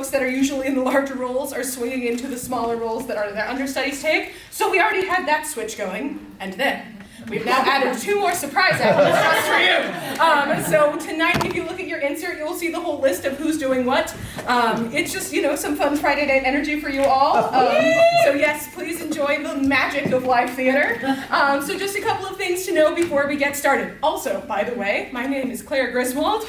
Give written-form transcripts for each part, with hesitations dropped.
folks that are usually in the larger roles are swinging into the smaller roles that are their understudies take. So we already had that switch going, and then we've now added 2 more surprise acts just for you. So tonight, if you look at your insert, you'll see the whole list of who's doing what. It's just, some fun Friday night energy for you all. So yes, please enjoy the magic of live theater. So just a couple of things to know before we get started. Also, by the way, my name is Claire Griswold.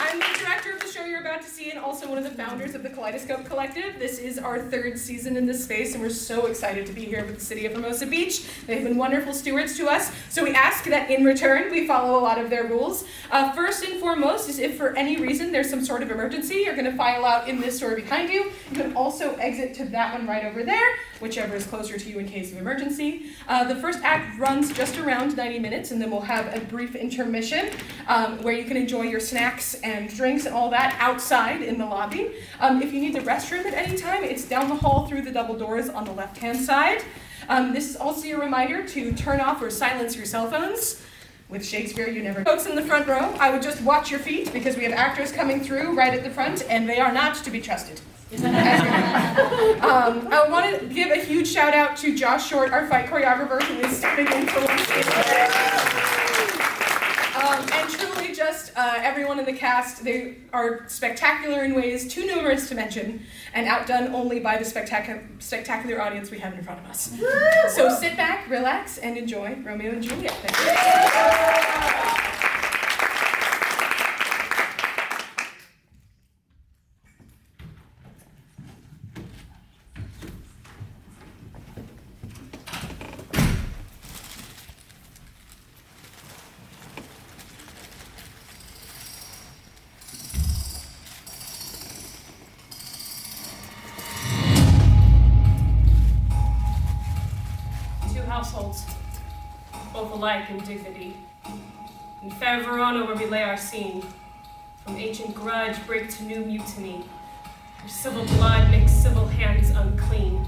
I'm the director of the show you're about to see and also one of the founders of the Kaleidoscope Collective. This is our 3rd season in this space, and we're so excited to be here with the city of Hermosa Beach. They've been wonderful stewards to us, so we ask that in return we follow a lot of their rules. First and foremost is if for any reason there's some sort of emergency, you're going to file out in this door behind you. You can also exit to that one right over there, whichever is closer to you in case of emergency. The first act runs just around 90 minutes, and then we'll have a brief intermission where you can enjoy your snacks and drinks and all that outside in the lobby. If you need the restroom at any time, it's down the hall through the double doors on the left-hand side. This is also your reminder to turn off or silence your cell phones. With Shakespeare, you never. Folks in the front row, I would just watch your feet because we have actors coming through right at the front, and they are not to be trusted. I want to give a huge shout out to Josh Short, our fight choreographer, who is stepping in for one. And truly just everyone in the cast, they are spectacular in ways too numerous to mention, and outdone only by the spectacular audience we have in front of us. So sit back, relax, and enjoy Romeo and Juliet. Thank you. Households, both alike in dignity. In fair Verona where we lay our scene, from ancient grudge break to new mutiny, where civil blood makes civil hands unclean.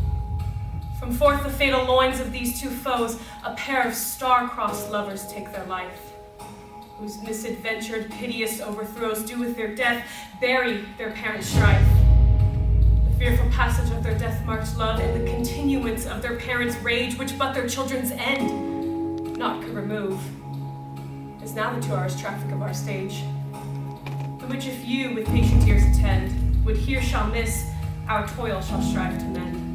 From forth the fatal loins of these 2 foes, a pair of star-crossed lovers take their life, whose misadventured, piteous overthrows do with their death bury their parent strife. Fearful passage of their death-marked love and the continuance of their parents' rage, which but their children's end naught could remove, is now the 2 hours traffic of our stage, the which if you with patient ears attend, would hear shall miss, our toil shall strive to mend.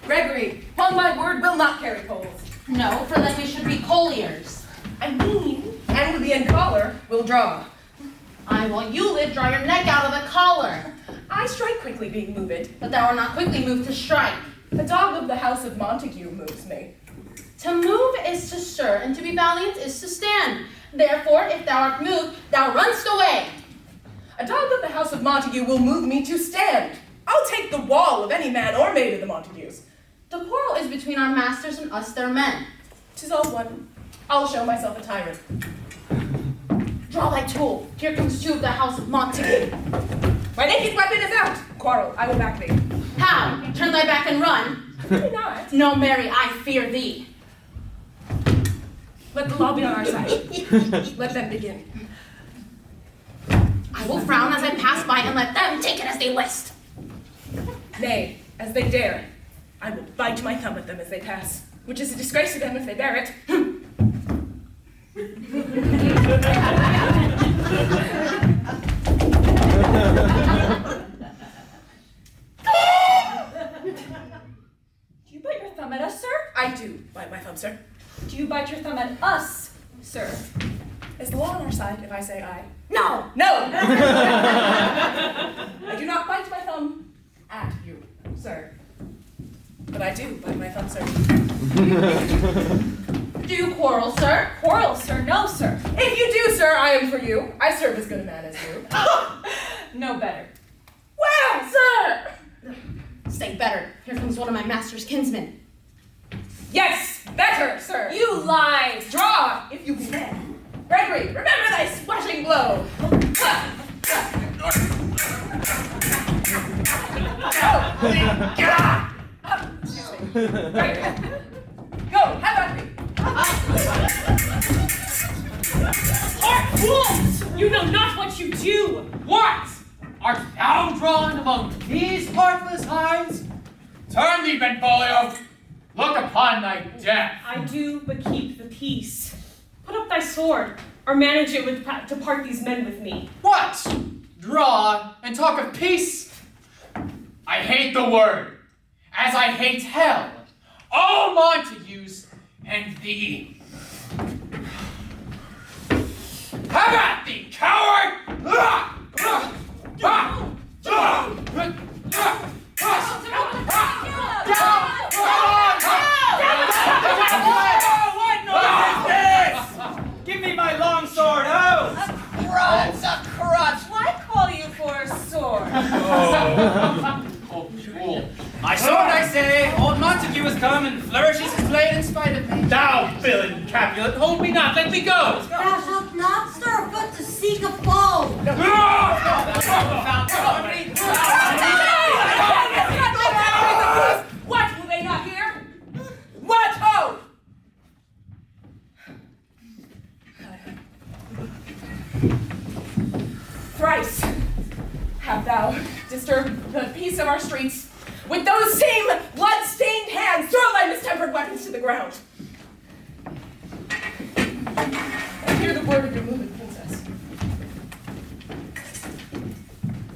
Gregory, upon my word, will not carry coals. No, for then we should be colliers. I mean, and with the end collar, will draw. I will you live, draw your neck out of the collar. I strike quickly, being moved. But thou art not quickly moved to strike. The dog of the house of Montague moves me. To move is to stir, and to be valiant is to stand. Therefore, if thou art moved, thou runst away. A dog of the house of Montague will move me to stand. I'll take the wall of any man or maid of the Montagues. The quarrel is between our masters and us, their men. 'Tis all one. I'll show myself a tyrant. Draw thy tool. Here comes 2 of the house of Montague. My naked weapon is out. Quarrel, I will back thee. How? Turn thy back and run? Maybe not. No, Mary, I fear thee. Let the law be on our side. Let them begin. I will frown as I pass by and let them take it as they list. Nay, as they dare. I will bite my thumb at them as they pass, which is a disgrace to them if they bear it. Do you bite your thumb at us, sir? I do bite my thumb, sir. Do you bite your thumb at us, sir? Is the law on our side if I say I? No! No! I do not bite my thumb at you, sir. But I do bite my thumb, sir. Do you quarrel, sir? Quarrel, sir? No, sir. If you do, sir, I am for you. I serve as good a man as you. No better. Well, sir! Say better. Here comes one of my master's kinsmen. Yes, better, sir. You lies! Draw, if you be men. Gregory, remember thy splashing blow. Right. Go, have at me. Art fools! You know not what you do! What? Art thou drawn among these heartless hinds? Turn thee, Benvolio! Look upon thy death! I do but keep the peace. Put up thy sword, or manage it to part these men with me. What? Draw and talk of peace? I hate the word, as I hate hell, all Montagues, and thee. Have at thee, coward! What noise is this? Give me my long sword, oh! A crutch. Why call you for a sword? Oh, fool. My sword, I say! Old Montague has come and flourishes his blade in spite of me. Thou villain Capulet, hold me not, let me go! Thou shalt not stir a foot to seek a foe. What? Will they not hear? What? Ho! Thrice have thou disturbed the peace of our streets with those same blood-stained hands. Throw thy mistempered weapons to the ground. I hear the word of your movement, princess.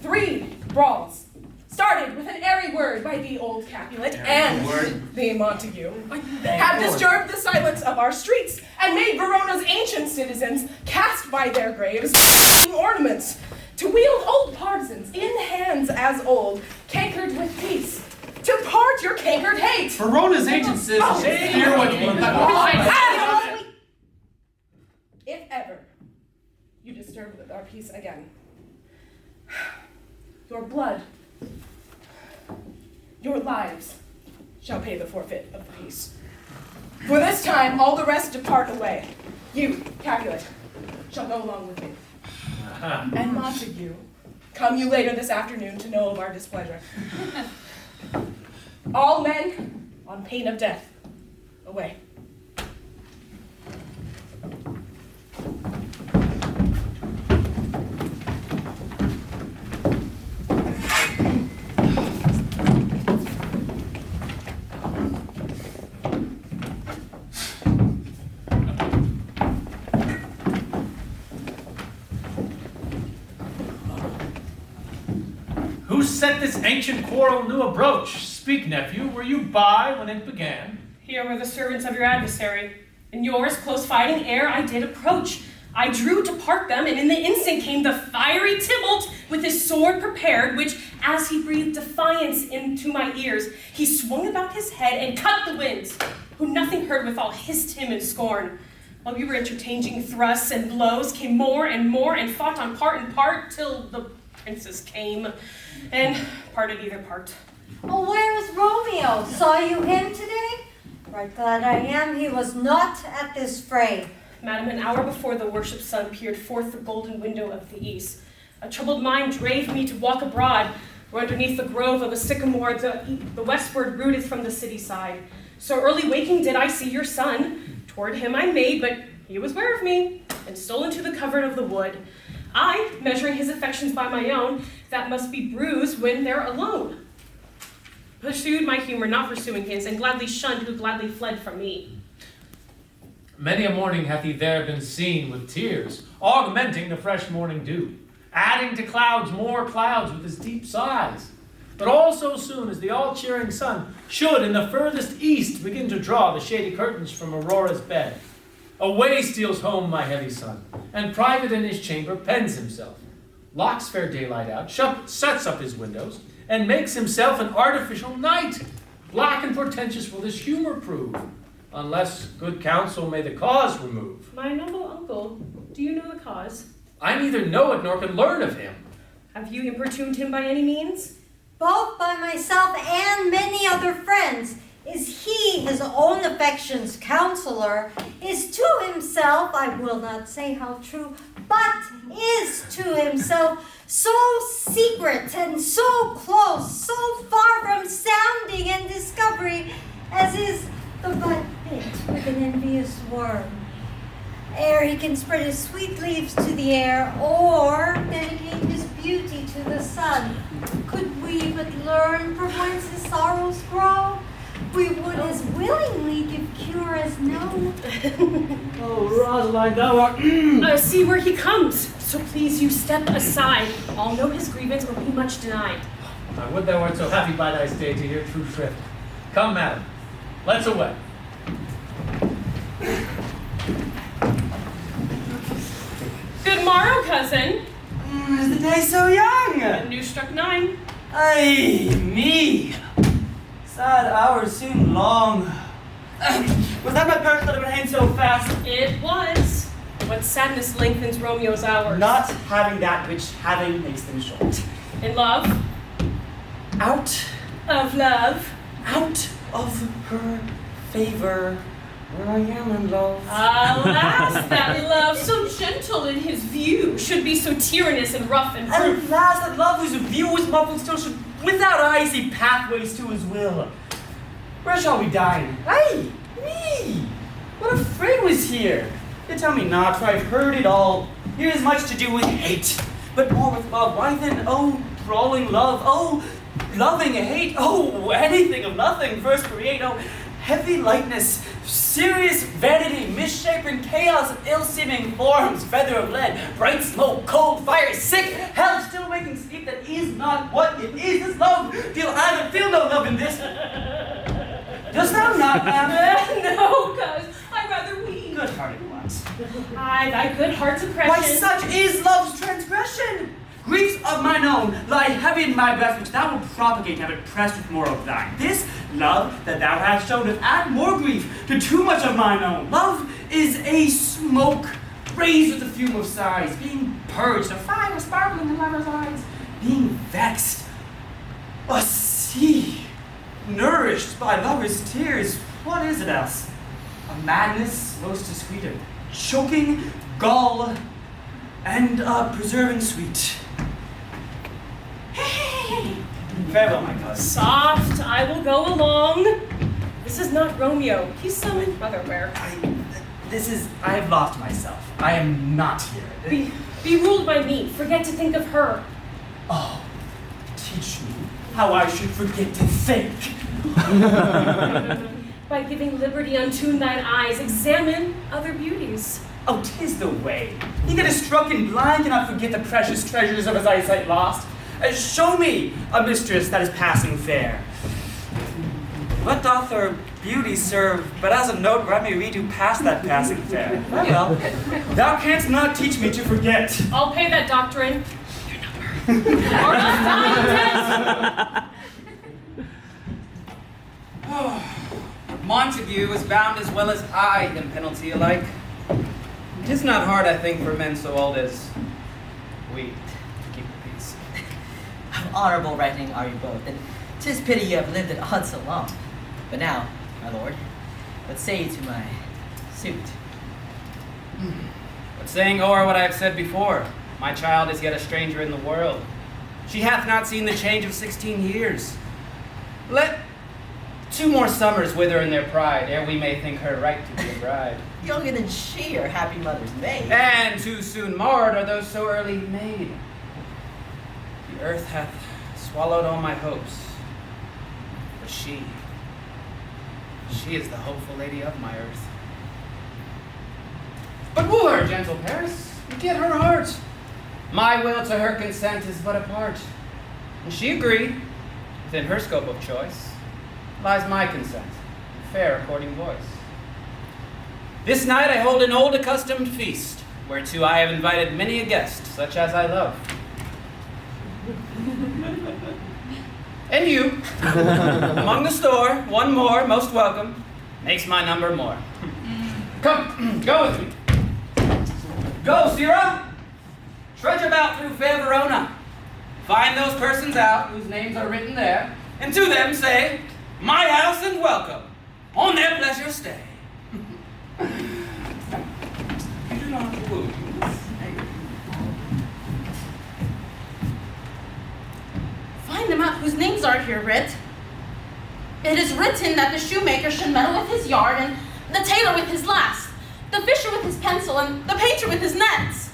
3 brawls started with an airy word by the old Capulet and the Montague have disturbed the silence of our streets and made Verona's ancient citizens cast by their graves ornaments to wield old partisans in hands as old, cankered with peace, to part your cankered hate. Verona's ancient citizens, hear what you If ever you disturb our peace again, your blood, your lives shall pay the forfeit of the peace. For this time, all the rest depart away. You, Capulet, shall go along with me. And Montague, come you later this afternoon to know of our displeasure. All men, on pain of death, away. Who set this ancient quarrel new abroach? Speak, nephew, were you by when it began? Here were the servants of your adversary. In yours, close fighting ere I did approach. I drew to part them, and in the instant came the fiery Tybalt with his sword prepared, which, as he breathed defiance into my ears, he swung about his head and cut the winds, who nothing heard withal hissed him in scorn. While we were interchanging thrusts and blows, came more and fought on part and part, till the princess came, and parted either part. Oh, where is Romeo? Saw you him today? Right glad I am he was not at this fray. Madam, an hour before the worship sun peered forth the golden window of the east, a troubled mind drave me to walk abroad, where underneath the grove of a sycamore the westward rooteth from the city side. So early waking did I see your son. Toward him I made, but he was ware of me, and stole into the covert of the wood. I, measuring his affections by my own, that must be bruised when they're alone. Pursued my humor, not pursuing his, and gladly shunned who gladly fled from me. Many a morning hath he there been seen with tears, augmenting the fresh morning dew, adding to clouds more clouds with his deep sighs. But all so soon as the all-cheering sun should in the furthest east begin to draw the shady curtains from Aurora's bed, away steals home my heavy son, and private in his chamber pens himself, locks fair daylight out, sets up his windows, and makes himself an artificial night. Black and portentous will his humor prove, unless good counsel may the cause remove. My noble uncle, do you know the cause? I neither know it nor can learn of him. Have you importuned him by any means? Both by myself and many other friends. Is he his own affection's counselor? Is to himself, I will not say how true, but is to himself so secret and so close, so far from sounding and discovery, as is the bud bit with an envious worm. Ere he can spread his sweet leaves to the air, or dedicate his beauty to the sun, could we but learn from whence his sorrows grow, we would as willingly give cure as know. Oh, Rosaline, thou art... See where he comes. So please you step aside. I'll know his grievance or be much denied. I would thou art so happy by thy stay to hear true shrift. Come, madam, let's away. Good morrow, cousin. Is the day so young? The news struck 9. Ay, me. Sad hours seem long. Was that my purse that it would hang so fast? It was. What sadness lengthens Romeo's hours. Not having that which having makes them short. In love. Out Of love. of her favor, where I am in love. Alas, that love, so gentle in his view, should be so tyrannous and rough and proof. Alas, that love whose view is muffled still should without eyes see pathways to his will. Where shall we dine? Aye, me! What a friend was here! You tell me not, for I've heard it all. Here is much to do with hate, but more with love. Why then, oh, brawling love, oh, loving hate, oh, anything of nothing, first create, oh, heavy lightness, serious vanity, misshapen chaos of ill-seeming forms, feather of lead, bright smoke, cold fire, sick hell, still waking sleep that is not what it is. This love, feel no love in this. Dost thou not, ma'am? No, cuz I'd rather weep. Good-hearted ones. Aye, thy good heart's oppression. Why, such is love's transgression. Griefs of mine own lie heavy in my breast, which thou wilt propagate, have it pressed with more of thine. This love that thou hast shown doth add more grief to too much of mine own. Love is a smoke raised with the fume of sighs, being purged, a fire sparkling in lover's eyes, being vexed, a sea nourished by lover's tears. What is it else? A madness most to sweeter, choking gall, and a preserving sweet. Farewell, my cousin. Soft, I will go along. This is not Romeo. He's some otherwhere. I have lost myself. I am not here. Be ruled by me. Forget to think of her. Oh, teach me how I should forget to think. By giving liberty unto thine eyes, examine other beauties. Oh, 'tis the way. He that is struck and blind cannot forget the precious treasures of his eyesight lost. Show me a mistress that is passing fair. What doth her beauty serve but as a note where I may read who passed that passing fair? Well, thou canst not teach me to forget. I'll pay that doctrine. Your number. Or else die in Montague is bound as well as I in penalty alike. 'Tis not hard, I think, for men so old as we to keep the peace. Of honorable writing are you both, and 'tis pity you have lived at odds so long. But now, my lord, what say you to my suit? But saying o'er what I have said before, my child is yet a stranger in the world. She hath not seen the change of 16 years. Let 2 more summers wither in their pride, ere we may think her right to be a bride. Younger than she, her happy mother's maid. And too soon marred are those so early made. The earth hath swallowed all my hopes, but she is the hopeful lady of my earth. But woo her, gentle Paris, and get her heart. My will to her consent is but a part, and she agreed, within her scope of choice, lies my consent, fair according voice. This night I hold an old accustomed feast, whereto I have invited many a guest, such as I love. And you, among the store, one more, most welcome, makes my number more. Come, go with me. Go, Sirrah! Trudge about through fair Verona. Find those persons out whose names are written there, and to them say, my house and welcome, on their pleasure stay. You do not wound. your writ. It is written that the shoemaker should meddle with his yard, and the tailor with his last, the fisher with his pencil, and the painter with his nets.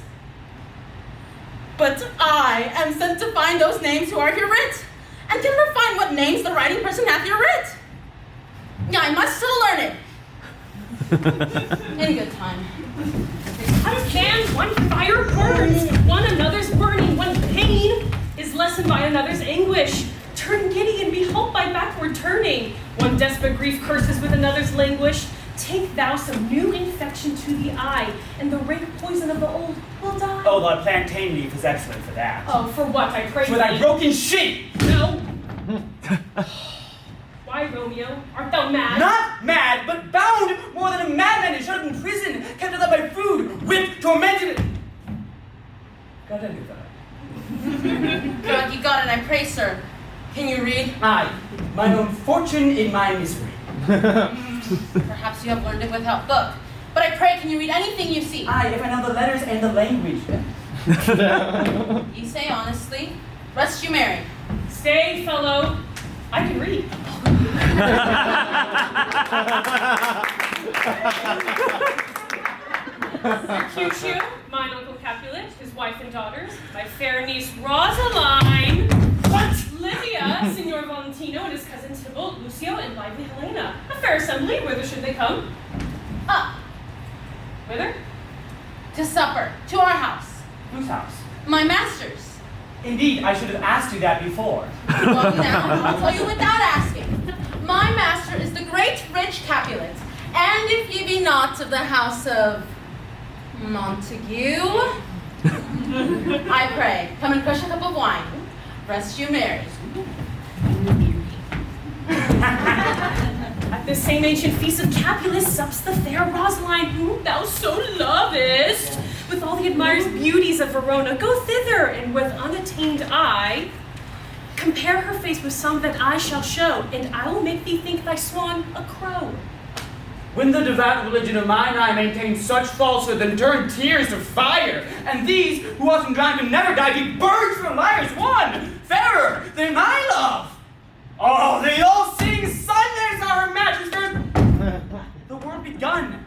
But I am sent to find those names who are here writ, and can never find what names the writing person hath here writ. I must still learn it. In good time. One fan, one fire burns, one another's burning, one pain is lessened by another's anguish. Turn giddy and be helped by backward turning. One desperate grief curses with another's languish. Take thou some new infection to the eye, and the rank poison of the old will die. Oh, the plantain leaf is excellent for that. Oh, for what, I pray For thy broken sheep! No. Why, Romeo? Art thou mad? Not mad, but bound more than a madman and shut up in prison, kept without my food, whipped, tormented. Got any of that? God, you got it, I pray, sir. Can you read? Aye, mine own fortune in my misery. Perhaps you have learned it without book. But I pray, can you read anything you see? Aye, if I know the letters and the language. You say honestly, rest you merry. Stay, fellow. I can read. Mercutio, mine uncle Capulet, his wife and daughters, my fair niece Rosaline. What? Livia, Signor Valentino, and his cousin Tybalt, Lucio, and lively Helena. A fair assembly. Whither should they come? Up, Whither? to supper, to our house. Whose house? My master's. Indeed, I should have asked you that before. Well, now, I'll tell you without asking. My master is the great rich Capulet, and if ye be not of the house of Montague, I pray, come and crush a cup of wine. Rest you merry. At this same ancient feast of Capulet sups the fair Rosaline, whom thou so lovest. With all the admired beauties of Verona, go thither, and with unattained eye, compare her face with some that I shall show, and I will make thee think thy swan a crow. When the devout religion of mine I maintain such falsehood, then turn tears to fire, and these, who often drown can never die, be burned for liars, one fairer than my love. Oh, the all-seeing sun, there's our matches for the word begun.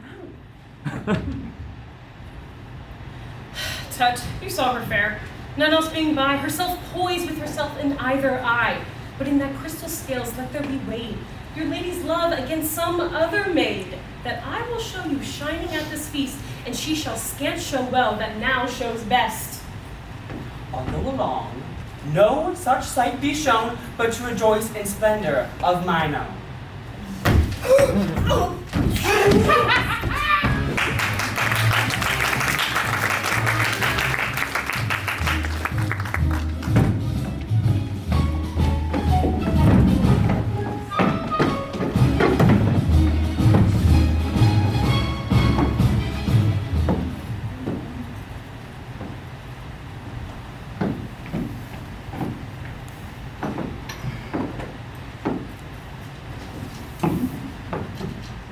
Tut, you saw her fair, none else being by, herself poised with herself in either eye. But in that crystal scales let there be weighed your lady's love against some other maid, that I will show you shining at this feast, and she shall scant show well that now shows best. I'll go along, no such sight be shown, but to rejoice in splendor of mine own.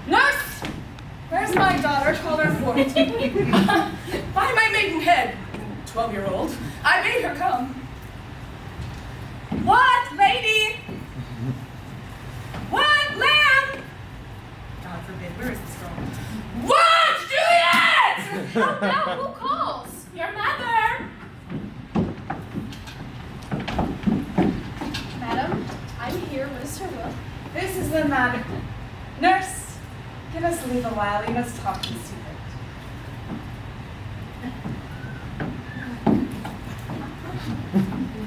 Nurse! Where's my daughter? Call her 14. By my maidenhead, 12-year-old, I made her come. What, lady? What, lamb? God forbid, where is this girl? What, Juliet? Oh no, who calls? Your mother. Madam, I'm here. What is your will? This is the matter. Nurse, give us leave a while. We must talk in secret.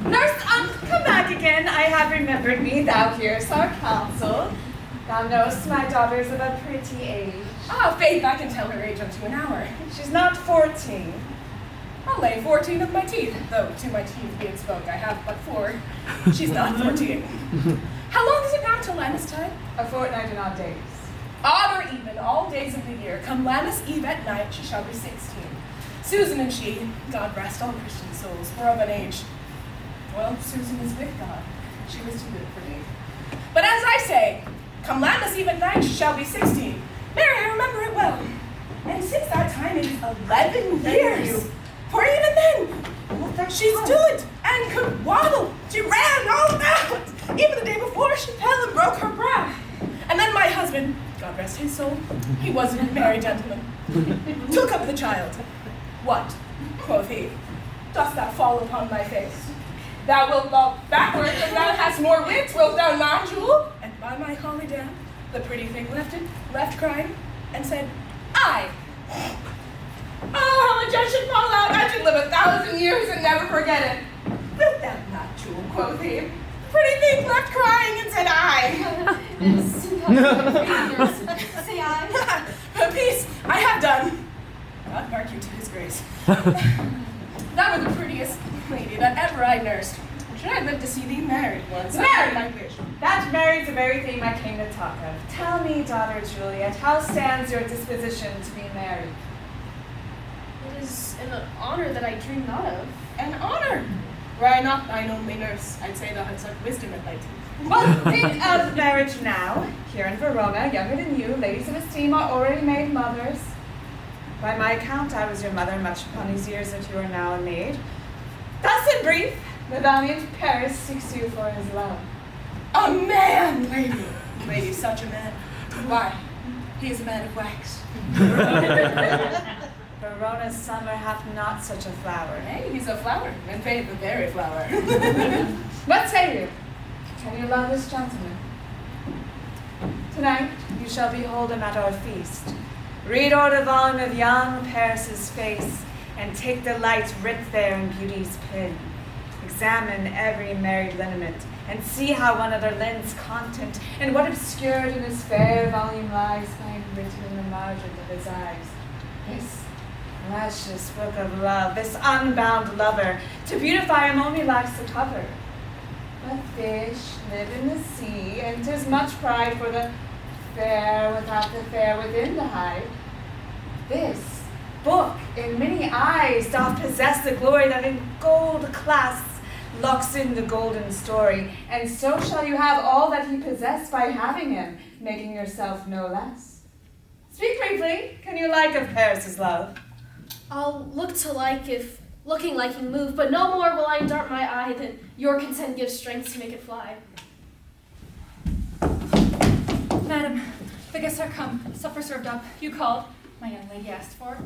Nurse, come back again. I have remembered me. Thou hearest our counsel. Thou knowest my daughter's of a pretty age. Ah, faith, I can tell her age unto an hour. She's not 14. I'll lay 14 of my teeth, though to my teeth being spoke I have but 4. She's not 14. How long is it now till Lammas time? A fortnight and odd days. Odd or even, all days of the year. Come Lammas Eve at night, she shall be 16. Susan and she, God rest all Christian souls, were of an age. Well, Susan is with God. She was too good for me. But as I say, come Lammas Eve at night, she shall be 16. Mary, I remember it well. And since that time it is 11 years. For even then, she stood and could waddle. She ran all about. Even the day before, she fell and broke her brow. And then my husband, God rest his soul, he was a merry gentleman, took up the child. What, quoth he, dost thou fall upon thy face? Thou wilt fall backwards, and thou hast more wit, wilt thou not, Jewel? And by my holly down, the pretty thing left crying, and said, I. Oh, how a judge should fall out, I should live 1,000 years and never forget it. Wilt thou not, Jewel, quoth he. The pretty thing left crying and said, I. Say I. Peace, I have done. God mark you to his grace. Thou were the prettiest lady that ever I nursed. Should I live to see thee married once? Married! My wish. That married's the very thing I came to talk of. Tell me, daughter Juliet, how stands your disposition to be married? It is an honor that I dream not of. An honor! Were I not thine only nurse, I'd say thou hadst such wisdom at thy teeth. Well, think of marriage now. Here in Verona, younger than you, ladies of esteem are already made mothers. By my account, I was your mother much upon these years that you are now a maid. Thus in brief, the valiant Paris seeks you for his love. A man, lady! Lady, such a man. Why? He is a man of wax. Verona's summer hath not such a flower. Hey, he's a flower, and faith a very flower. What say you? Can you love this gentleman? Tonight, you shall behold him at our feast. Read o'er the volume of young Paris's face, and take delight writ there in beauty's pen. Examine every married lineament, and see how one other lends content, and what obscured in his fair volume lies, find written in the margin of his eyes. This precious book of love, this unbound lover, to beautify him only lacks the cover. But fish live in the sea, and 'tis much pride for the fair without the fair within to hide. This book in many eyes doth possess the glory that in gold clasps locks in the golden story, and so shall you have all that he possessed by having him, making yourself no less. Speak briefly, can you like of Paris's love? I'll look to like if looking like you move, but no more will I dart my eye than your consent gives strength to make it fly. Madam, the guests are come. Supper served up. You called. My young lady asked for.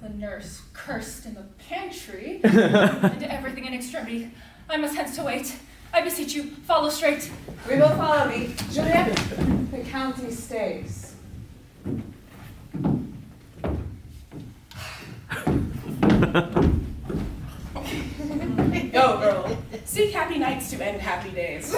The nurse cursed in the pantry. And everything in extremity. I must hence to wait. I beseech you, follow straight. We will follow thee. Juliet, the county stays. Go, girl. Seek happy nights to end happy days.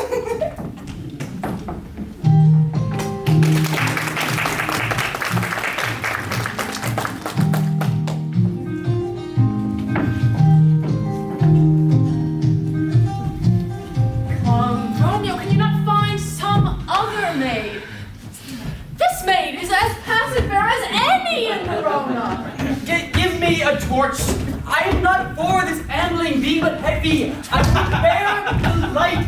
Romeo, can you not find some other maid? This maid is as passive fair as any in Verona. Give me a torch. I am not for this ambling being but heavy. I will bear the light.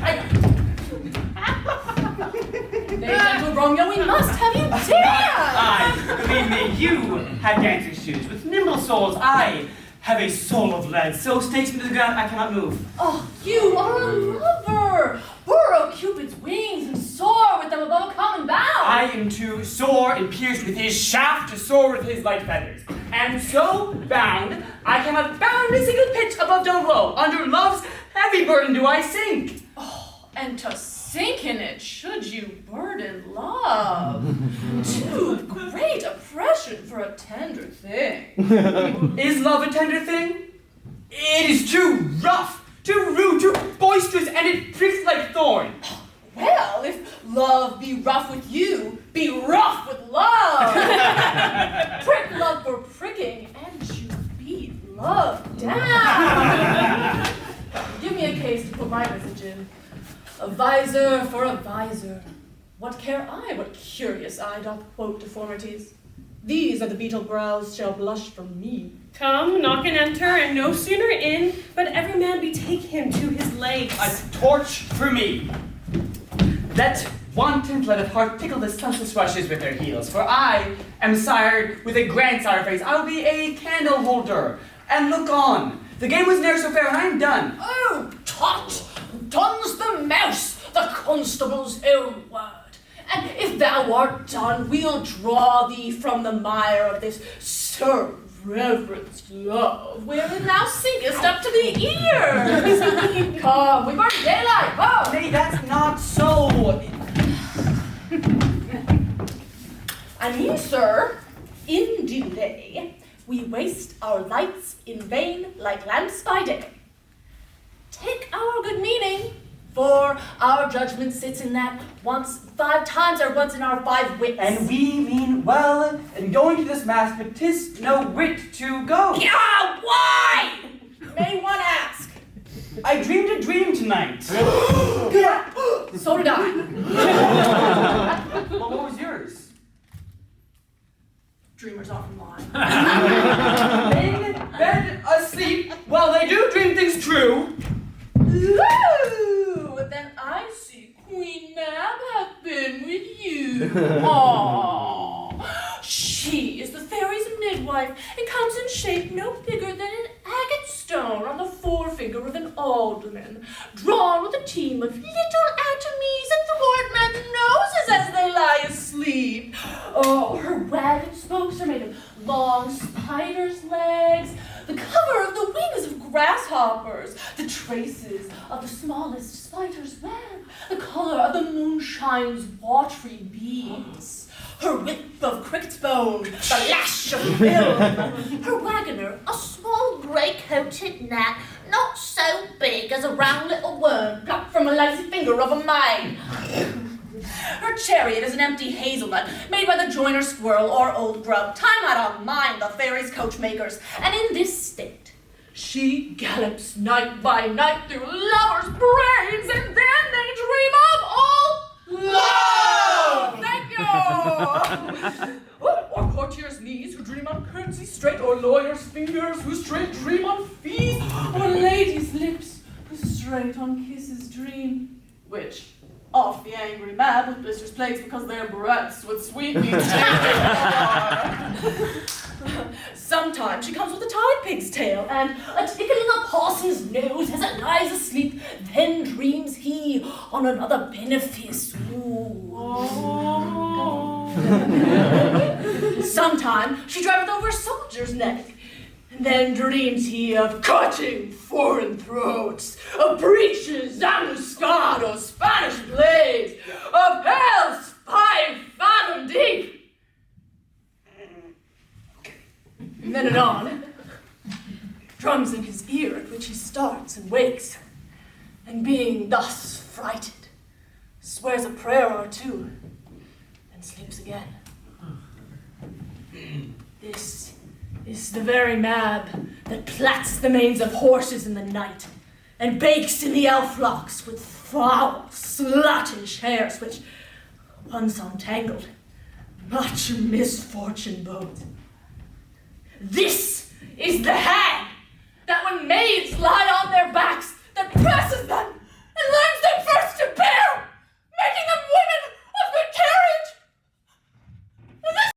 Nay, gentle Romeo, we must have you dance. I, believe me, you have dancing shoes. With nimble soles, I have a soul of lead. So stakes me to the ground, I cannot move. Oh, you are a lover. Burrow Cupid's wings and soar with them above a common bound. I am to soar and pierce with his shaft, to soar with his light feathers. And so bound, I cannot bound a single pitch above don't low. Under love's heavy burden do I sink. Oh, and to sink in it should you burden love. Too great oppression for a tender thing. Is love a tender thing? It is too rough, too rude, too boisterous, and it pricks like thorn. Well, if love be rough with you, be rough with love. Prick love for pricking, and you beat love down. Give me a case to put my message in. A visor for a visor. What care I what curious eye doth quote deformities? These are the beetle brows shall blush from me. Come, knock and enter, and no sooner in, but every man betake him to his legs. A torch for me. Let wanton blood of heart tickle the senseless rushes with their heels, for I am sired with a grandsire face. I will be a candle holder, and look on. The game was ne'er so fair, and I am done. Oh, tut! Duns the mouse! the constable's own word. And if thou art done, we'll draw thee from the mire of this Sir Reverence love, wherein thou sinkest up to the ears. Come, we've already daylight, come. Nay, that's not so. I mean, sir, in delay, we waste our lights in vain like lamps by day. Take our good meaning, for our judgment sits in that once 5 times or once in our 5 wits. And we mean well in going to this mass, but 'tis no wit to go. Yeah, why? May one ask? I dreamed a dream tonight. So did I. Well, what was yours? Dreamers often lie. In bed, asleep. Well, they do dream things true. Ooh, then I see Queen Mab hath been with you. Aww. She is the fairy's midwife and comes in shape no bigger than an agate stone on the forefinger of an alderman, drawn with a team of little atomies and thwartmen's noses as they lie asleep. Oh, her wagon spokes are made of long spider's legs, the cover of the wings of grasshoppers, the traces of the smallest spider's web, the color of the moonshine's watery beams, her width of cricket's bone, the lash of film, her wagoner, a small grey-coated gnat, not so big as a round little worm plucked from a lazy finger of a maid. Her chariot is an empty hazelnut made by the joiner squirrel or old grub. Time I don't mind the fairies' coachmakers, and in this state she gallops night by night through lovers' brains, and then they dream of all love. Thank you. Or courtiers' knees who dream on curtsy straight, or lawyers' fingers who straight dream on fees, or ladies' lips who straight on kisses dream, which off the angry Mab with blisters plagues because their breaths with sweetmeats Sometimes she comes with a tied pig's tail and a tickling of parson's nose as it lies asleep. Then dreams he on another benefice. Sometime she driveth over a soldier's neck. And then dreams he of cutting foreign throats, of breeches, ambuscados, Spanish blades, of hell's 5 fathom deep. And then anon, drums in his ear at which he starts and wakes, and being thus frighted, swears a prayer or two, and sleeps again. This is the very Mab that plats the manes of horses in the night, and bakes in the elf locks with foul, sluttish hairs, which, once untangled, much misfortune bodes. This is the hand that when maids lie on their backs, that presses them and learns them first to bear, making them women of good carriage. And this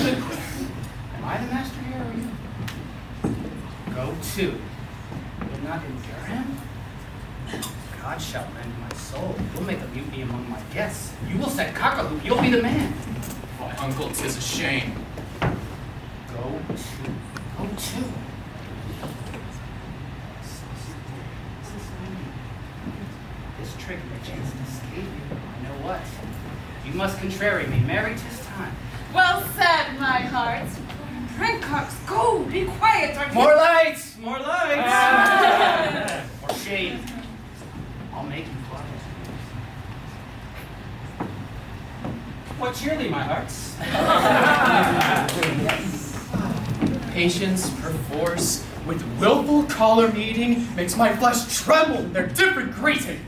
Am I the master here or you? Go to. Will not endure him? God shall lend my soul. You'll make a mutiny among my guests. You will set cock-a-hoop. You'll be the man. My uncle, 'tis a shame. Go to. Go to. This trick may chance to escape you. I know what. You must contrary me. Marry, 'tis time. Well said, my heart. Prank-cocks, go, be quiet. More lights! More lights! More shade. I'll make you quiet. What cheerly, my hearts? Patience, perforce, with willful collar meeting, makes my flesh tremble in their different greeting.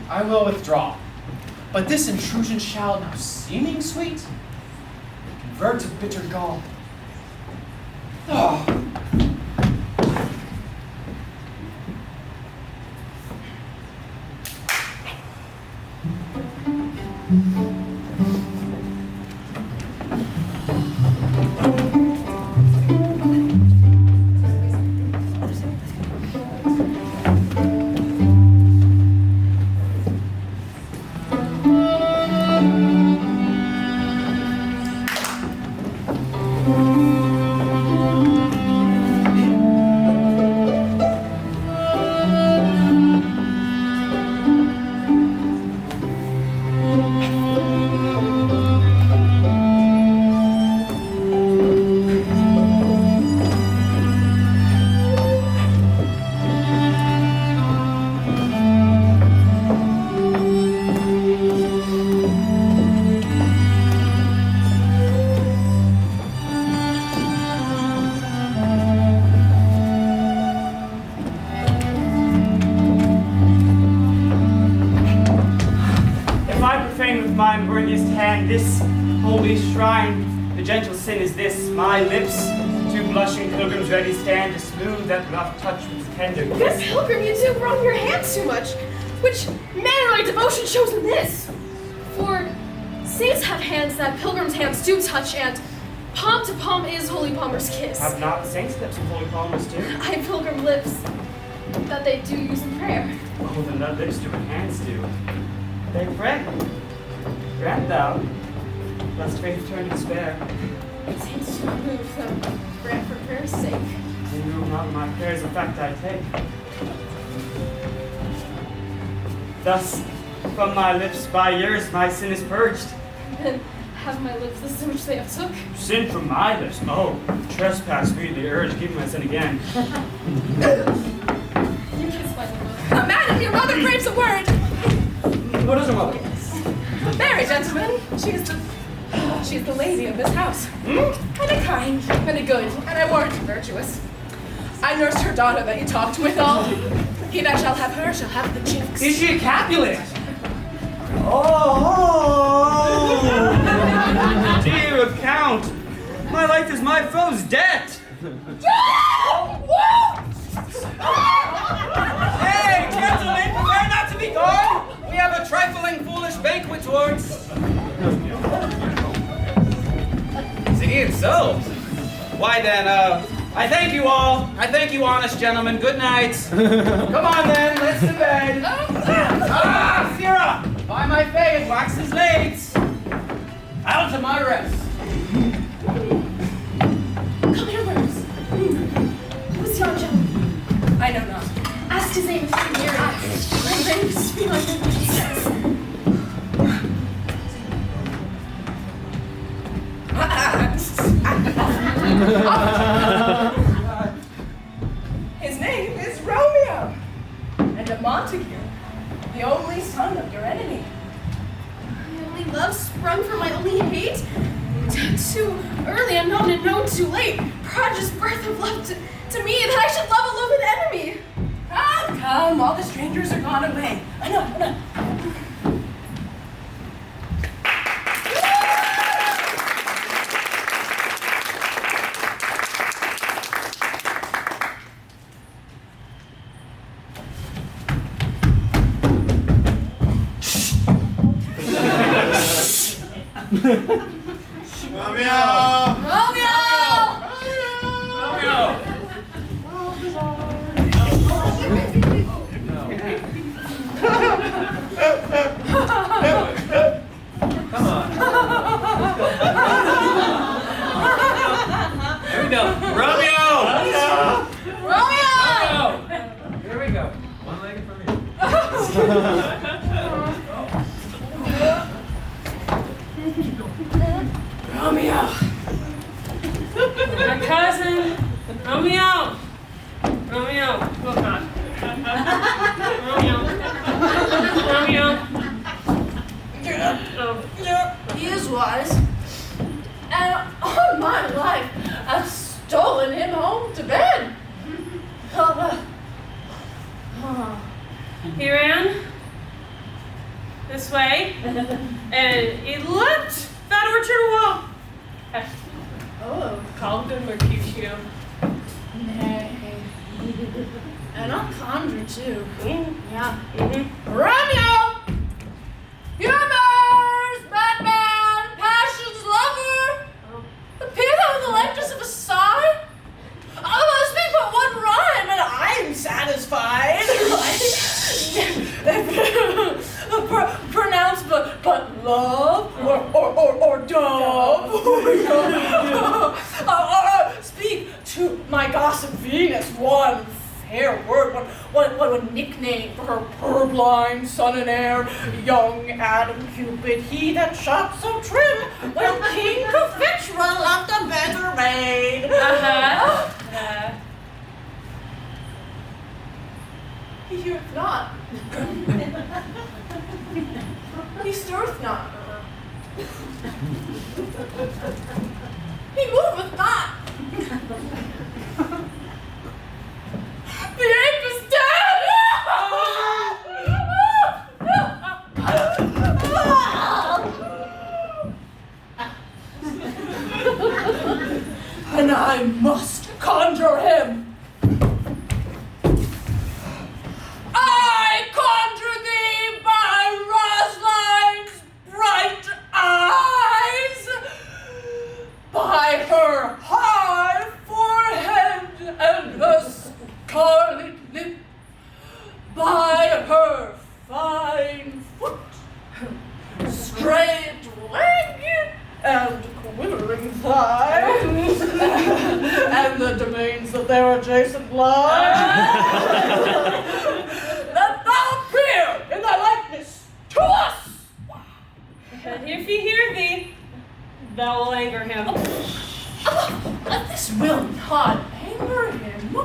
I will withdraw, but this intrusion shall, now seeming sweet, convert to bitter gall. Oh. my worthiest hand this holy shrine. The gentle sin is this, my lips, two blushing pilgrims ready stand to smooth that rough touch with tender kiss. Yes, pilgrim, you do wrong your hands too much. Which mannerly devotion shows in this? For saints have hands that pilgrims' hands do touch, and palm to palm is holy palmer's kiss. Have not the saints lips and holy palmers do? I have pilgrim lips that they do use in prayer. Oh, then that lips do what hands do. They pray. Grant thou, lest faith turn to despair. Saints do not move them, grant for prayer's sake. They move not my prayers, in fact I take. Thus, from my lips by yours my sin is purged. Then have my lips the sin which they have took? Sin from my lips? Oh, trespass me the urge, give my sin again. You kiss my mother. Madam, your mother craves a word! What is her mother? Mary, gentlemen, she is the lady of this house. And a kind, and a good, and I warrant you virtuous. I nursed her daughter that you talked with all. He that shall have her shall have the chinks. Is she a Capulet? Dear Count, my life is my foe's debt. Hey, gentlemen, prepare not to be gone. We have a trifling, foolish banquet towards. Is it even so? Why then, I thank you all. I thank you, honest gentlemen. Good night. Come on then, let's to bed. Sirrah! By my faith, wax is late. Out to my rest. Come here, Rose. Who is yon gentleman? I know not. Ask his name if he can hear it. My name is Feline what he says. His name is Romeo, and a Montague, the only son of your enemy. My only love sprung from my only hate? Too early, unknown, and known too late. Prodigious birth of love to me, that I should love a loved enemy. Come, all the strangers are gone away. I know. Come on. Here we go. Romeo! Romeo! Here we go. One-legged for me. Romeo! My cousin! Romeo! Romeo! Oh God. Romeo! Romeo! Oh. He is wise. And all my life, I've stolen him home to bed. He ran this way, and he leapt that orchard wall. Oh, Called him Mercutio. nay. And I'll conjure too. Yeah. Mm-hmm. Romeo! Humors! Batman! Passion's lover! Appear thou in the likeness of a sigh? Oh, speak but one rhyme, and I'm satisfied. Pronounce but love or dove. Speak to my gossip Venus one fair word, one nickname for her purblind son and heir, young Adam Cupid, he that shot so trim when King Cophetua loved a better maid. He heareth not. He stirreth not. He moveth not. The ape is dead! And I must conjure him. I conjure thee by Rosaline's bright eyes, by her high forehead and her scarlet lip, by her fine foot, straight legged and quivering thigh, and the domains of their adjacent lie. Let thou appear in thy likeness to us. And if he hear thee, thou will anger him. This will not anger him.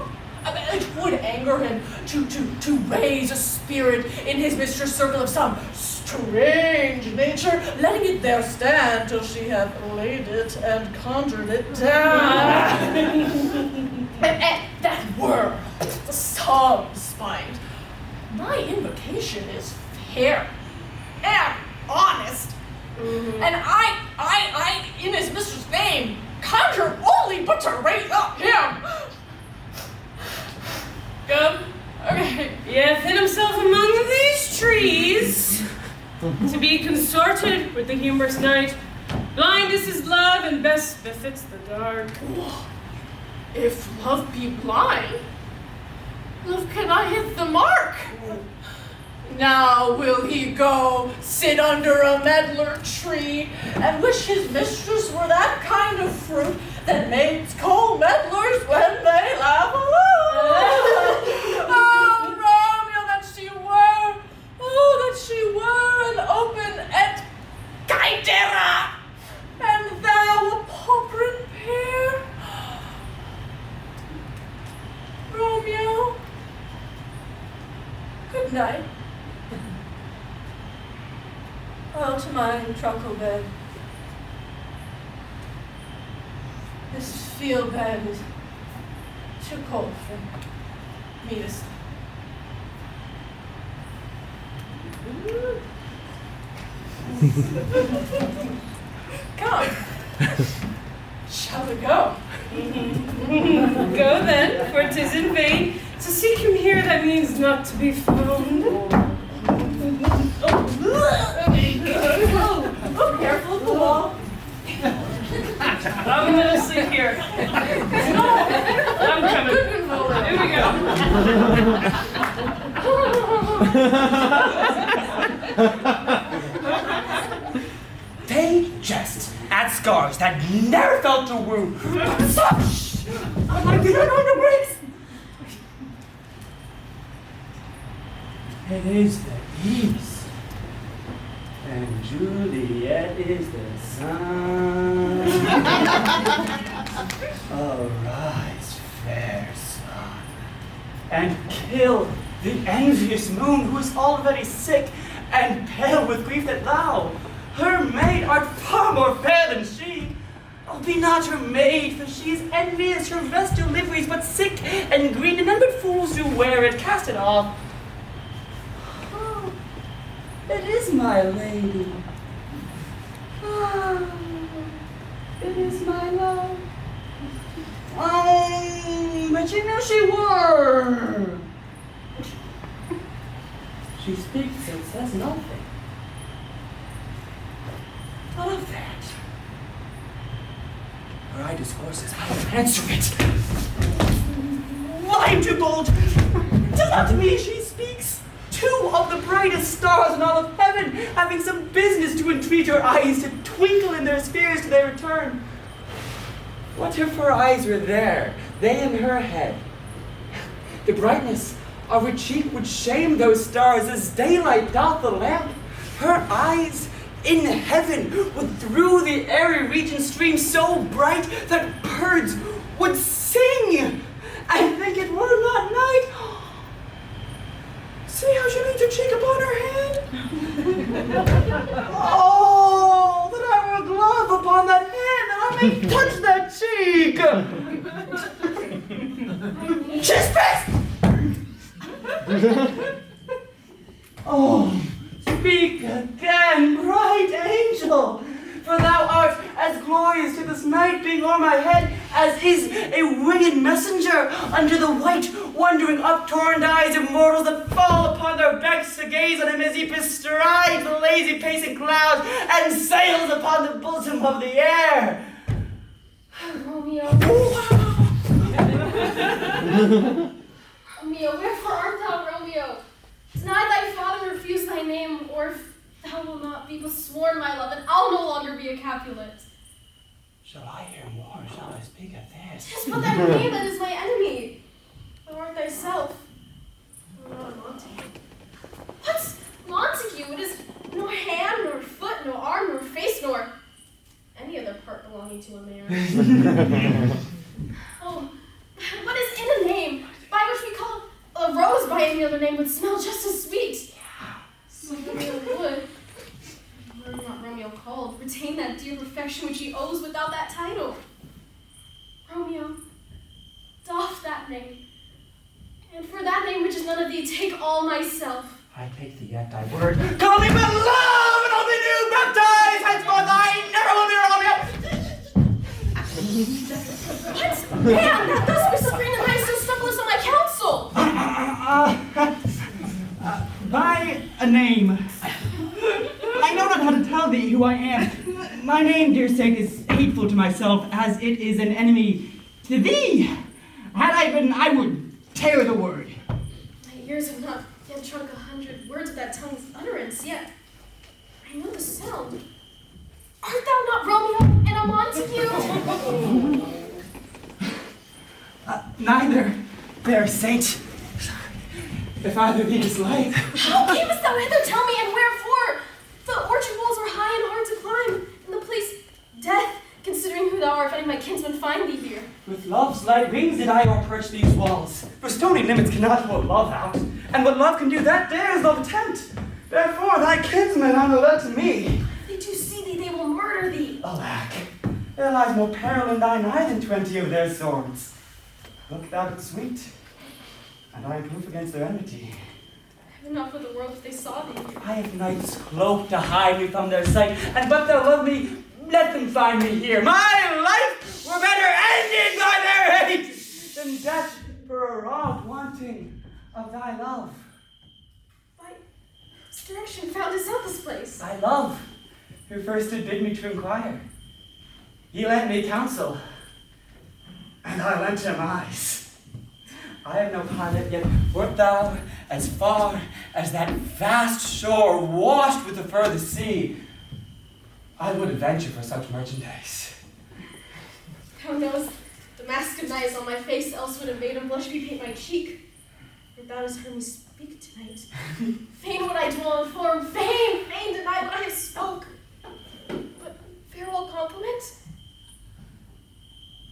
I mean, it would anger him to raise a spirit in his mistress' circle of some strange nature, letting it there stand till she hath laid it and conjured it down. and that were some spite. My invocation is fair and honest, and I, in his mistress' name, conjure only but to raise up him. Good. Okay. He hath hid himself among these trees to be consorted with the humorous night. Blind is his love, and best befits the dark. If love be blind, love cannot hit the mark. Now will he go sit under a medlar tree and wish his mistress were that kind of fruit that maids call medlars when they laugh alone. Oh, Romeo, that she were, an open et caetera, and thou a pauperin pair. Romeo, good night. Oh, to my truckle bed. This field bed is too cold for me to sleep. Come. Shall we go? Go then, for 'tis in vain to seek him here that means not to be found. Oh, careful of the wall. I'm gonna sleep here. I'm coming. Here we go. They jest at scars that never felt a wound. Such! I did not know the breaks. It is the east, and Juliet is the sun. Arise, fair sun, and kill the envious moon, who is already sick and pale with grief that thou, her maid, art far more fair than she. Oh, be not her maid, for she is envious. Her vestal livery is but sick and green, and none but fools do wear it. Cast it off. Oh, it is my lady. Ah, it is my love. Oh, but you knew she were. She speaks and says nothing. What of that? Her eye discourses, I will answer it. Why am too bold? 'Tis not to me she speaks. Two of the brightest stars in all of heaven, having some business to entreat her eyes to twinkle in their spheres to their return. What if her eyes were there, they in her head? The brightness of her cheek would shame those stars as daylight doth the lamp. Her eyes in heaven would through the airy region stream so bright that birds would sing and think it were not night. See how she leans her cheek upon her hand? Oh, that I were a glove upon that hand, that I may touch that cheek. She's fixed! Oh, speak again, bright angel, for thou art as glorious to this night being o'er my head as is a winged messenger under the white, wondering, upturned eyes of mortals that fall upon their backs to gaze on him as he bestrides the lazy pacing clouds and sails upon the bosom of the air. Romeo. Romeo, wherefore art thou, Romeo? Deny thy father, refuse thy name, or if thou wilt not be besworn, my love, and I'll no longer be a Capulet. Shall I hear more? Shall I speak of this? Tis but thy name that is my enemy. Thou art thyself. Thou art Montague. What? Montague? It is nor hand, nor foot, nor arm, nor face, nor any other part belonging to a man. Oh, what is in a name by which we call a rose by any other name would smell just as sweet? So Romeo would, were not Romeo called, retain that dear perfection which he owes without that title. Romeo, doff that name, and for that name which is none of thee, take all myself. I take thee at thy word. Call me but love, and I'll be new baptized. Henceforth I never will be Romeo. What? Man, that thus whispering and I so stumblest on my counsel. By a name. I know not how to tell thee who I am. My name, dear sake, is hateful to myself, as it is an enemy to thee. Had I been, I would tear the word. My ears have not yet drunk 100 words of that tongue's utterance, yet I know the sound. Art thou not Romeo and a Montague? Neither, fair saint. If either thee dislike. How camest thou hither? Tell me, and wherefore? The orchard walls are high and hard to climb, and the place death, considering who thou art, if any of my kinsmen find thee here. With love's light wings did I approach these walls. For stony limits cannot hold love out, and what love can do, that dares love attempt. Therefore thy kinsmen are no led to me. If they do see thee, they will murder thee. Alack, there lies more peril in thine eye than 20 of their swords. Look thou but sweet, and I am proof against their enmity. Enough for the world if they saw thee. I have night's cloak to hide me from their sight, and but thou love me, let them find me here. My life were better ended by their hate than death for a wrong wanting of thy love. By whose direction foundest thou this place? Thy love, who first did bid me to inquire. He lent me counsel, and I lent him eyes. I am no pilot, yet wert thou as far as that vast shore washed with the furthest sea, I would venture for such merchandise. Thou knows the mask of night is on my face, else would a maiden blush bepaint my cheek. For thou hast heard me speak tonight. Fain would I dwell in form, fain deny what I have spoke. But farewell compliment?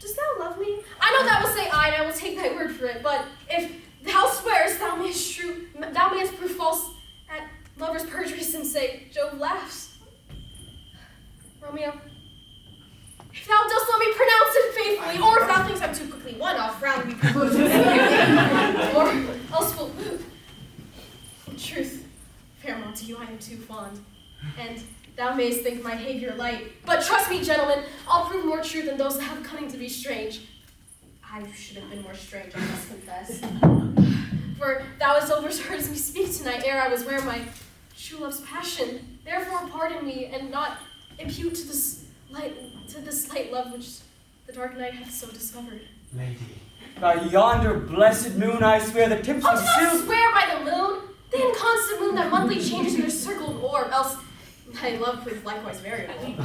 Dost thou love me? I know thou wilt say aye, and I will take thy word for it, but if thou swearest thou mayest prove false at lover's perjuries and say, Jove laughs. Romeo, if thou dost let me pronounce it faithfully, or if thou thinkst I'm too quickly won, I'll frown and be proposed to or else will move. In truth, fair Montague, I am too fond, and thou mayest think my behavior light, but trust me, gentlemen, I'll prove more true than those that have cunning to be strange. I should have been more strange, I must confess. For thou hast overheard me speak tonight, ere I was where my true love's passion. Therefore pardon me, and not impute to this light love which the dark night hath so discovered. Lady, by yonder blessed moon I swear the tips Oh, of do not silk. swear by the moon, the inconstant moon that monthly changes your circled orb, else thy love prove likewise variable.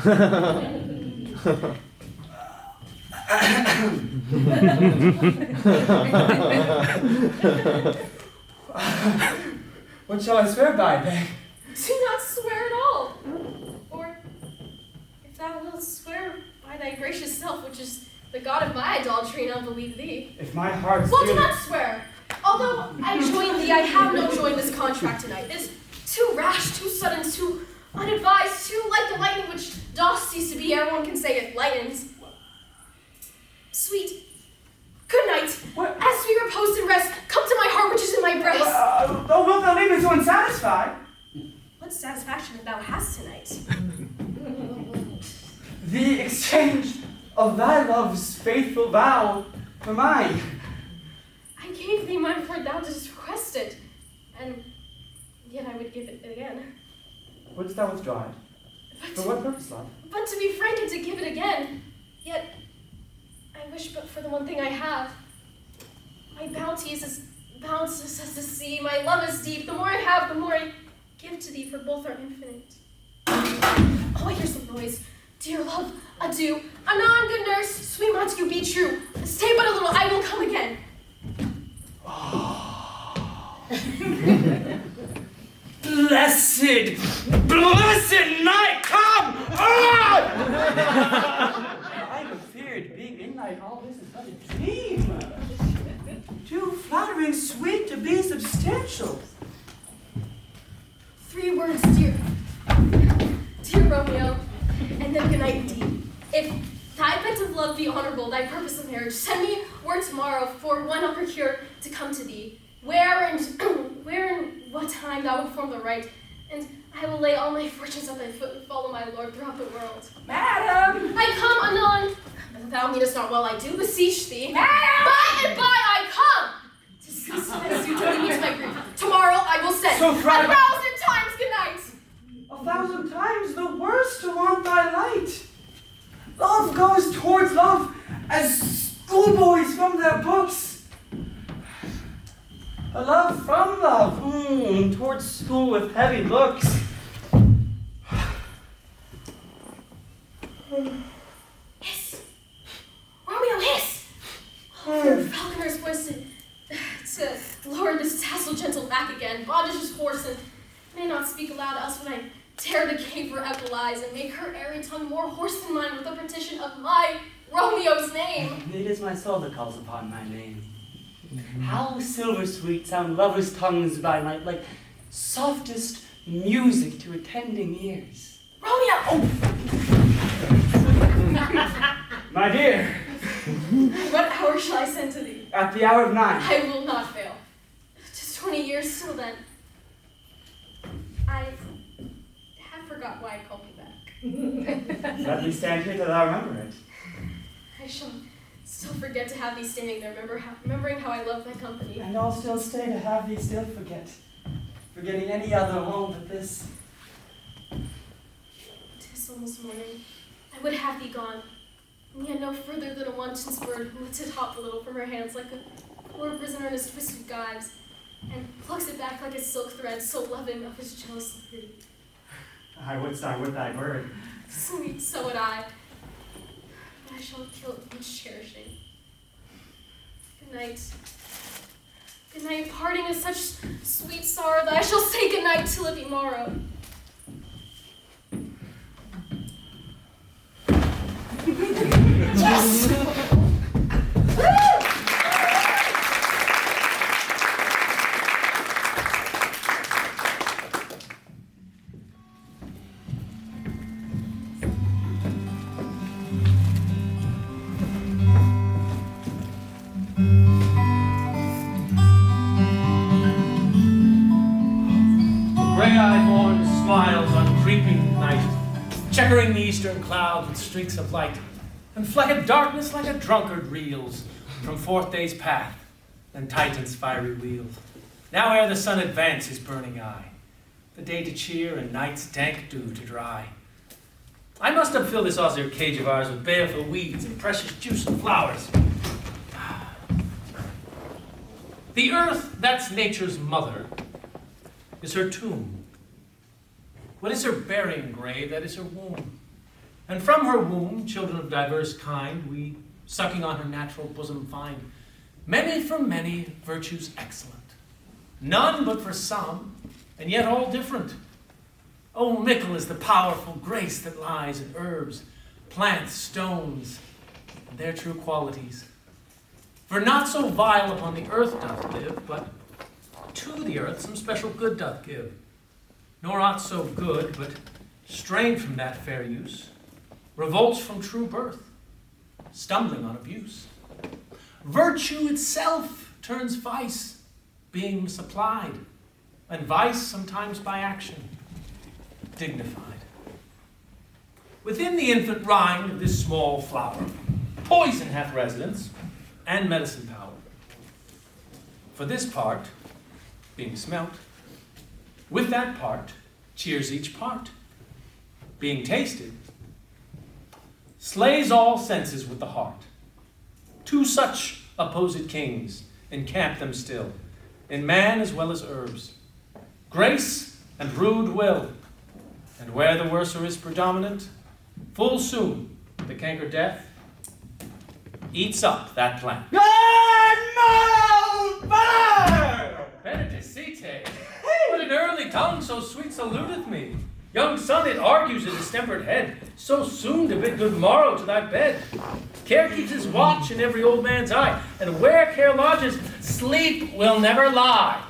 What shall I swear by, then? Do not swear at all. Or, if thou wilt swear by thy gracious self, which is the god of my idolatry, and I'll believe thee. If my heart Well, do not swear. Although I join thee, I have no joy in this contract tonight. It's too rash, too sudden, too unadvised, too like the lightning which doth cease to be, everyone can say it lightens. Sweet, good night. What? As we repose and rest, come to my heart which is in my breast. Oh, wilt thou leave me so unsatisfied? What satisfaction thou hast tonight? The exchange of thy love's faithful vow for mine. I gave thee my word, thou didst request it, and yet I would give it again. Wouldst thou withdraw it? For what purpose, love? But to be frank and to give it again, yet I wish but for the one thing I have. My bounty is as boundless as the sea, my love is deep, the more I have, the more I give to thee, for both are infinite. Oh, I hear some noise. Dear love, adieu. Anon, good nurse, sweet Montague, be true. Stay but a little, I will come again. Blessed night, come! I have feared being in night, all this is but a dream. Too flattering sweet to be substantial. 3 words, dear Romeo, and then good night indeed. If thy bent of love be honorable, thy purpose of marriage, send me word tomorrow for one I'll procure to come to thee. Where and what time thou wilt form the right, and I will lay all my fortunes at thy foot and follow my lord throughout the world. Madam! I come anon. Thou meanest not well, I do beseech thee. Madam! By and by I come! To cease offense, you truly meet my grief. Tomorrow I will send. So proud of- 1,000 times good night! 1,000 times the worse to want thy light. Love goes towards love as schoolboys from their books. A love from love, towards school with heavy looks. Hiss! Romeo, hiss! Oh, for a falconer's voice to lower this tassel gentle back again. Bondage is hoarse and may not speak aloud, else would I tear the cave her eyes and make her airy tongue more hoarse than mine with the petition of my Romeo's name. It is my soul that calls upon my name. How silver sweet sound lovers' tongues by night, like softest music to attending ears. Romeo! My dear, What hour shall I send to thee? at the hour of 9. I will not fail. 'Tis 20 years till then. I have forgot why I called you back. Let me stand here till thou remember it. I shall still forget to have thee standing there, remembering how I love thy company. And I'll still stay to have thee still forgetting any other home but this. 'Tis almost morning. I would have thee gone, and yet no further than a wanton's bird who lets it hop a little from her hands like a Or a prisoner in his twisted gyves, and plucks it back like a silk thread, so loving of his jealous liberty. I would sigh with thy word. Sweet, so would I. But I shall kill it much cherishing. Good night. Good night, parting is such sweet sorrow that I shall say good night till it be morrow. Yes! Gray-eyed morn smiles on creeping night, checkering the eastern clouds with streaks of light, and flecked darkness like a drunkard reels from forth day's path and Titan's fiery wheels. Now ere the sun advance his burning eye, the day to cheer and night's dank dew to dry, I must upfill this osier cage of ours with baleful weeds and precious juice and flowers. The earth, that's nature's mother, is her tomb. What is her burying grave? That is her womb. And from her womb, children of diverse kind, we, sucking on her natural bosom, find many from many virtues excellent. None but for some, and yet all different. Oh, mickle is the powerful grace that lies in herbs, plants, stones, and their true qualities. For not so vile upon the earth doth live, but to the earth some special good doth give. Nor aught so good, but strained from that fair use, revolts from true birth, stumbling on abuse. Virtue itself turns vice, being misapplied, and vice sometimes by action, dignified. Within the infant rind of this small flower, poison hath residence, and medicine power. For this part, being smelt, with that part cheers each part. Being tasted, slays all senses with the heart. Two such opposed kings encamp them still, in man as well as herbs, grace and rude will. And where the worser is predominant, full soon the canker death eats up that plant. Benedicite, what an early tongue so sweet saluteth me. Young son, it argues a distempered head, so soon to bid good morrow to thy bed. Care keeps his watch in every old man's eye, and where care lodges, sleep will never lie.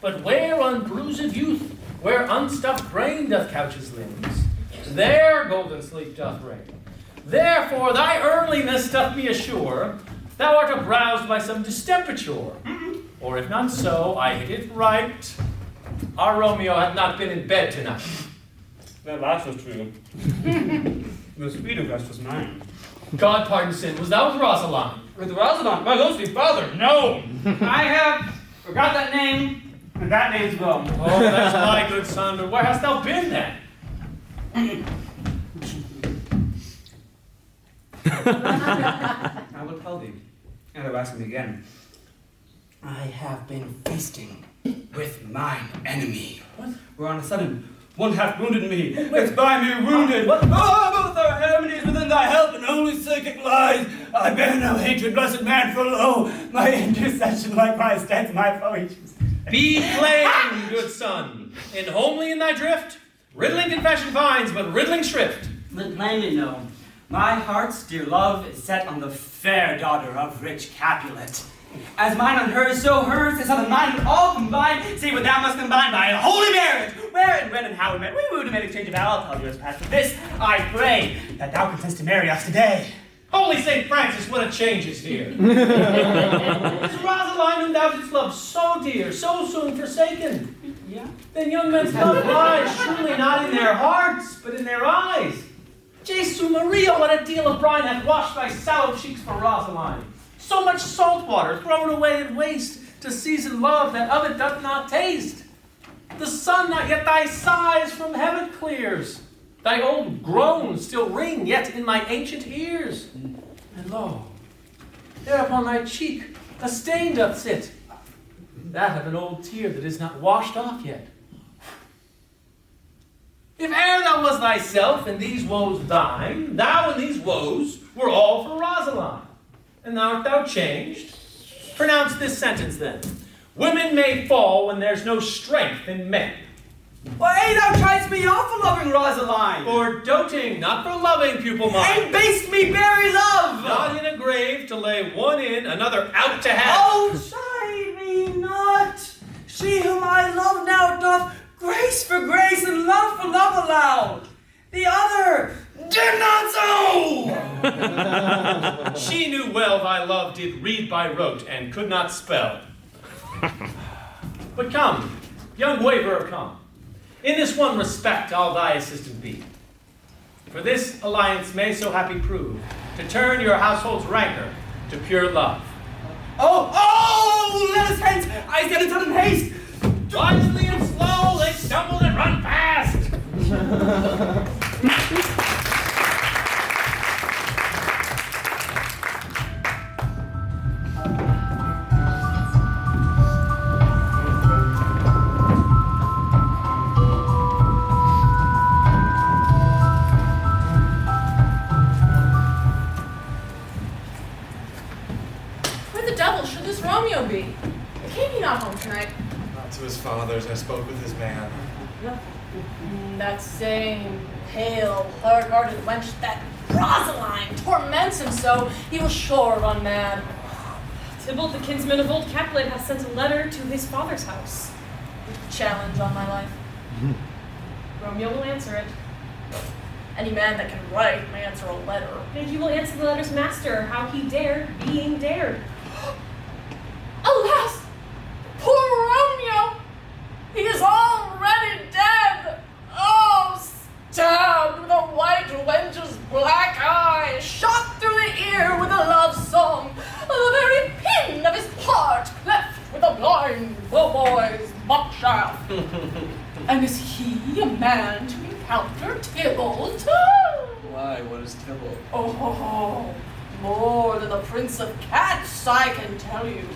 But where unbruised youth, where unstuffed brain doth couch his limbs, there golden sleep doth reign. Therefore thy earliness doth me assure, thou art aroused by some distemperature. Or if not so, I hit it right. Our Romeo hath not been in bed tonight. That last was true. The speed of us was mine. God pardon sin, was thou with Rosaline? With Rosaline? My ghostly father, no! I have forgot that name, and that name as well. Oh, that's my good son, but where hast thou been then? I will tell thee, and thou ask me again. I have been feasting with mine enemy. What? Where on a sudden one hath wounded me. It's by me wounded. What? Oh, both our enemies within thy help, and only psychic lies. I bear no hatred, blessed man, for lo, my intercession likewise stands my foe. Be plain, good son. In homely in thy drift, riddling confession finds, but riddling shrift. Let plainly know, my heart's dear love is set on the fair daughter of rich Capulet. As mine on hers, so hers is on the mine, but all combined, see what thou must combine by a holy marriage. Where and when and how we met, we wooed and made exchange of vow. I'll tell you as past. But this, I pray, that thou consent to marry us today. Holy St. Francis, what a change is here. Is Rosaline whom thou didst love so dear, so soon forsaken? Yeah? Then young men's love lies surely not in their hearts, but in their eyes. Jesu Maria, what a deal of brine hath washed thy sallow cheeks for Rosaline. So much salt water thrown away in waste to season love that of it doth not taste. The sun not yet thy sighs from heaven clears. Thy old groans still ring yet in my ancient ears. And lo, there upon thy cheek a stain doth sit, that of an old tear that is not washed off yet. If e'er thou was thyself, and these woes thine, thou and these woes were all for Rosaline. And now art thou changed? Pronounce this sentence then. Women may fall when there's no strength in men. Why, thou chidest me off for loving Rosaline. For doting, not for loving, pupil mine. And based me bury love. Not in a grave to lay one in, another out to have. Oh, chide me not. She whom I love now doth grace for grace and love for love allow. The other did not so. She knew well thy love did read by rote and could not spell. But come, young waverer, come. In this one respect I'll thy assistant be. For this alliance may so happy prove to turn your household's rancor to pure love. Oh, let us hence. I said in sudden haste. Wisely and slow, they stumble and run fast. Where the devil should this Romeo be? Came he not home tonight? Not to his father's. I spoke with his man. That same pale, hard-hearted wench, that Rosaline, torments him so, he will sure run mad. Tybalt, the kinsman of old Capulet, has sent a letter to his father's house. Challenge on my life. Romeo will answer it. Any man that can write may answer a letter. And he will answer the letter's master, how he dared, being dared. Alas! Poor Romeo! He is already dead! Oh, stabbed with a white wench's black eye, shot through the ear with a love song, the very pin of his heart cleft with a blind boy's buckshaft. And is he a man to encounter Tybalt? Why? What is Tybalt? Oh, more than the Prince of Cats, I can tell you.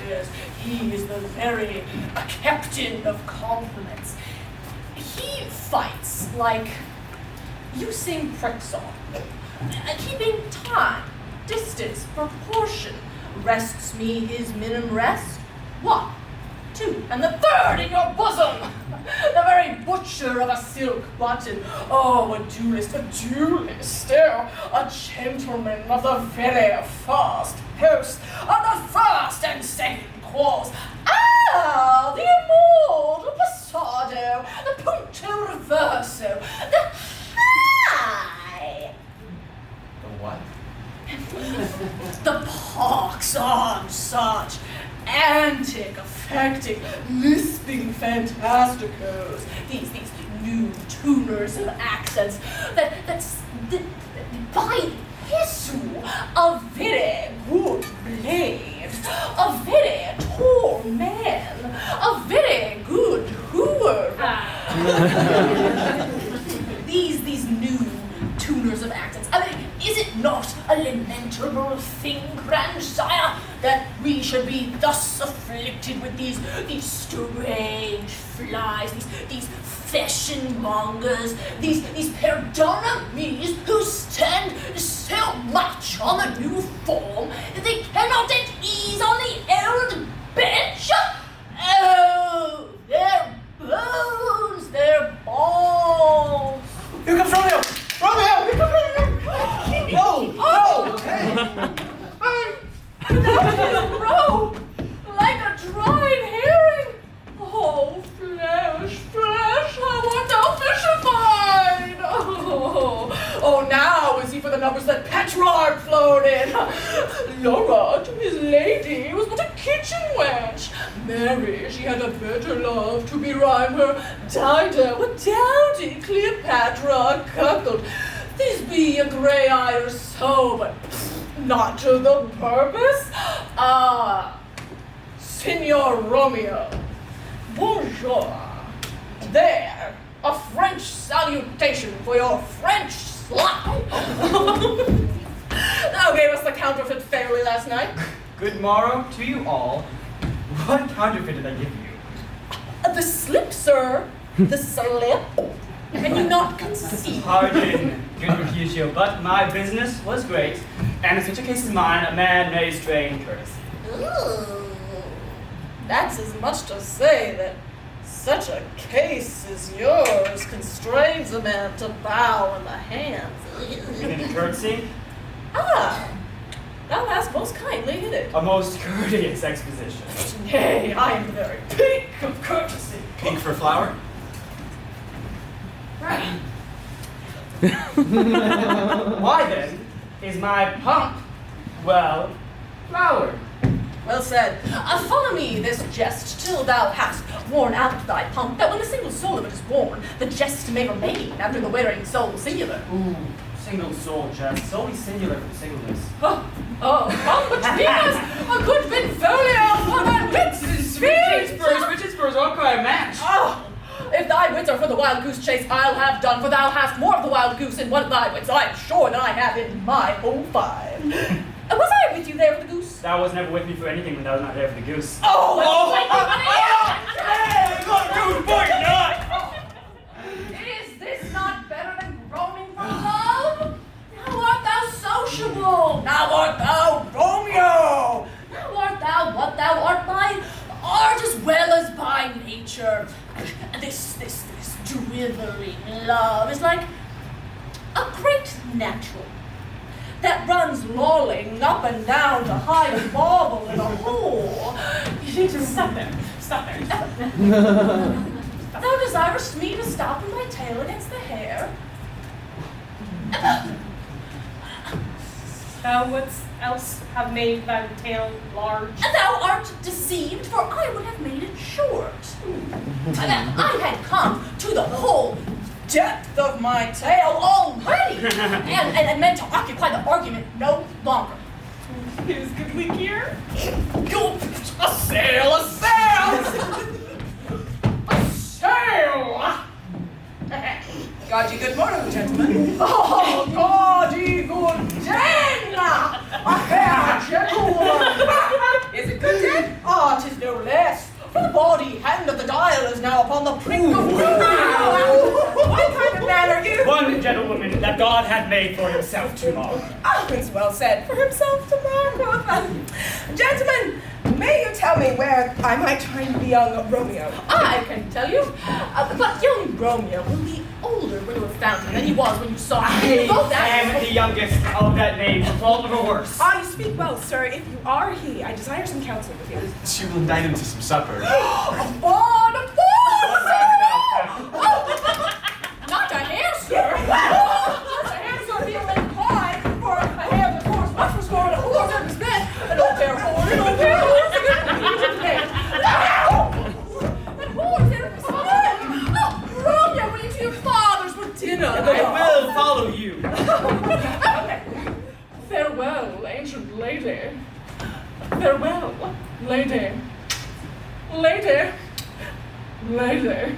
Yes, he is the very captain of compliments. He fights like using prick song, keeping time, distance, proportion. Rests me his minimum rest. 1, 2, and the third in your bosom. The very butcher of a silk button. Oh, a duelist, still a gentleman of the very first post, of the first and second clause. Ah, the immortal passado, the punto reverso, the high. The what? The pox on such antic, affecting, lisping fantasticos. These new tuners of accents that by issue a very good blade, a very tall man, a very good hooer. These new tuners of accents. I mean, is it not a lamentable thing, grandsire, that we should be thus afflicted with these strange flies, these fashion mongers, these perdonnemies who stand so much on the new form that they cannot at ease on the old bench? Oh, their bones, their balls. Here comes Romeo! Romeo! Here comes Romeo! Whoa! Whoa! Hey! Row, like a dried herring. Oh, flesh, I want no fishified. Oh, now is he for the numbers that Petrarch flowed in. Laura, to his lady, was but a kitchen wench. Mary, she had a better love to berhyme her. Dido, a dowdy Cleopatra cuckold. These be a grey-eye or so, but not to the purpose. Ah, Signor Romeo, bonjour. There, a French salutation for your French slut. Thou gave us the counterfeit fairly last night. Good morrow to you all. What counterfeit did I give you? The slip, sir. The slip. Can you not conceive? Pardon, good Mercutio, but my business was great, and in such a case as mine, a man may strain courtesy. Ooh, that's as much to say that such a case as yours constrains a man to bow in the hands. You did a curtsy? Ah, thou hast most kindly hit it. A most courteous exposition. Nay, I am the very peak of courtesy. Pink for flower? Why then is my pump, well, flowered? Well said. Follow me this jest till thou hast worn out thy pump, that when the single soul of it is worn, the jest may remain after the wearing soul singular. Ooh, single soul jest, solely singular for singleness. Pump between us, a good Benfolio for thy wits and spirits. Richard Spurs, all cry a match. Oh, if thy wits are for the wild goose chase, I'll have done, for thou hast more of the wild goose in one of thy wits, I am sure, than I have in my whole 5. Was I with you there for the goose? Thou was never with me for anything when thou was not there for the goose. Oh, Is this not better than groaning for love? Now art thou sociable. Now art thou Romeo. Now art thou what thou art by art as well as by nature. This driveling love is like a great natural that runs lolling up and down to hide a bauble in a hole. You need to stop there. Stop there. Thou desirest me to stop in my tail against the hair? Thou wouldst else have made thy tail large. And thou art deceived, for I would have made it short. I had come to the whole depth of my tail already, and meant to occupy the argument no longer. Is goodly here? Go, a sail, a sail! A sail! God ye good morning, gentlemen. Oh, God ye good day! A fair gentlewoman! Is it good day? Ah, 'tis no less. For the body hand of the dial is now upon the brink of ruin. What kind of man are you? One gentlewoman that God had made for himself tomorrow. Oh, it's well said. For himself tomorrow. Gentlemen, may you tell me where I might find the young Romeo? I can tell you, but young Romeo will be older when you have found him than he was when you saw him. I am the youngest of that name, for fault of a worse. Ah, you speak well, sir. If you are he, I desire some counsel with you. She will invite him to some supper. Not a hair, sir. A hair, sir, be a late pie, for a hair that course much for scoring a horse at his bed, an old bear horn, an old bear horse, a good head. That horse there at his bed. Oh, Romeo, will you to your father's for dinner? I will follow you. Farewell, ancient lady. Farewell, lady. Lady. Lady.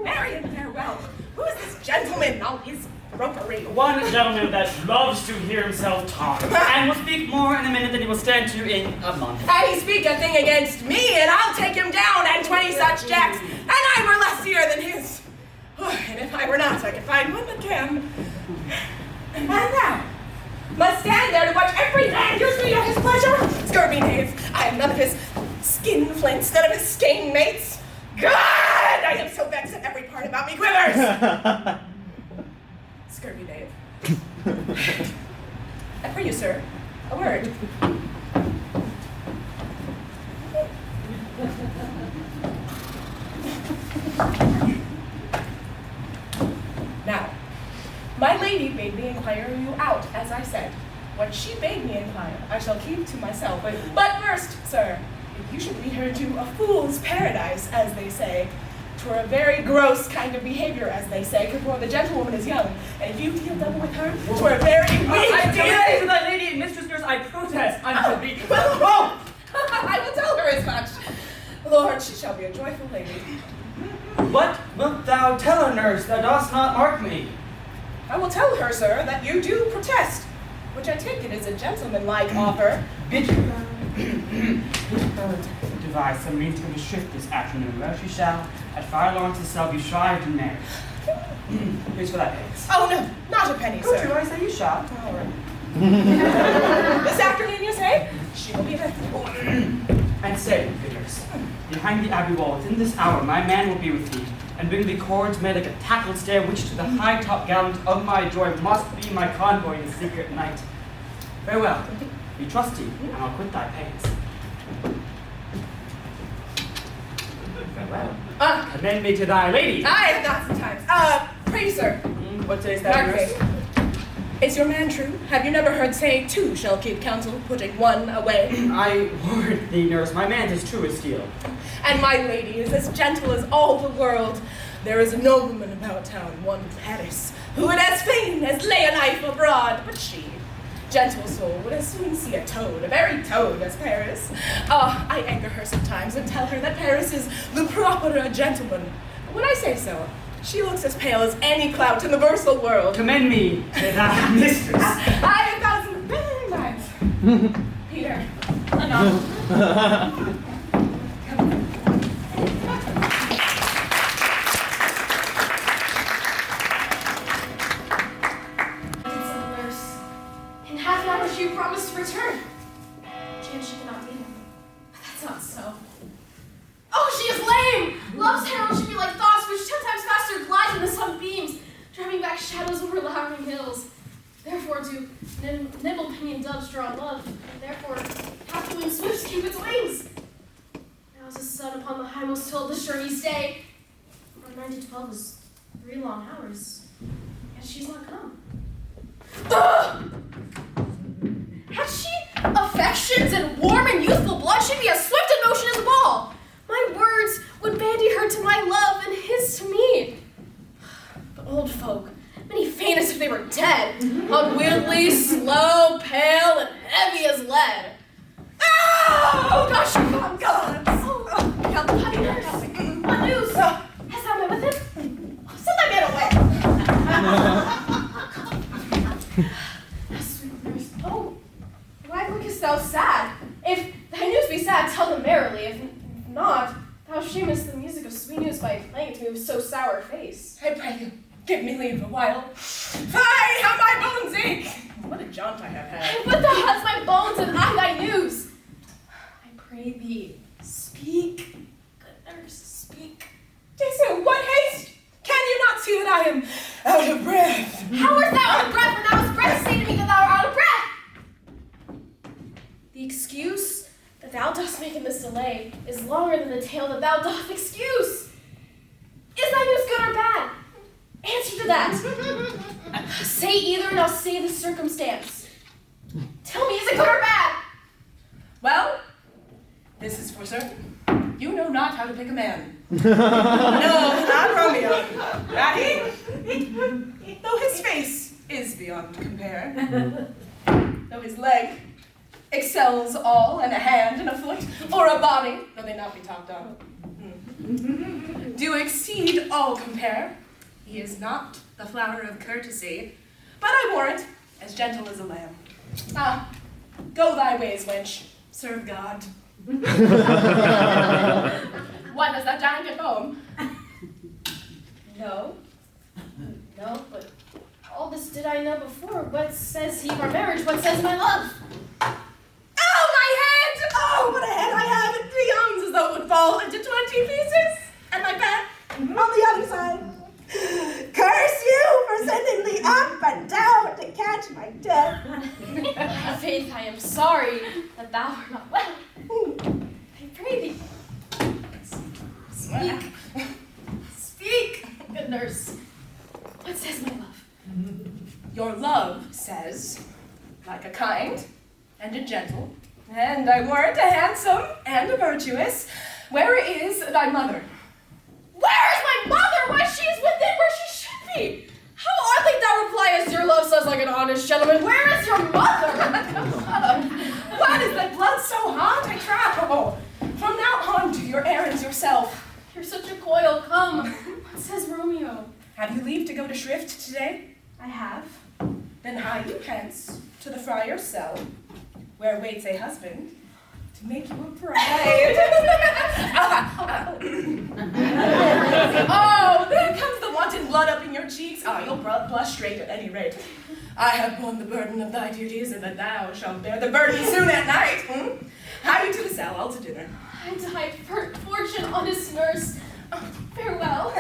Marion, farewell. Who is this gentleman on his ropery? One gentleman that loves to hear himself talk, and will speak more in a minute than he will stand to in a month. And he speak a thing against me, and I'll take him down and 20 such jacks, and I were less dear than his. And if I were not, I could find one that can. And now, must stand there to watch every man use me at his pleasure? Scurvy knave, I am none of his skin flints, none of his skein mates. God, I am so vexed that every part about me quivers. Scurvy knave. I pray you, sir, a word. Now, my lady bade me inquire you out, as I said. What she bade me inquire, I shall keep to myself. But first, sir, if you should lead her to a fool's paradise, as they say, 'twere a very gross kind of behavior, as they say, for the gentlewoman is young, and if you deal double with her, 'twere a very weak I deal. say to thy lady and mistress nurse, I protest unto thee. I will tell her as much. Lord, she shall be a joyful lady. What wilt thou tell her, nurse? Thou dost not mark me. I will tell her, sir, that you do protest, which I take it is a gentlemanlike offer. Bid her devise some means to be shift this afternoon, where she shall, at Friar Lawrence's cell, be shrived and married. Here's what I pay. Oh, no, not a penny, Don't sir. you, I say you shall. All right. This afternoon, you say? She will be there. And say, good nurse, behind the abbey wall, within this hour, my man will be with thee, and bring thee cords made like a tackled stair, which to the high top gallant of my joy must be my convoy in the secret night. Farewell. Be trusty, and I'll quit thy pains. Farewell. Commend me to thy lady. I have got some times. Pray, sir. What sayst thou, nurse? Is your man true? Have you never heard say, two shall keep counsel, putting one away? I warrant thee, nurse, my man is true as steel. And my lady is as gentle as all the world. There is a nobleman about town, one Paris, who would as fain as lay a knife abroad, but she, gentle soul, would as soon see a toad, a very toad as Paris. I anger her sometimes and tell her that Paris is the proper gentleman. But when I say so, she looks as pale as any clout in the versal world. Commend me to thy mistress. I 1,000 billion times. Peter, enough. In half an hour she promised to return. Chance she cannot meet him. But that's not so. Oh, she is lame! Love's herald should be like thoughts which 10 times faster glide in the sunbeams, driving back shadows over lowering hills. Therefore do nimble pinioned doves draw love, and therefore half the winged swifts keep its wings. Now is the sun upon the highmost hill of this journey's day. From 9 to 12 is 3 long hours, yet she's not come. Ugh! Had she affections and warm and youthful blood, she'd be as swift in motion as a ball. My words would bandy her to my love and his to me. But old folk, many faint as if they were dead, unwieldy, slow, pale, and heavy as lead. Oh gosh, God, God! Oh, honey nurse, what news? Has thou met with him? Send that man away! Sweet nurse, oh, why lookest thou sad? If thy news be sad, tell them merrily. If not, thou shamest the music of sweet news by playing it to me with so sour a face. I pray you, give me leave a while. Fie, how my bones ache! What a jaunt I have had. But thou hast my bones and I thy news. I pray thee, speak, good nurse, speak. Jason, what haste? Can you not see that I am out of breath? How art thou out of breath when thou hast breath to say to me that thou art out of breath? The excuse that thou dost make in this delay is longer than the tale that thou doth excuse. Is thy news good or bad? Answer to that. Say either and I'll say the circumstance. Tell me, is it good or bad? Well, this is for certain. You know not how to pick a man. No, not Romeo. Not he. Though his face is beyond compare. Though his leg excels all, and a hand and a foot, or a body, though they not be topped on, do exceed all compare. He is not the flower of courtesy, but I warrant as gentle as a lamb. Ah, go thy ways, wench. Serve God. What, does that giant get home? No. No, but all this did I know before. What says he of our marriage? What says my love? Oh, my head! Oh, what a head I have! And 3 arms as though it would fall into 20 pieces! And my back on the other side. Curse you for sending me up and down to catch my death. Faith, I am sorry that thou art not well. I pray thee. Speak. Speak, good nurse. What says my love? Your love says, like a kind and a gentle, and I warrant a handsome and a virtuous, where is thy mother? Where is my mother? Why, she is within where she should be. How oddly thou repliest, your love says like an honest gentleman. Where is your mother? Why is thy blood so hot? I travel. From now on, do your errands yourself. You're such a coil, come. leave to go to shrift today? I have. Then hie you hence to the friar's cell, where waits a husband to make you a bride. Oh, there comes the wanton blood up in your cheeks. Ah, you'll blush straight at any rate. I have borne the burden of thy duties, and that thou shalt bear the burden soon at night. Hie you to the cell, all to dinner. I died for fortune, honest nurse. Farewell.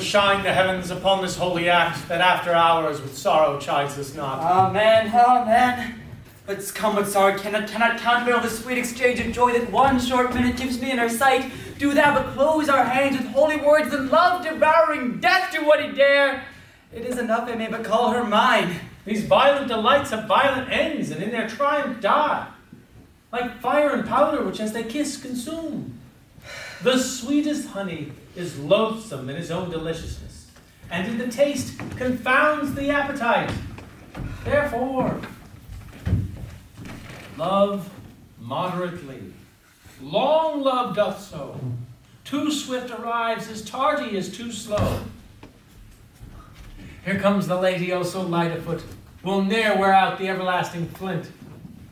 Shine the heavens upon this holy act, that after hours with sorrow chides us not. Amen. But come what sorrow cannot countervail the sweet exchange of joy that one short minute gives me in her sight. Do thou but close our hands with holy words, and love devouring death do what he dare. It is enough I may but call her mine. These violent delights have violent ends, and in their triumph die, like fire and powder which as they kiss consume. The sweetest honey is loathsome in its own deliciousness, and in the taste confounds the appetite. Therefore, love moderately. Long love doth so. Too swift arrives, as tardy as too slow. Here comes the lady, oh so light of foot, will ne'er wear out the everlasting flint.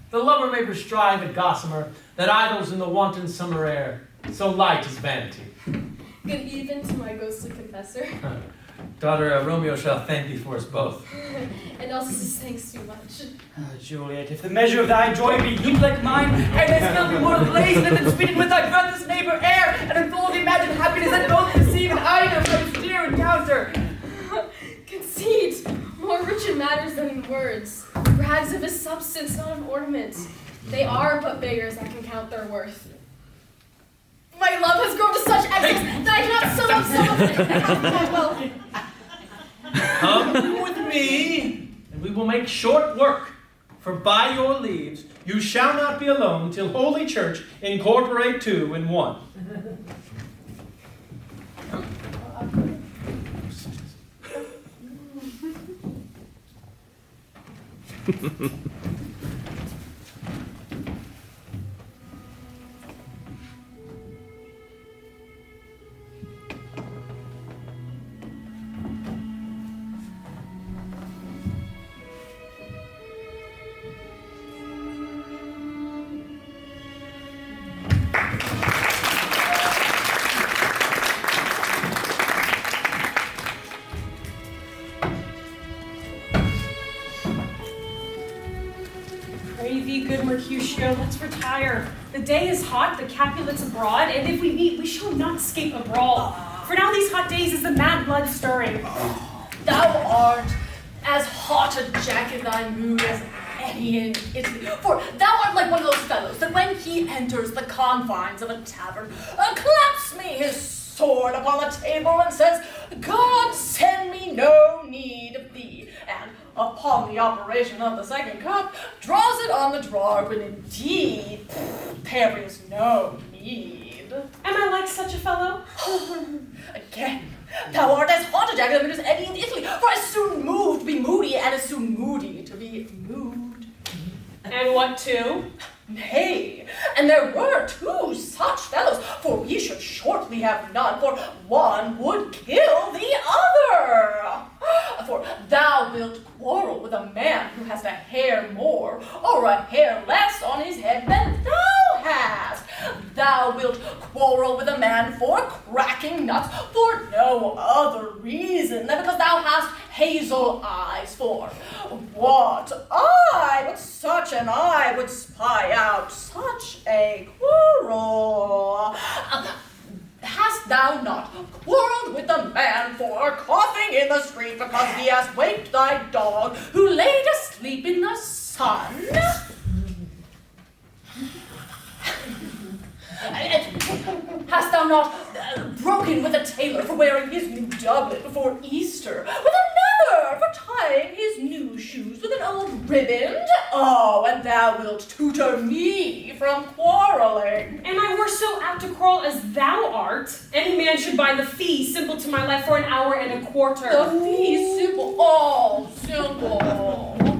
The lover may strive at gossamer, that idles in the wanton summer air, so light is vanity. Good even to my ghostly confessor. Daughter, Romeo shall thank thee for us both. And also says thanks too much. Juliet, if the measure of thy joy be heaped like mine, and thy skill be more blazing than sweetened with thy breathless neighbor air, and in full of imagined happiness that both perceive and either from its dear encounter. Conceit, more rich in matters than in words. Rags of a substance, not of ornament. They are but beggars that can count their worth. My love has grown to such excess that I cannot sum up some of it. Well, Come with me, and we will make short work. For by your leaves, you shall not be alone till Holy Church incorporate two in one. Pray thee, good Mercutio, let's retire. The day is hot, the Capulets abroad, and if we meet, we shall not escape a brawl. For now these hot days is the mad blood stirring. thou art as hot a jack in thy mood as any in Italy. For thou art like one of those fellows that when he enters the confines of a tavern, claps me his sword upon the table and says, God send me no need of thee, and upon the operation of the second cup, draws it on the drawer, when indeed there is no need. Am I like such a fellow? Again, thou art as hot a jack as any in Italy, for as soon moved be moody, and as soon moody to be moved. And what two? Nay, and there were two such fellows, for we should shortly have none, for one would kill the other. For thou wilt quarrel with a man who has a hair more or a hair less on his head than thou hast. Thou wilt quarrel with a man for cracking nuts for no other reason than because thou hast hazel eyes. For what eye but such an eye would spy out such a quarrel? Hast thou not quarreled with the man for coughing in the street because he has waked thy dog who laid asleep in the sun? Hast thou not broken with a tailor for wearing his new doublet before Easter, with another for tying his new shoes with with an old riband? Oh, and thou wilt tutor me from quarreling. Am I worse so apt to quarrel as thou art? Any man should buy the fee simple to my life for an hour and a quarter. The fee simple, oh, simple.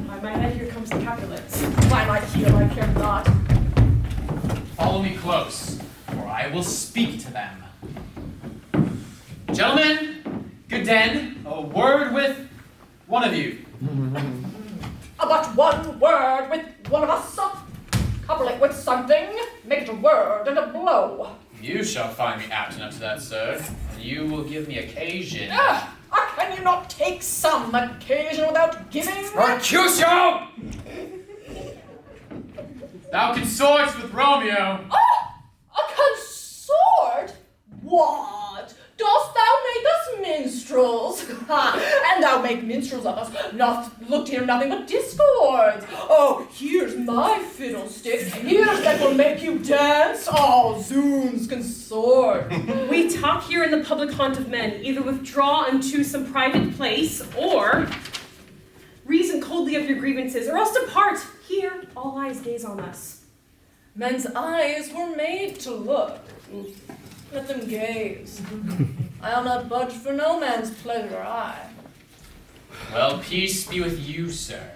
By my head, here comes the Capulets. By my heel, I care not. Follow me close, or I will speak to them. Gentlemen, good den, a word with one of you. But one word with one of us. Couple it with something. Make it a word and a blow. You shall find me apt enough to that, sir, and you will give me occasion. Can you not take some occasion without giving? Mercutio! Thou consorts with Romeo. A consort? What? Dost thou make us minstrels? And thou make minstrels of us. Look to hear nothing but discords. Oh, here's my fiddlestick. Here's that will make you dance. Oh, zoons, consort. We talk here in the public haunt of men. Either withdraw unto some private place, or reason coldly of your grievances, or else depart. Here, all eyes gaze on us. Men's eyes were made to look. Let them gaze. I'll not budge for no man's pleasure, I. Well, peace be with you, sir.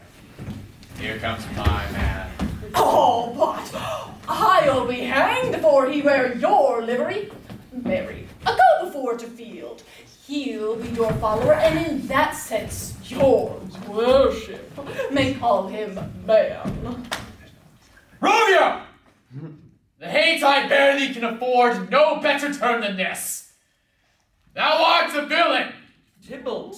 Here comes my man. Oh, but I'll be hanged before he wear your livery. Marry, go before to field. He'll be your follower, and in that sense, your worship may call him man. Romeo! The hate I bear thee can afford no better term than this. Thou art a villain! Tybalt,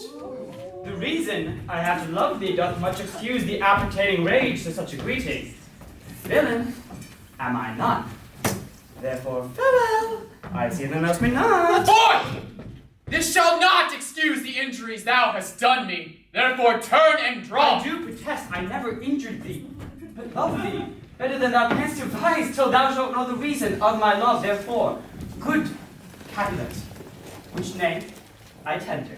the reason I have to love thee doth much excuse the appertaining rage to such a greeting. Villain, am I not? Therefore, farewell. I see them else me not. Boy! This shall not excuse the injuries thou hast done me. Therefore, turn and draw. I do protest I never injured thee, but love thee better than thou canst devise till thou shalt know the reason of my love. Therefore, good Capulet, which name I tender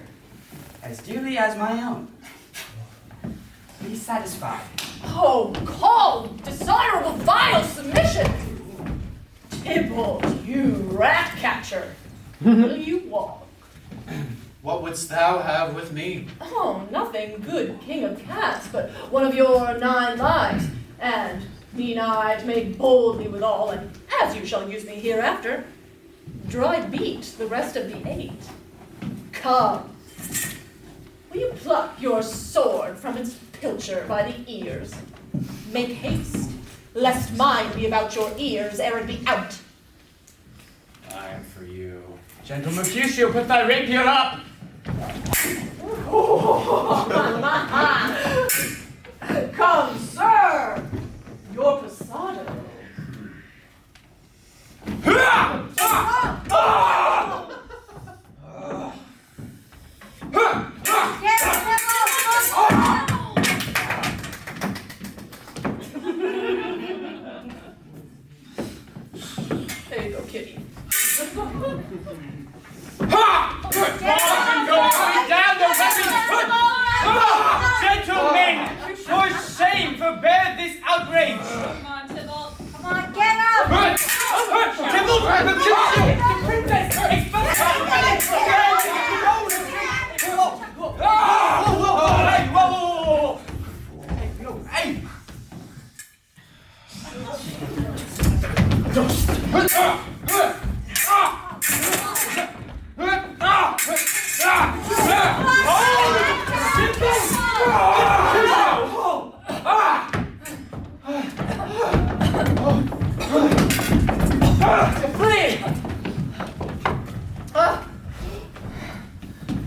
as dearly as my own. Be satisfied. Oh, call desirable vile submission! Tybalt, you rat catcher, will you walk? What wouldst thou have with me? Oh, nothing, good king of cats, but one of your 9 lives, and mean-eyed, made boldly withal, and as you shall use me hereafter, dry beat the rest of the 8. Come, will you pluck your sword from its pilcher by the ears? Make haste, lest mine be about your ears ere it be out. I am for you. Gentle Mercutio, put thy rapier up! Come, sir! Your passado. There you go, kitty. Gentlemen, for shame, forbear this outrage! Come on, Tybalt. Come on, get up! Tybalt, Mercutio! The princess! Expect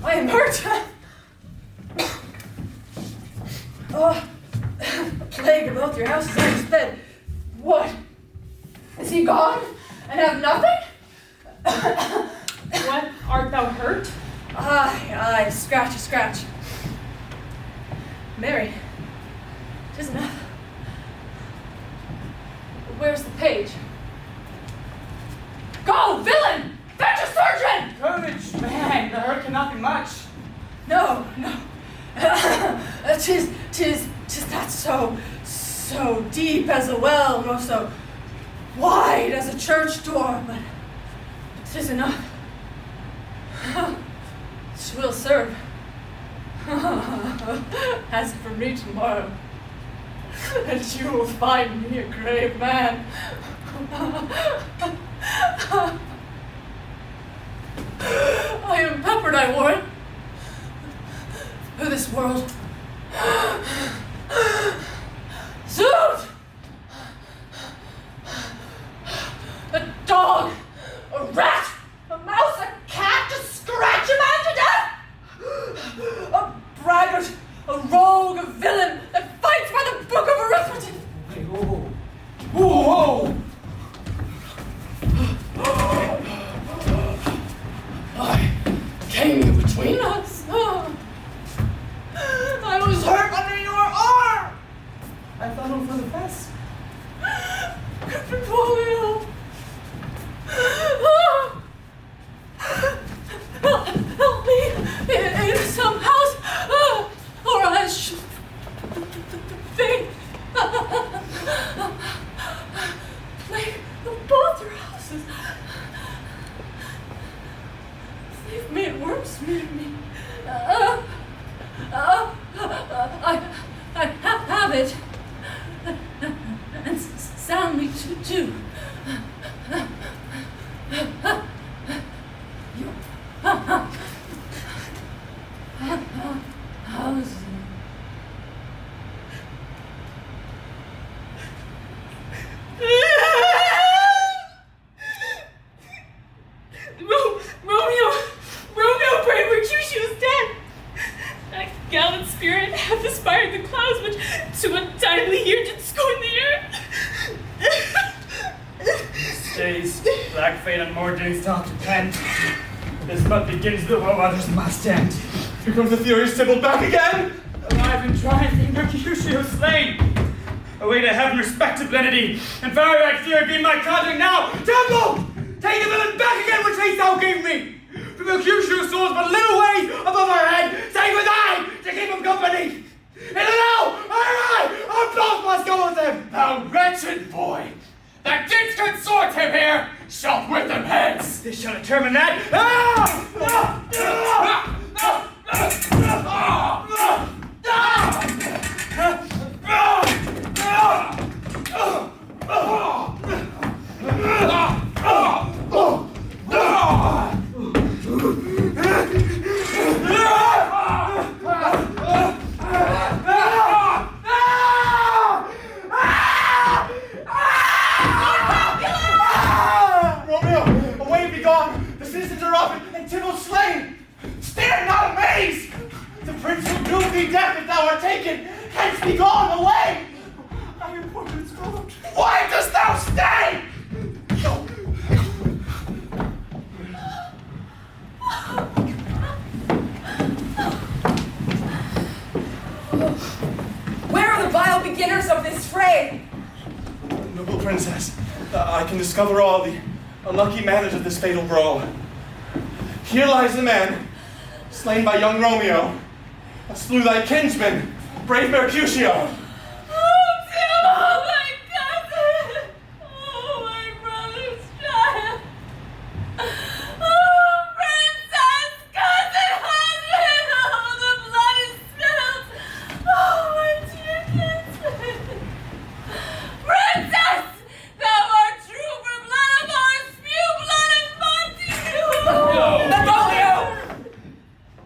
I am hurt. A plague of both your houses on his bed. What? Is he gone and have nothing? What? Art thou hurt? Aye, scratch. Mary, 'tis enough. Where's the page? Go, villain! Fetch a surgeon! courage, man, the hurt cannot be much. No. 'Tis so deep as a well, nor so wide as a church door, but 'tis enough. It will serve. As for me tomorrow, and you will find me a grave man. I am peppered, I warrant, for this world. Zoot! A dog, a rat, a mouse, a cat to scratch a man to death! A braggart, a rogue, a villain that fights by the book of arithmetic! Hey, whoa. Whoa! I came in between us. I was hurt under your arm. I thought it was for the best. Romeo. Help me in some house, or I should faint. Like both your houses. They've made worms with me. I have it. And soundly too. Your house. Romeo, brave Mercutio's dead. That gallant spirit hath aspired the clouds, which to untimely year did scorn the earth. Days, black fate and more days to repent. This month begins the woe others must end. Here comes the furious Tybalt back again! Alive and triumphing, Mercutio slain! Away to heaven, respect to plenty, and very right fear be my conduct now! Temple! Take the villain back again which haste thou gave me! For Mercutio soars but a little way above our head, save with I to keep him company! And now, our both must go with him! Thou wretched boy, that didst consort him here, shalt with them hence! This shall determine that! Romeo, away be gone! The citizens are up and Tybalt slain! Stand not amazed! The prince will doom thee death if thou art taken! Hence be gone away! I am poor prince Philip. Why dost thou stay? Where are the vile beginners of this fray? Noble princess, I can discover all the unlucky manners of this fatal brawl. Here lies the man, slain by young Romeo, that slew thy kinsman, brave Mercutio. Oh, my cousin! Oh, my brother's child! Oh, princess, cousin, husband! Oh, the blood is spilled! Oh, my dear kinsman! Princess! Thou art true for blood of ours, spew blood of Montague! Romeo!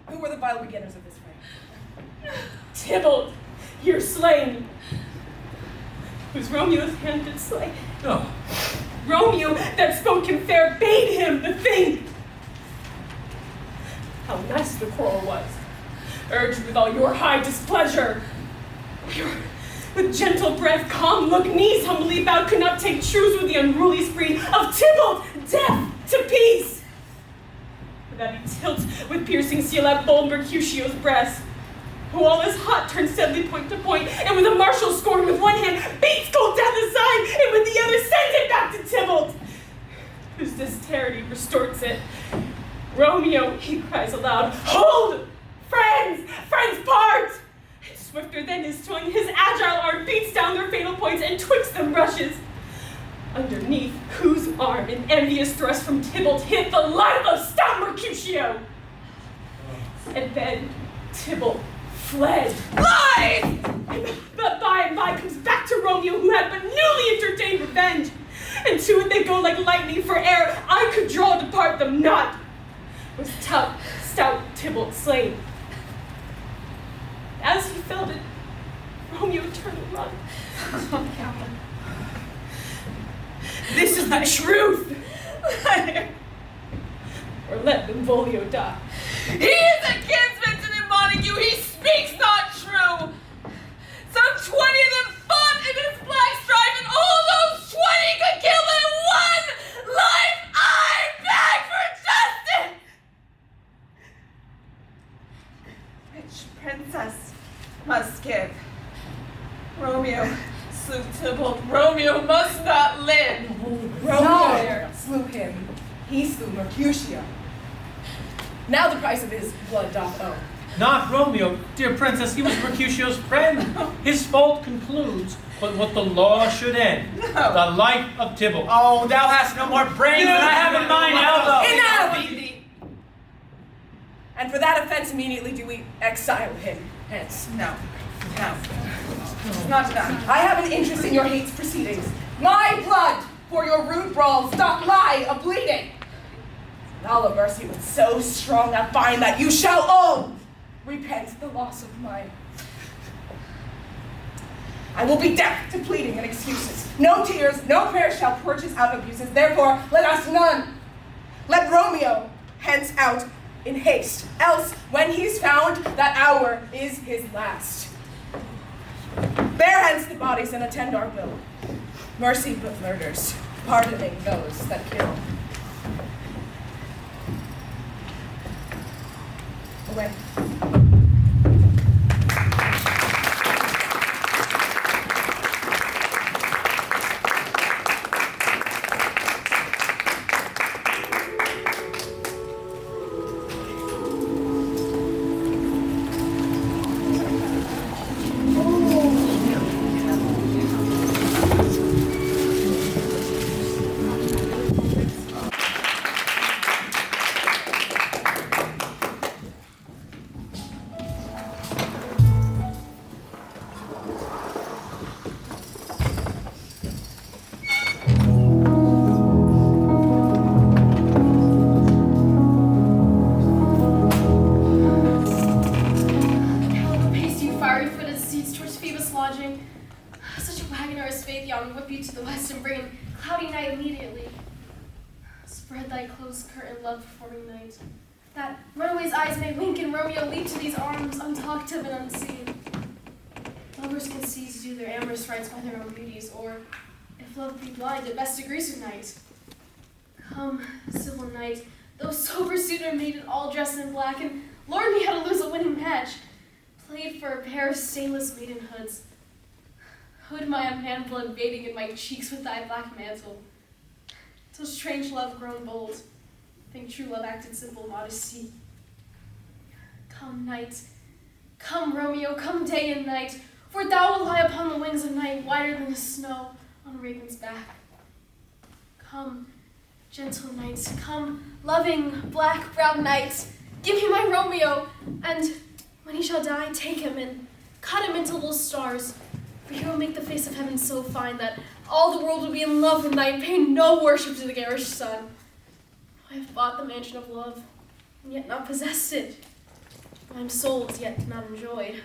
Who were the vile beginners of this fray? Tybalt, you're slain. Whose Romeo's hand did slay. No. Romeo, that spoke him fair, bade him the thing. How nice the quarrel was, urged with all your high displeasure. With gentle breath, calm look, knees humbly bowed, could not take truce with the unruly spree of Tybalt, death to peace. But that he tilts with piercing seal at bold Mercutio's breast, who all is hot turns steadily point to point, and with a martial scorn with one hand beats cold death aside, and with the other sends it back to Tybalt, whose dexterity restores it. Romeo, he cries aloud, hold! Friends! Friends part! And swifter than his tongue, his agile arm beats down their fatal points and twixt them rushes. Underneath whose arm an envious thrust from Tybalt hit the life of stout Mercutio. And then Tybalt fled. Lies! But by and by comes back to Romeo, who had but newly entertained revenge. And to it they go like lightning for air. I could draw to part them not. Was stout Tybalt slain. As he felt it, Romeo turned and run. This is the truth. Or let Benvolio die. He is a kinsman to the Montague. He speaks not true. Some 20 of them fought in this black strife, and all those 20 could kill in one life. I beg for justice. Which princess must give? Romeo slew Tybalt. Romeo must not live. Romeo slew him. He slew Mercutio. Now the price of his blood doth owe. Not Romeo, dear princess, he was Mercutio's friend. His fault concludes, but what the law should end. The life of Tybalt. Oh, thou hast no more brains than I have in mine elbow. Enough! And for that offense immediately do we exile him hence. No. It's not done. I have an interest in your hate's proceedings. My blood for your rude brawls doth lie a-bleeding. Allah mercy with so strong a fine that you shall all repent the loss of mine. I will be deaf to pleading and excuses. No tears, no prayers shall purchase out abuses. Therefore, let us none. Let Romeo hence out in haste. Else, when he's found, that hour is his last. Bear hence the bodies and attend our bill. Mercy but murders, pardoning those that kill. Away. Curtain love performing night, that runaway's eyes may wink and Romeo leap to these arms untalked of and unseen. Lovers can see to do their amorous rites by their own beauties, or if love be blind, it best agrees with night. Come, civil night, though sober suitor maiden all dressed in black, and lured me how to lose a winning match, played for a pair of stainless maidenhoods. Hood my unmanned blood bathing in my cheeks with thy black mantle, till strange love grown bold. Think true love acted simple modesty. Come night, come Romeo, come day and night, for thou wilt lie upon the wings of night, whiter than the snow on a raven's back. Come, gentle night, come, loving, black-browed night, give me my Romeo, and when he shall die, take him and cut him into little stars, for he will make the face of heaven so fine that all the world will be in love with night, pay no worship to the garish sun. I have bought the mansion of love, and yet not possessed it. I am sold, yet not enjoyed.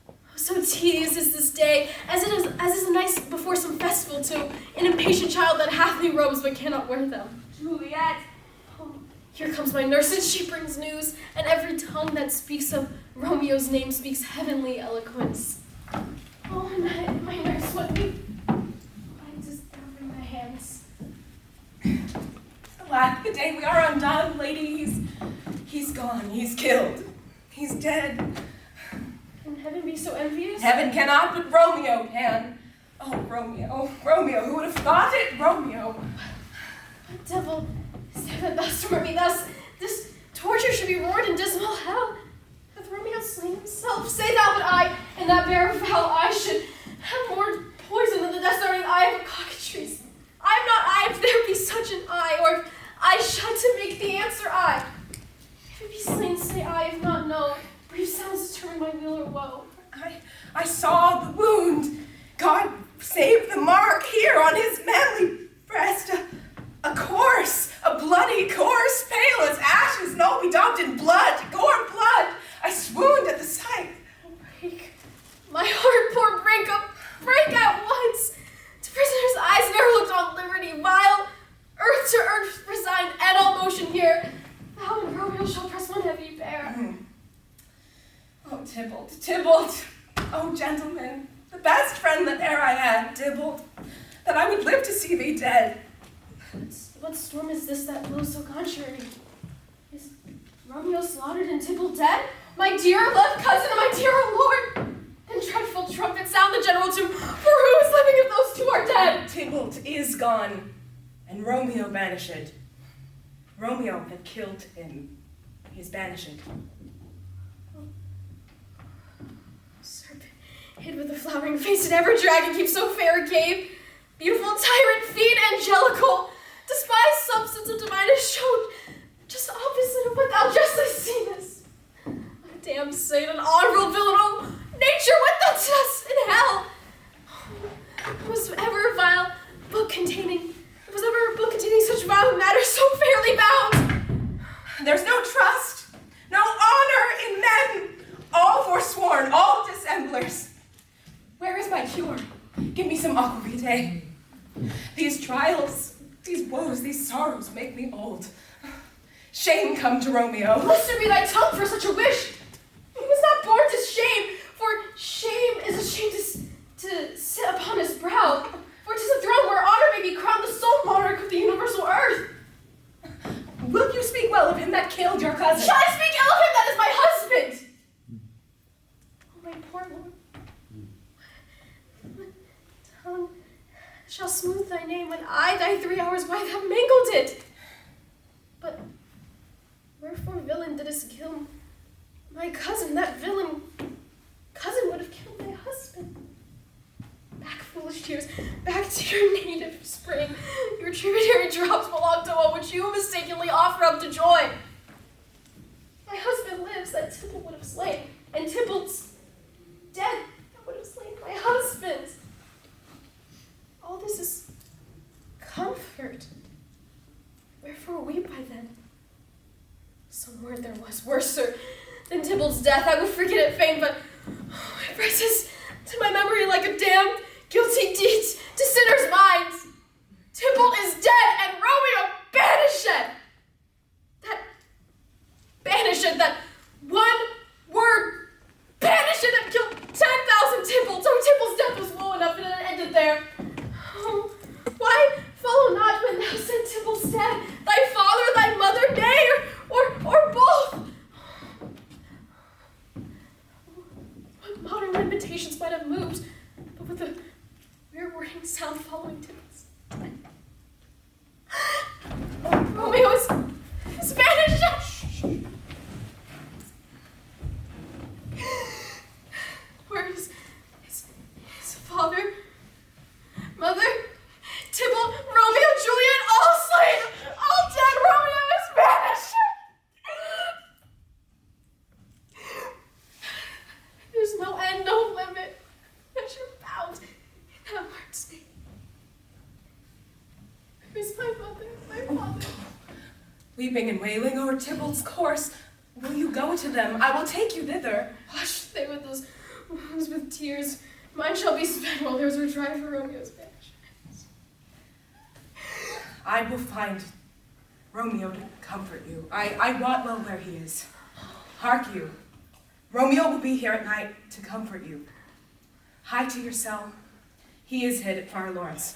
Oh, so tedious is this day, as is a night before some festival to an impatient child that hath me robes but cannot wear them. Juliet! Oh, here comes my nurse, and she brings news, and every tongue that speaks of Romeo's name speaks heavenly eloquence. Oh, my nurse, what do I just over my hands. Alack, the day we are undone, ladies. He's gone, he's killed, he's dead. Can heaven be so envious? Heaven cannot, but Romeo can. Oh, Romeo, who would have thought it? Romeo. What devil is there that thus toward me thus? This torture should be roared in dismal hell. Hath Romeo slain himself? Say thou that I, in that bare foul eye, should have more poison than the death-starting eye of a cockatrice. I am not I, if there be such an eye, or if I shut to make the answer I. If it be slain, say I, if not, no. Brief sounds determine my weal or woe. I saw the wound. God save the mark here on his manly breast. A corse, a bloody corse, pale as ashes, and all bedaubed in blood, gore blood. I swooned at the sight. Break, my heart, poor break at once. To prisoners' eyes never looked on liberty, vile, earth to earth resigned, and all motion here. Thou and Romeo shall press one heavy bear. Oh, Tybalt, oh, gentlemen, the best friend that e'er I had, Tybalt, that I would live to see thee dead. What storm is this that blows so contrary? Is Romeo slaughtered and Tybalt dead? My dear loved cousin and my dear lord! Then dreadful trumpet sound the general tomb, for who is living if those two are dead? Tybalt is gone, and Romeo banished. Romeo had killed him. He is banished. Serpent, hid with the flowering face, and ever dragon keeps so fair a cave. Beautiful tyrant, feet angelical, despised substance of divine is shown, just opposite of what thou justly seemest. A damned saint, an honorable villain, oh, nature, what thou didst in hell. Was ever a book containing such vile matter so fairly bound? There's no trust, no honor in men, all forsworn, all dissemblers. Where is my cure? Give me some aqua vitae. These trials, these woes, these sorrows make me old. Shame come to Romeo. Blister be thy tongue for such a wish. He was not born to shame, for shame is a shame to sit upon his brow. For 'tis a throne where honor may be crowned, the sole monarch of the universal earth. Will you speak well of him that killed your cousin? Shall I speak ill of him that is my husband? Oh, my poor lord. What tongue shall smooth thy name when I, thy 3 hours wife, have mangled it? But wherefore, villain, didst kill my cousin? That villain cousin would have killed my husband. Back, foolish tears, back to your native spring. Your tributary drops belong to one which you mistakenly offer up to joy. My husband lives, that Tybalt would have slain, and Tybalt's dead, that would have slain my husband. All this is comfort. Wherefore weep I then? Some word there was worser than Tybalt's death. I would forget it fain, but it presses to my memory like a damned guilty deed to sinners' minds. Tybalt is dead, and Romeo banished. That one word, banished, that killed 10,000 Tybalts. Oh, Tybalt's death was low enough, and it ended there. Oh, why follow not when thou said Tybalt's dead? Thy father, thy mother, nay, or both. What modern limitations might have moved, but with a weird wording sound following Tybalt's death. Romeo is banished. Where is his father, mother, Tybalt, Romeo, Juliet, all slain, all dead? Romeo is banished. There's no end, no limit. Measure bound in that heart's name. Where's my mother, my father? Weeping and wailing o'er Tybalt's corse. Will you go to them? I will take you thither. Hush they with those wounds with tears. Mine shall be spent while theirs are dry for Romeo's banishment. I will find Romeo to comfort you. I wot well where he is. Hark you. Romeo will be here at night to comfort you. Hie to your cell. He is hid at far Lawrence.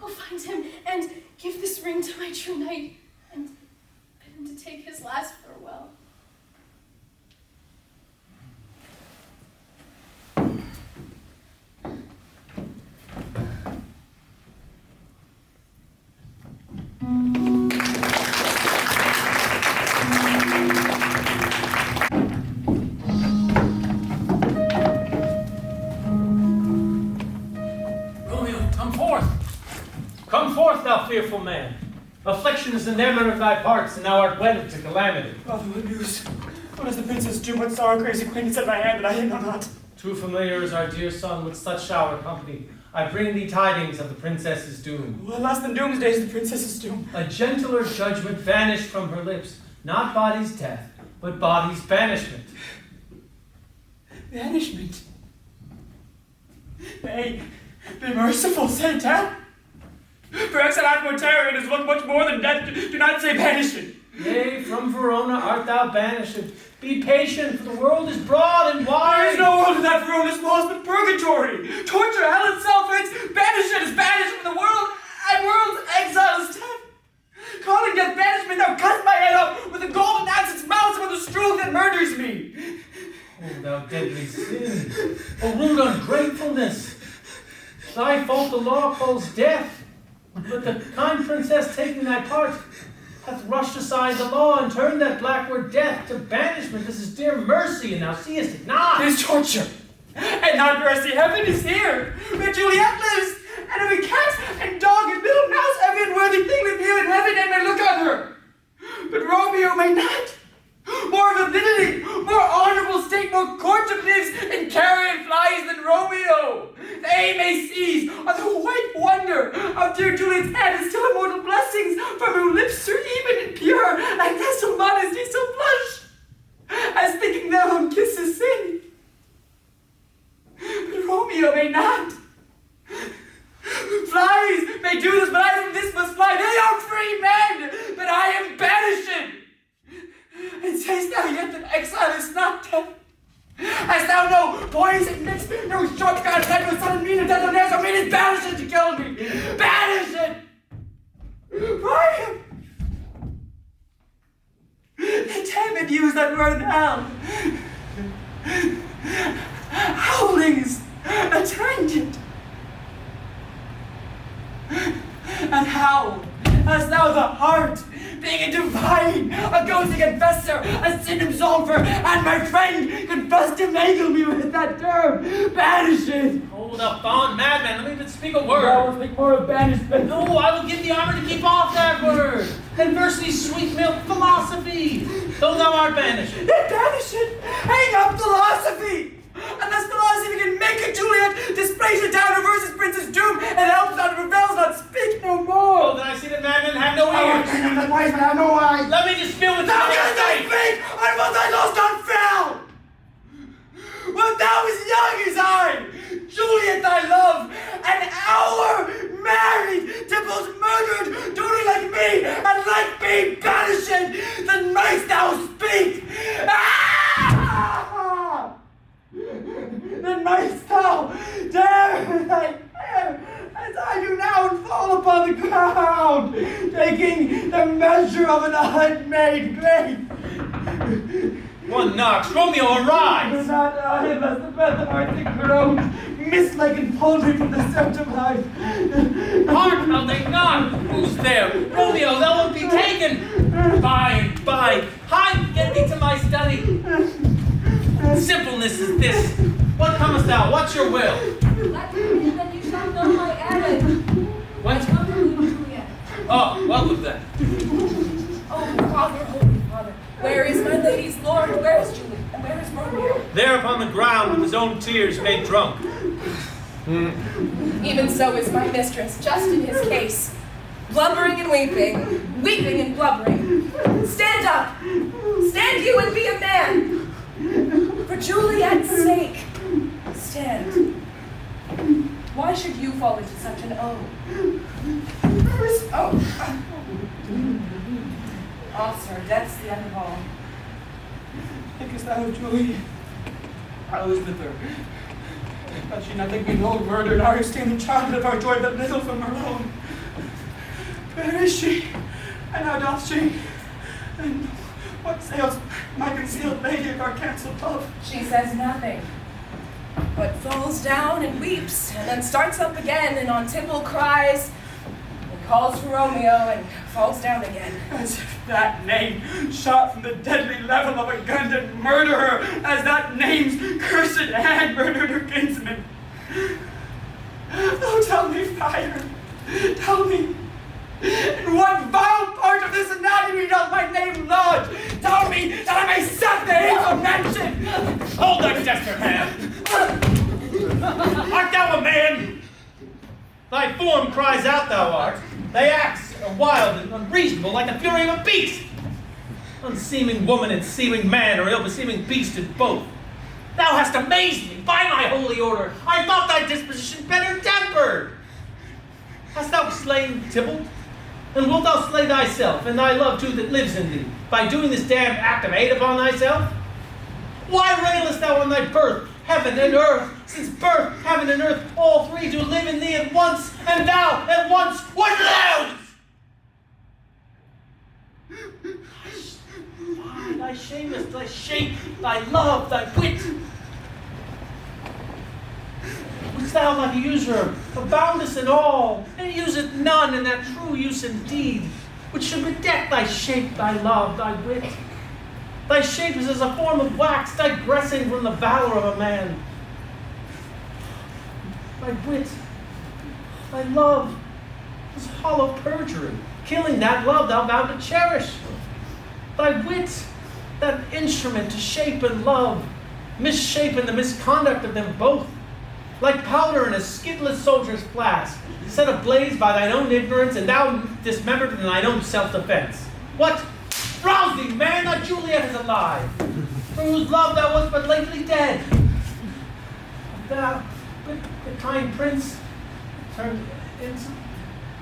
I'll find him and give this ring to my true knight and bid him to take his last farewell. Come forth! Come forth, thou fearful man! Affliction is the never of thy parts, and thou art wedded to calamity. Father, what news? What is the princess doom? What sorrow crazy acquaintance at my hand that I know not? Too familiar is our dear son with such shower company. I bring thee tidings of the princess's doom. Well, less than doomsday is the princess's doom. A gentler judgment vanished from her lips, not body's death, but body's banishment. Banishment? Nay, be merciful, say death. Perhaps an act more terror, it is one much more than death. Do not say banishment. Yea, from Verona art thou banished. Be patient, for the world is broad and wide. There is no world without Verona's laws but purgatory. Torture, hell itself, its banishment is banished from the world, and world's exile is death. Calling death banishment, thou cuts my head off with a golden axe its mouth with a stroke that murders me. Oh, thou deadly sin! A rude ungratefulness! Thy fault the law calls death, but the kind princess taking thy part hath rushed aside the law and turned that black word death to banishment. This is dear mercy, and thou seest it not. It is torture, and not mercy. Heaven is here, where Juliet lives, and every cat and dog and little mouse, every unworthy thing live here in heaven and may look on her. But Romeo may not. More validity, more honorable state, more courtship lives in carrion flies than Romeo. They may seize on the white wonder of dear Juliet's hand and still immortal blessings from her lips so even and pure, like vessel modesty so blush, as thinking their own kisses sin. But Romeo may not. Flies may do this, but I from this must fly. They are free men, but I am banishing. And sayest thou yet that exile is not death? Hast thou no poison mixed, no shortcut, like no sudden mean of death on earth, so mean is banish it to kill me? Banish it! Why? Damn use that word now. Howlings, a tangent. And how hast thou the heart, being a divine, a ghostly confessor, a sin absolver, and my friend confessed to mangle me with that term, banish it. Hold up, fond madman, let me but speak a word. I will speak more of banishment. No, I will give thee armor to keep off that word. Adversity's sweet milk, philosophy, though thou art banished. Then banish it, hang up philosophy. Unless philosophy can make a Juliet, displace it down, reverses Prince's doom, and helps not, rebels not, speak no more. Oh, then I see that madmen have no ears. I that wise man have no eyes. Let me dispute with thou canst not speak, until thy lost not fell. When thou was young as I, Juliet thy love, an hour married, Dimples murdered, doing like me, and like me banishing, then mayst thou speak. Ah! Then mayst thou dare thy hair as I do now and fall upon the ground, taking the measure of an unmade grave. One knocks, Romeo, arise! Do not I, lest the breath of our thick groans, mist like in poultry from the septum height. Hark, how they knock! Who's there? Romeo, thou wilt be taken! By and by, hide, get thee to my study! Simpleness is this. What comest thou? What's your will? Let me in, then you shall know my errand. What? Come to me, Juliet. Oh, welcome then. Oh, Father, Holy Father, where is my lady's lord? Where is Juliet? And where is Romeo? There upon the ground with his own tears made drunk. Even so is my mistress, just in his case. Blubbering and weeping, weeping and blubbering. Stand up! Stand you and be a man! For Juliet's sake, stand. Why should you fall into such an oath? Oh, sir, that's the end of all. Thinkest thou of Juliet? I was with her. But she not think me no murder, nor esteem the child of our joy, but little from her own. Where is she? And how doth she? And what sails my concealed lady of our cancelled love? She says nothing, but falls down and weeps, and then starts up again, and on tipple cries, and calls for Romeo, and falls down again. As if that name, shot from the deadly level of a gun, did murder her, as that name's cursed hand murdered her kinsman. Oh, tell me, holy fire, tell me, in what vile part of this anatomy does my name lodge? Tell me that I may set the hateful mention! Hold thy desperate hand! Art thou a man? Thy form cries out thou art. Thy acts are wild and unreasonable like the fury of a beast. Unseeming woman and seeming man, or ill-beseeming beast in both. Thou hast amazed me by my holy order. I thought thy disposition better tempered. Hast thou slain Tybalt? And wilt thou slay thyself, and thy love too that lives in thee, by doing this damned act of hate upon thyself? Why railest thou on thy birth, heaven and earth, since birth, heaven, and earth, all three do live in thee at once, and thou at once would lose? Thy shameless, thy shape, thy love, thy wit. Wouldst thou like a usurer, aboundest in all, and useth none in that true use indeed, which should bedeck thy shape, thy love, thy wit? Thy shape is as a form of wax, digressing from the valor of a man. Thy wit, thy love, is hollow perjury, killing that love thou vowed to cherish. Thy wit, that instrument to shape and love, misshapen the misconduct of them both, like powder in a skidless soldier's flask, set ablaze by thine own ignorance, and thou dismembered in thine own self-defense. What? Rouse thee, man! Thy Juliet is alive, for whose love thou wast but lately dead. Thou, the kind prince, turned into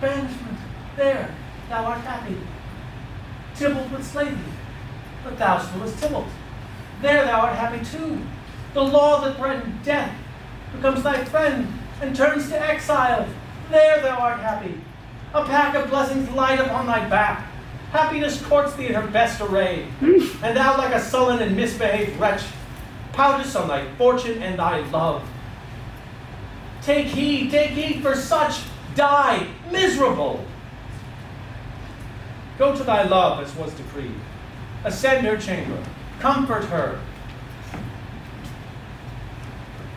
banishment. There, thou art happy. Tybalt would slay thee, but thou slewest Tybalt. There thou art happy too. The law that threatened death becomes thy friend and turns to exile. There thou art happy. A pack of blessings light upon thy back. Happiness courts thee in her best array, and thou, like a sullen and misbehaved wretch, poutest on thy fortune and thy love. Take heed, for such die miserable. Go to thy love as was decreed. Ascend her chamber, comfort her.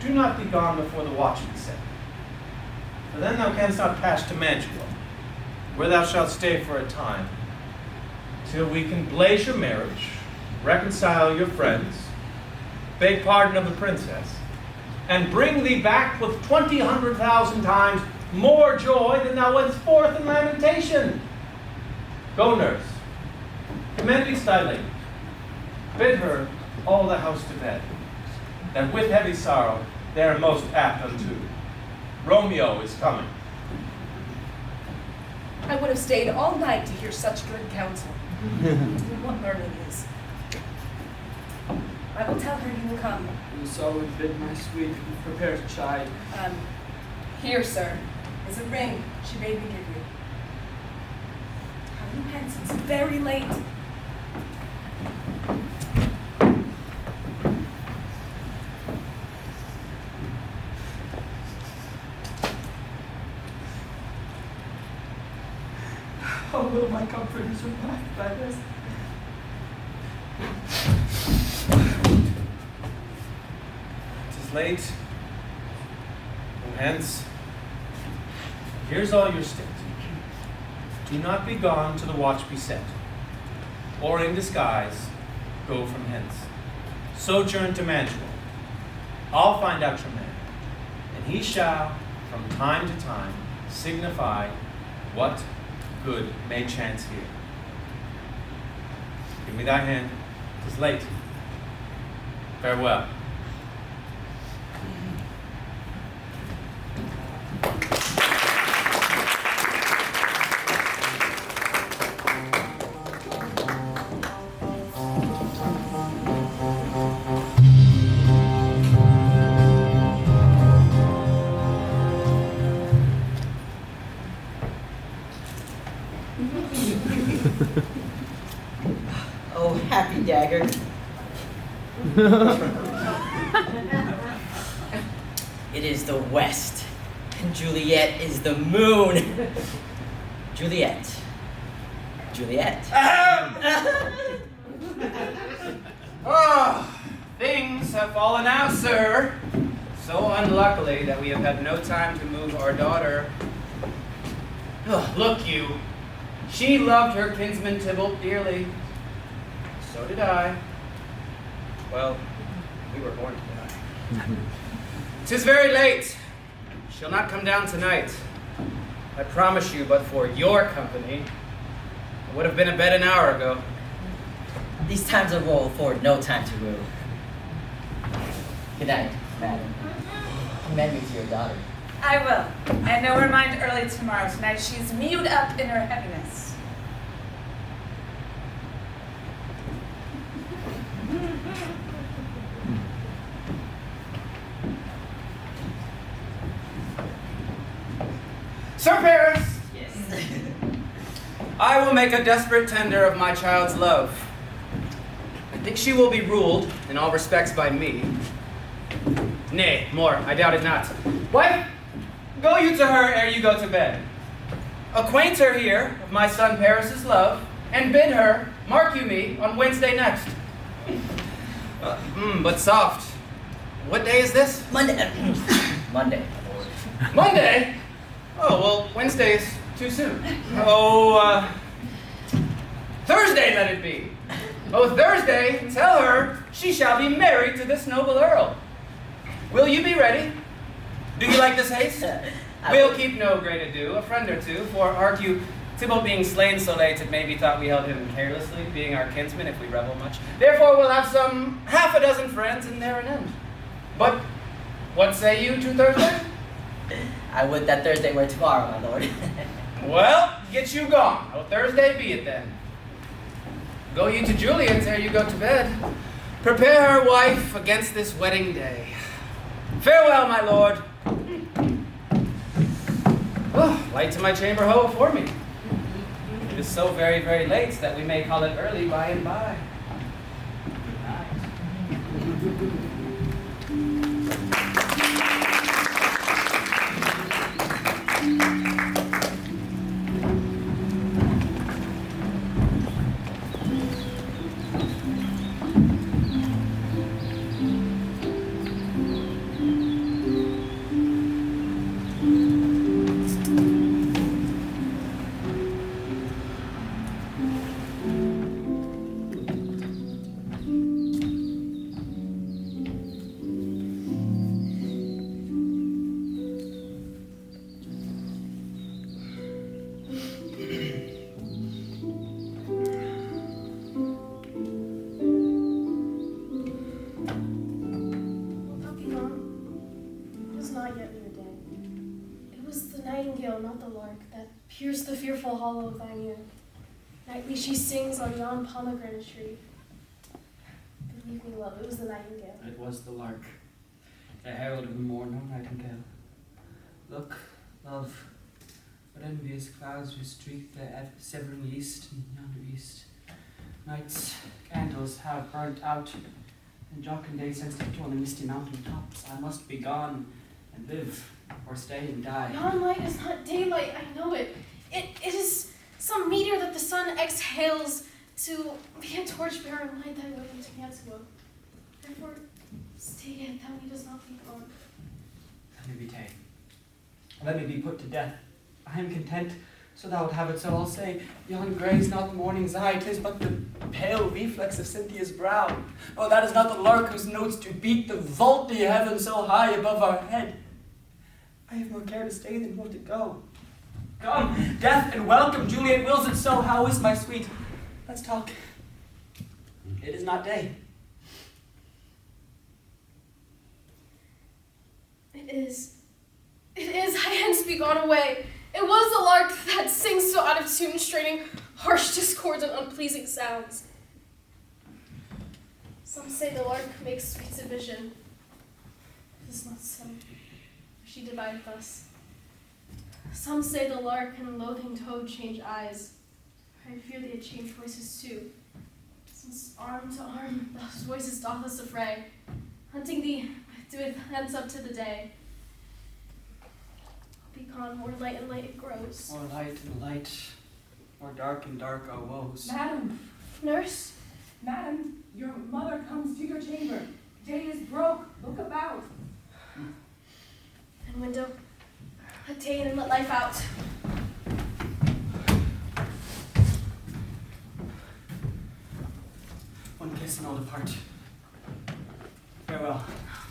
Do not be gone before the watch be set, for then thou canst not pass to Mantua, where thou shalt stay for a time, till we can blaze your marriage, reconcile your friends, beg pardon of the princess, and bring thee back with 1,000 times more joy than thou wentst forth in lamentation. Go, nurse, commend thee to thy lady, bid her all the house to bed, that with heavy sorrow they are most apt unto. Romeo is coming. I would have stayed all night to hear such good counsel. What learning is. I will tell her you will come. And so would bid my sweet prepare to chide. Here, sir, is a ring she bade me give you. How you hence? It's very late. How little my comfort is revived by this. Tis late. Go hence. Here's all your state. Do not be gone till the watch be set, or in disguise go from hence. Sojourn to Mantua. I'll find out your man, and he shall, from time to time, signify what good may chance here. Give me thy hand. 'Tis late. Farewell. Oh, happy dagger. It is the west, and Juliet is the moon. Juliet. Juliet. Oh, things have fallen out, sir. So unluckily that we have had no time to move our daughter Oh, look you. She loved her kinsman Tybalt dearly. So did I. Well, we were born to die. 'Tis very late. She'll not come down tonight. I promise you, but for your company, I would have been in bed an hour ago. These times are roll forward, no time to rue. Good night, madam. Commend me to your daughter. I will. And know her mind early tomorrow. Tonight she's mewed up in her heaviness. Sir Paris! Yes. I will make a desperate tender of my child's love. I think she will be ruled, in all respects, by me. Nay, more, I doubt it not. Wife, go you to her ere you go to bed. Acquaint her here of my son Paris's love, and bid her, mark you me, on Wednesday next. But soft. What day is this? Monday. Monday, my lord. Monday? Oh, well, Wednesday is too soon. Oh, Thursday let it be. Oh, Thursday, tell her she shall be married to this noble earl. Will you be ready? Do you like this haste? We'll keep no great ado, a friend or two, for hark you, Tybalt being slain so late, it may be thought we held him carelessly, being our kinsman if we revel much. Therefore we'll have some half a dozen friends, and there an end. But what say you to Thursday? I would that Thursday were tomorrow, my lord. Well, get you gone. Oh, Thursday be it then. Go you to Juliet's ere you go to bed. Prepare her, wife, against this wedding day. Farewell, my lord. Oh, light to my chamber hoe afore me. It is so very, very late that we may call it early by and by. Good night. Not the lark that pierced the fearful hollow of thine ear. Nightly she sings on yon pomegranate tree. Believe me, love, it was the nightingale. It was the lark, the herald of the morn, no nightingale. Look, love, what envious clouds we streak the severing east and yonder east. Night's candles have burnt out, and jocund day sends to on the misty mountain tops. I must be gone and live, or stay and die. Yon light is not daylight, I know it. It is some meteor that the sun exhales to be a torchbearer and light thy way into Ganswo. Therefore, stay yet, thou needest not be gone. Let me be ta'en. Let me be put to death. I am content, so thou wilt have it so. I'll say, yon grey's not morning's eye, 'tis but the pale reflex of Cynthia's brow. Oh, that is not the lark whose notes do beat the vaulty heaven so high above our head. I have more care to stay than will to go. Come, death and welcome, Juliet wills it so. How is my sweet? Let's talk. It is not day. It is, I hence be gone away. It was the lark that sings so out of tune, straining harsh discords and unpleasing sounds. Some say the lark makes sweet division. It is not so. She divided thus. Some say the lark and loathing toad change eyes. I fear they had changed voices too. Since arm to arm those voices doth us affray, hunting thee doeth hence up to the day. Be gone, more light and light it grows. More light and light, more dark and dark our woes. Madam, Nurse? madam, your mother comes to your chamber. Day is broke. Look about. And window, a day in and let life out. One kiss and I'll depart. Farewell.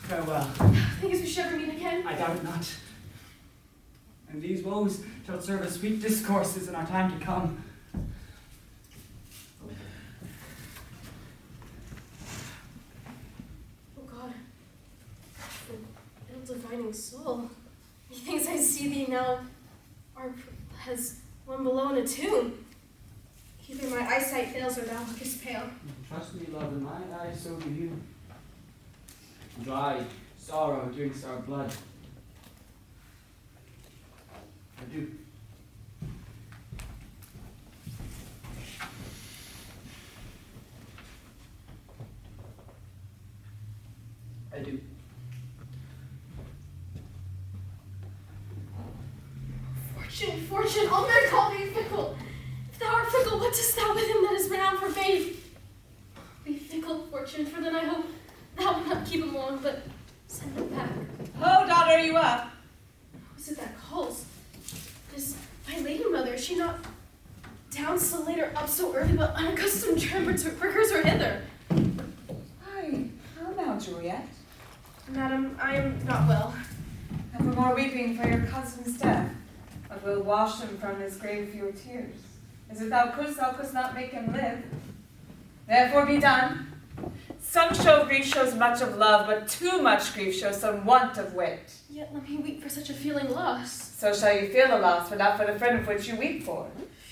Farewell. Think as we should ever meet again? I doubt it not. And these woes shall serve as sweet discourses in our time to come. Oh God, ill divining soul, methinks I see thee now, as one below in a tomb. Either my eyesight fails or thou lookest pale. Trust me, love, in my eyes so do you. Dry sorrow drinks our blood. Adieu. Adieu. Fortune, fortune, all men call thee fickle. If thou art fickle, what dost thou with him that is renowned for faith? Be fickle, fortune, for then I hope thou wilt not keep him long, but send him back. Oh, daughter, are you up? Who is it that calls? Is my lady mother, is she not down so late or up so early, but unaccustomed tramper to prickers or hither? Hi, how now, Juliet? Madam, I am not well. Never more weeping for your cousin's death, but will wash him from his grave with your tears. As if thou couldst not make him live. Therefore be done. Some show grief shows much of love, but too much grief shows some want of wit. Yet let me weep for such a feeling lost. So shall you feel the loss, but not for the friend of which you weep for.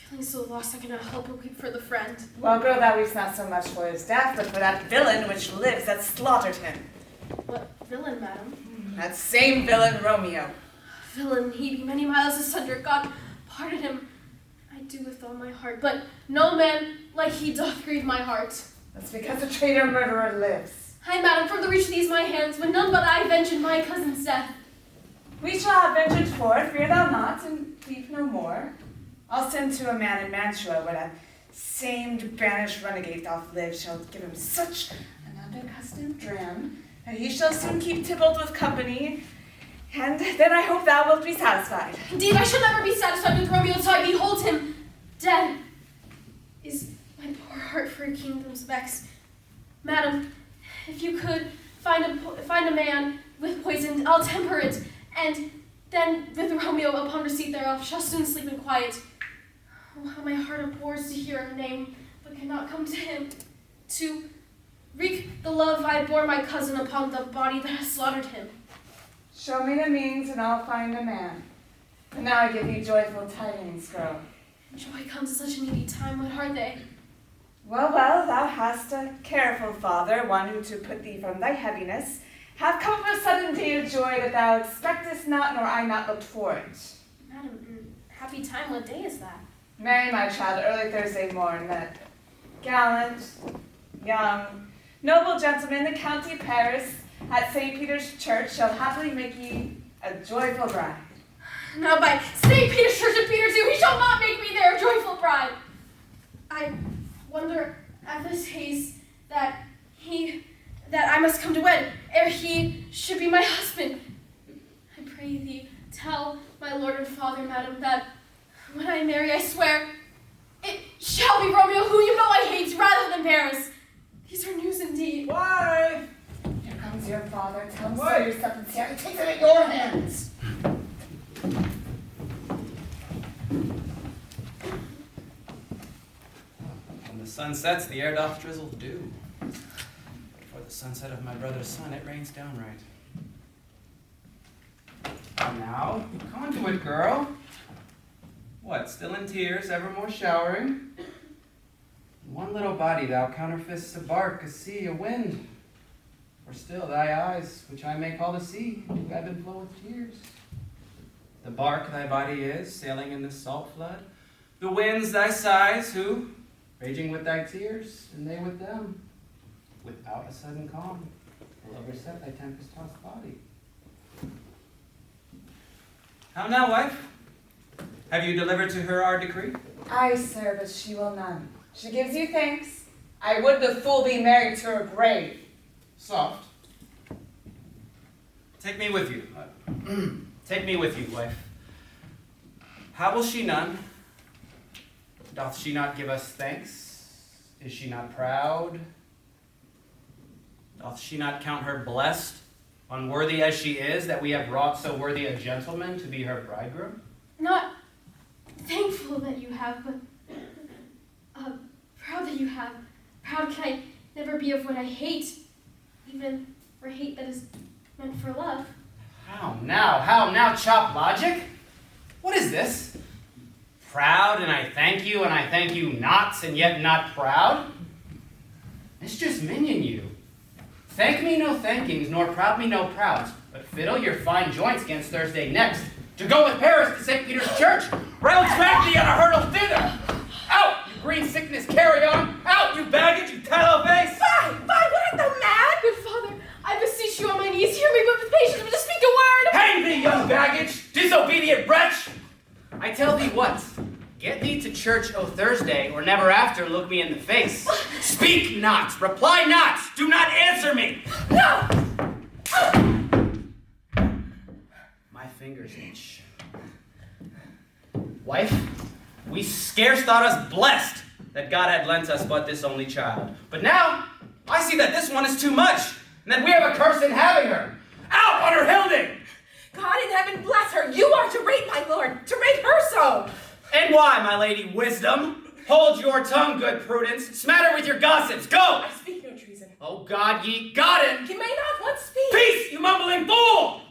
Feeling so lost I cannot help but weep for the friend. Well, girl, thou weeps not so much for his death, but for that villain which lives that slaughtered him. What villain, madam? That same villain, Romeo. Villain, he be many miles asunder. God pardon him. I do with all my heart, but no man like he doth grieve my heart. That's because the traitor murderer lives. Hi, madam, from the reach of these my hands, when none but I avenged my cousin's death. We shall have vengeance for it, fear thou not, and weep no more. I'll send to a man in Mantua where that same banished renegade doth live, shall give him such an unaccustomed dram that he shall soon keep Tybalt with company, and then I hope thou wilt be satisfied. Indeed, I shall never be satisfied with Romeo till I behold him dead. Is my poor heart for your kingdom's vexed? Madam, if you could find a man with poison, I'll temper it, and then with Romeo upon receipt thereof shall soon sleep in quiet. Oh, how my heart abhors to hear him name, but cannot come to him, to wreak the love I bore my cousin upon the body that has slaughtered him. Show me the means, and I'll find a man. And now I give thee joyful tidings, girl. Joy comes at such a needy time, what are they? Well, well, thou hast a careful father, one who to put thee from thy heaviness, hath come for a sudden day of joy that thou expectest not, nor I not looked for it. Madam, happy time, what day is that? Marry, my child, early Thursday morn, that gallant, young, noble gentleman, the county Paris, at St. Peter's Church, shall happily make ye a joyful bride. Now by St. Peter's Church and Peter too, he shall not make me their joyful bride. I wonder at this haste that I must come to wed, ere he should be my husband. I pray thee, tell my lord and father, madam, that when I marry, I swear, it shall be Romeo, who you know I hate, rather than Paris. These are news indeed. Wife! Here comes your father. Tell him so your supper here and take it in your hands. When the sun sets, the air doth drizzle dew. For the sunset of my brother's son, it rains downright. Come now, come unto it, girl. What, still in tears, evermore showering? In one little body thou counterfeitest a bark, a sea, a wind. For still thy eyes, which I may call the sea, do ebb and flow with tears. The bark thy body is, sailing in this salt flood. The winds thy sighs, who, raging with thy tears, and they with them, without a sudden calm, will overset thy tempest-tossed body. How now, wife? Have you delivered to her our decree? Aye, sir, but she will none. She gives you thanks. I would the fool be married to her grave. Soft. Take me with you. Take me with you, wife. How will she none? Doth she not give us thanks? Is she not proud? Doth she not count her blessed, unworthy as she is, that we have wrought so worthy a gentleman to be her bridegroom? Not thankful that you have, but proud that you have. Proud can I never be of what I hate, even for hate that is meant for love. How now, chop logic? What is this? Proud, and I thank you not, and yet not proud? Mischief's minion you. Thank me no thankings, nor proud me no prouds, but fiddle your fine joints against Thursday next, to go with Paris to St. Peter's Church, or I will drag thee on a hurdle thither. Out, you green sickness, carry on. Out, you baggage, you tallow face. Fie, what art thou mad? Good father, I beseech you on my knees, hear me with patience, but to speak a word. Hang thee, young baggage, disobedient wretch. I tell thee what, get thee to church o' Thursday, or never after look me in the face. Speak not, reply not, do not answer me. No! My fingers itch. Wife, we scarce thought us blessed that God had lent us but this only child. But now, I see that this one is too much, and that we have a curse in having her. Out on her hilding! God in heaven bless her, you are to rate my lord, to rate her so. And why, my lady Wisdom? Hold your tongue, good Prudence. Smatter with your gossips. Go! I speak no treason. Oh God, ye got it! You may not once speak. Peace, you mumbling fool!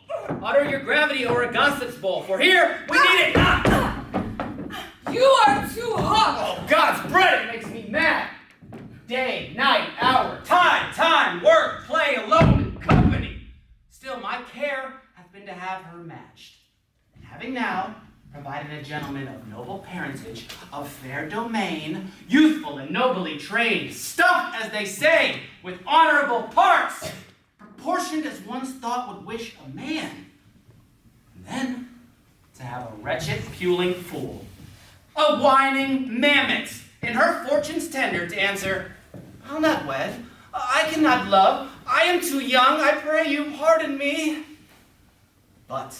Utter your gravity o'er a gossip's bowl, for here we need it not! You are too hot! Oh, God's bread, it makes me mad! Day, night, hour, time, work, play, alone, and company. Still, my care hath been to have her matched. And having now provided a gentleman of noble parentage, of fair domain, youthful and nobly trained, stuffed, as they say, with honorable parts, proportioned as one's thought would wish a man. And then, to have a wretched, puling fool, a whining mammoth, in her fortune's tender, to answer, I'll not wed, I cannot love, I am too young, I pray you pardon me. But,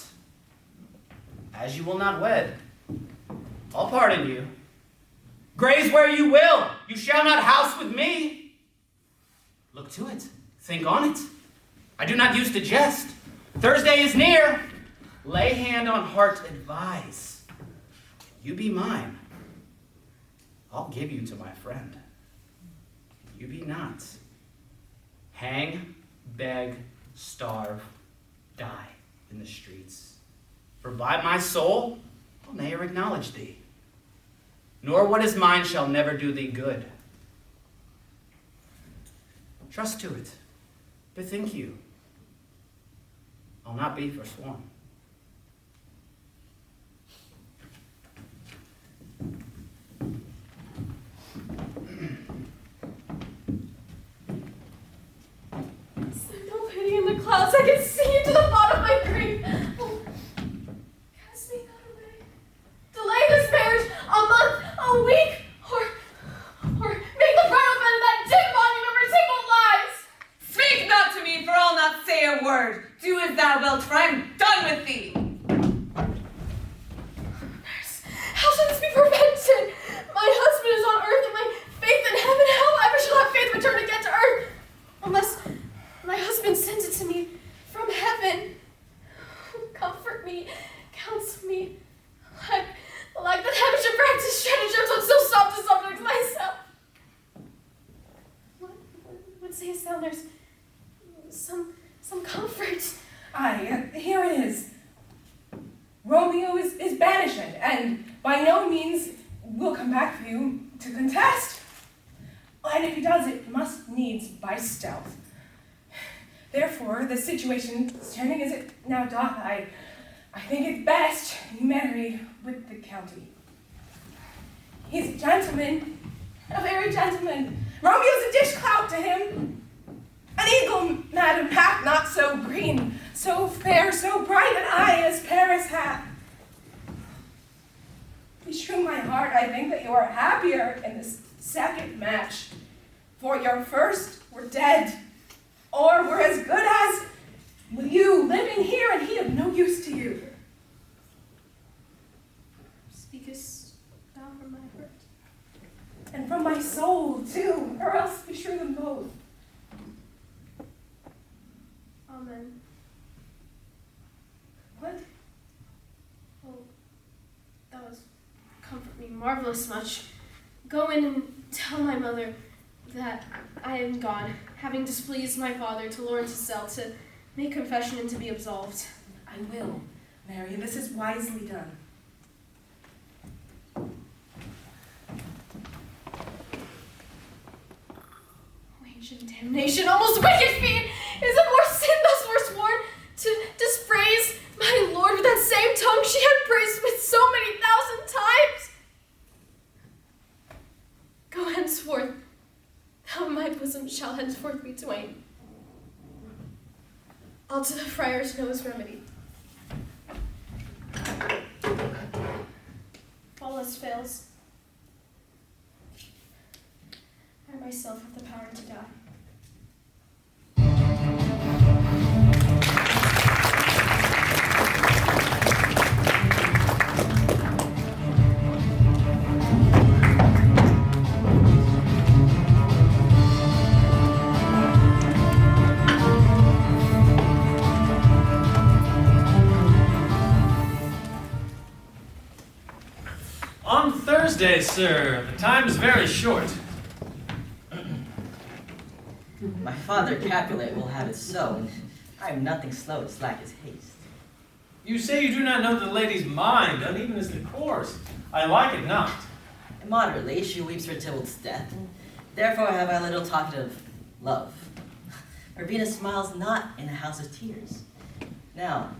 as you will not wed, I'll pardon you. Graze where you will, you shall not house with me. Look to it, think on it. I do not use to jest. Thursday is near. Lay hand on heart, advise. You be mine. I'll give you to my friend. You be not. Hang, beg, starve, die in the streets. For by my soul, I'll ne'er acknowledge thee. Nor what is mine shall never do thee good. Trust to it. Bethink you. I'll not be forsworn. Send no pity in the clouds, I can see you to the bottom of my grief. Oh, cast me not away. Delay this marriage a month, a week, or make the bridal bed that dim volume of retingled lies. Speak not to me, for I'll not say a word. Do as thou wilt, for I am done with thee. Nurse, how shall this be prevented? My husband is on earth, and my faith in heaven, how ever shall that faith return again to earth? Unless my husband sends it to me from heaven. Comfort me, counsel me, like that heaven should practice stratagems on so soft a subject as myself. What sayest thou, nurse? Some comfort. Aye, here it is. Romeo is banished, and by no means will come back for you to contest. And if he does, it must needs by stealth. Therefore, the situation standing as it now doth, I think it best you marry with the county. He's a gentleman, a very gentleman. Romeo's a dish clout to him. An eagle, madam, hath not so green, so fair, so bright an eye as Paris hath. Beshrew my heart, I think that you are happier in this second match. For your first were dead, or were as good as with you living here and he of no use to you. Speakest thou from my heart? And from my soul, too, or else be sure them both. Amen. What? Oh, that was comfort me marvelous much. Go in and tell my mother that I am gone, having displeased my father to Lawrence's cell to make confession and to be absolved. I will, Mary, and this is wisely done. Wage and damnation, almost wicked fiend! Is it more sin thus forsworn to dispraise my lord with that same tongue she had praised with so many thousand times? Go henceforth, thou in my bosom shall henceforth be twain. All to the friars know his remedy. All else fails. I myself have the power to die. On Thursday, sir. The time is very short. My father Capulet will have it so, and I am nothing slow to slack his haste. You say you do not know the lady's mind, uneven is the course. I like it not. Moderately, she weeps for Tybalt's death, and therefore have I little talkative love. Her Venus smiles not in a house of tears. Now,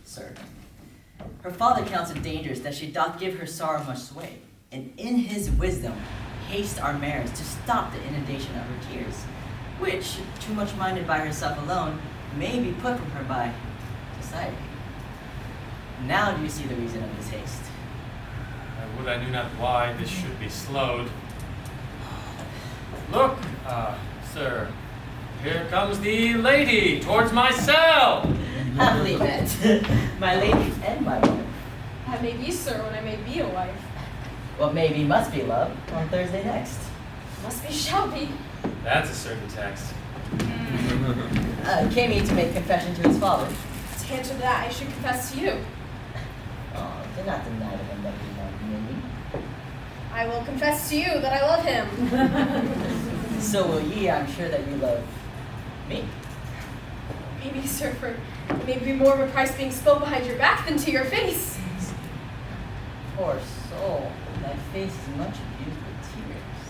sir, her father counts it dangerous that she doth give her sorrow much sway, and in his wisdom haste our marriage to stop the inundation of her tears, which, too much minded by herself alone, may be put from her by society. Now do you see the reason of this haste? I would I knew not why this should be slowed. Look, sir, here comes the lady towards my cell. Happily met, my lady and my wife. That may be, sir, when I may be a wife. What may be must be, love, on Thursday next. Must be, shall be. That's a certain text. Came he to make confession to his father? To answer that, I should confess to you. Oh, do not deny to him that he loved me. I will confess to you that I love him. So will ye, I'm sure that you love me. Maybe, sir, for it may be more of a price being spoke behind your back than to your face. Poor soul, thy face is much abused with tears.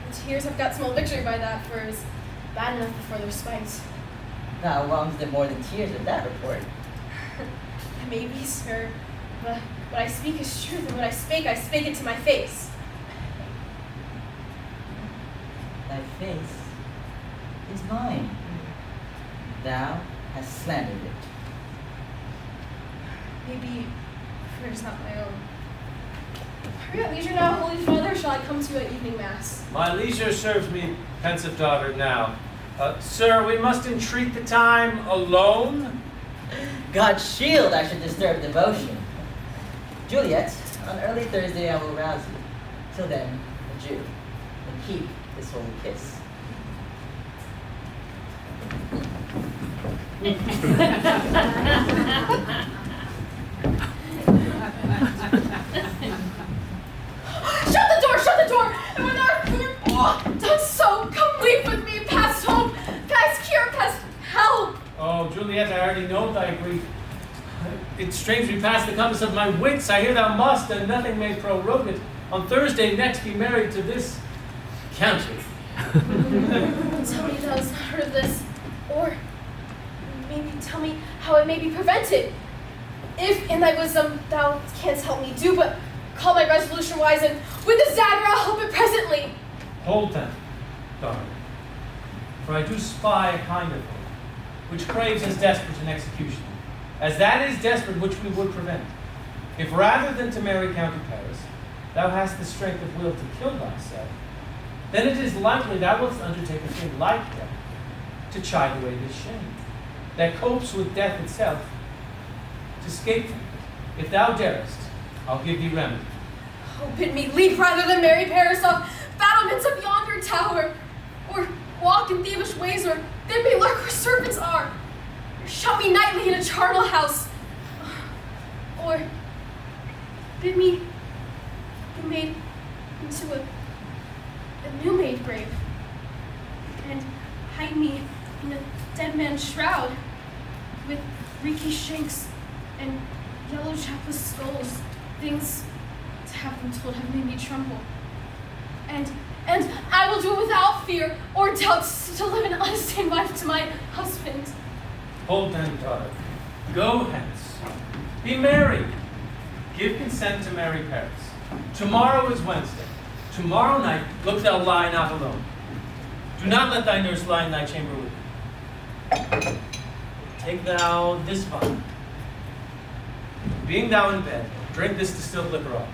The tears have got small victory by that, for it was bad enough before their spite. Thou wrongs them more than tears at that report. Maybe, sir, but what I speak is truth, and what I spake it to my face. Thy face is mine. Thou hast slandered it. Maybe, for it is not my own. Are you at leisure now, Holy Father, or shall I come to you at evening mass? My leisure serves me, pensive daughter, now. Sir, we must entreat the time alone. God shield I should disturb devotion. Juliet, on early Thursday I will rouse you. Till then, adieu, and keep this holy kiss. Shut the door! And when our done so, come weep with me, past hope, past cure, past help. Oh, Juliet, I already know thy grief. It strangely past the compass of my wits. I hear thou must, and nothing may prorogue it. On Thursday next be married to this country. Tell me thou hast not heard of this, or maybe tell me how it may be prevented. If in thy wisdom thou canst help me, do but call my resolution wise, and with the dagger I'll help it presently. Hold then, daughter, for I do spy a kind of hope, which craves as desperate an execution, as that is desperate which we would prevent. If rather than to marry Count of Paris, thou hast the strength of will to kill thyself, then it is likely thou wilt undertake a thing like death, to chide away this shame, that copes with death itself, to escape from it, if thou darest, I'll give thee remedy. Oh, bid me leap rather than marry Paris off battlements of yonder tower, or walk in thievish ways, or bid me lurk where serpents are, or shut me nightly in a charnel house, or bid me be made into a new made grave, and hide me in a dead man's shroud, with reeky shanks and yellow chapless skulls, things to have them told have made me tremble. And I will do it without fear or doubt to live an unstained wife to my husband. Hold then, daughter. Go hence. Be merry. Give consent to marry Paris. Tomorrow is Wednesday. Tomorrow night, look thou lie not alone. Do not let thy nurse lie in thy chamber with thee. Take thou this bottle. Being thou in bed, drink this distilled liquor off,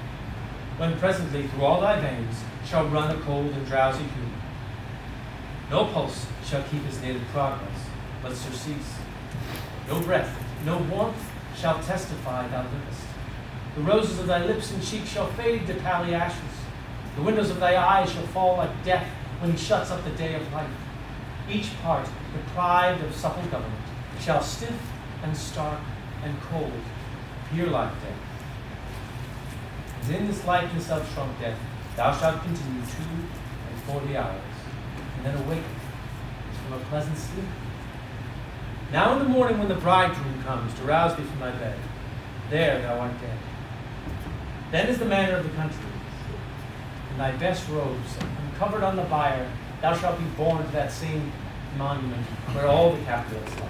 when presently through all thy veins shall run a cold and drowsy hue. No pulse shall keep his native progress, but surcease. No breath, no warmth shall testify thou livest. The roses of thy lips and cheeks shall fade to pally ashes. The windows of thy eyes shall fall like death when he shuts up the day of life. Each part, deprived of supple government, shall stiff and stark and cold appear like death. And in this likeness of shrunk death, thou shalt continue 42 hours, and then awaken as from a pleasant sleep. Now in the morning when the bridegroom comes to rouse thee from thy bed, there thou art dead. Then is the manner of the country. In thy best robes, uncovered on the bier, thou shalt be borne to that same monument where all the Capulets lie.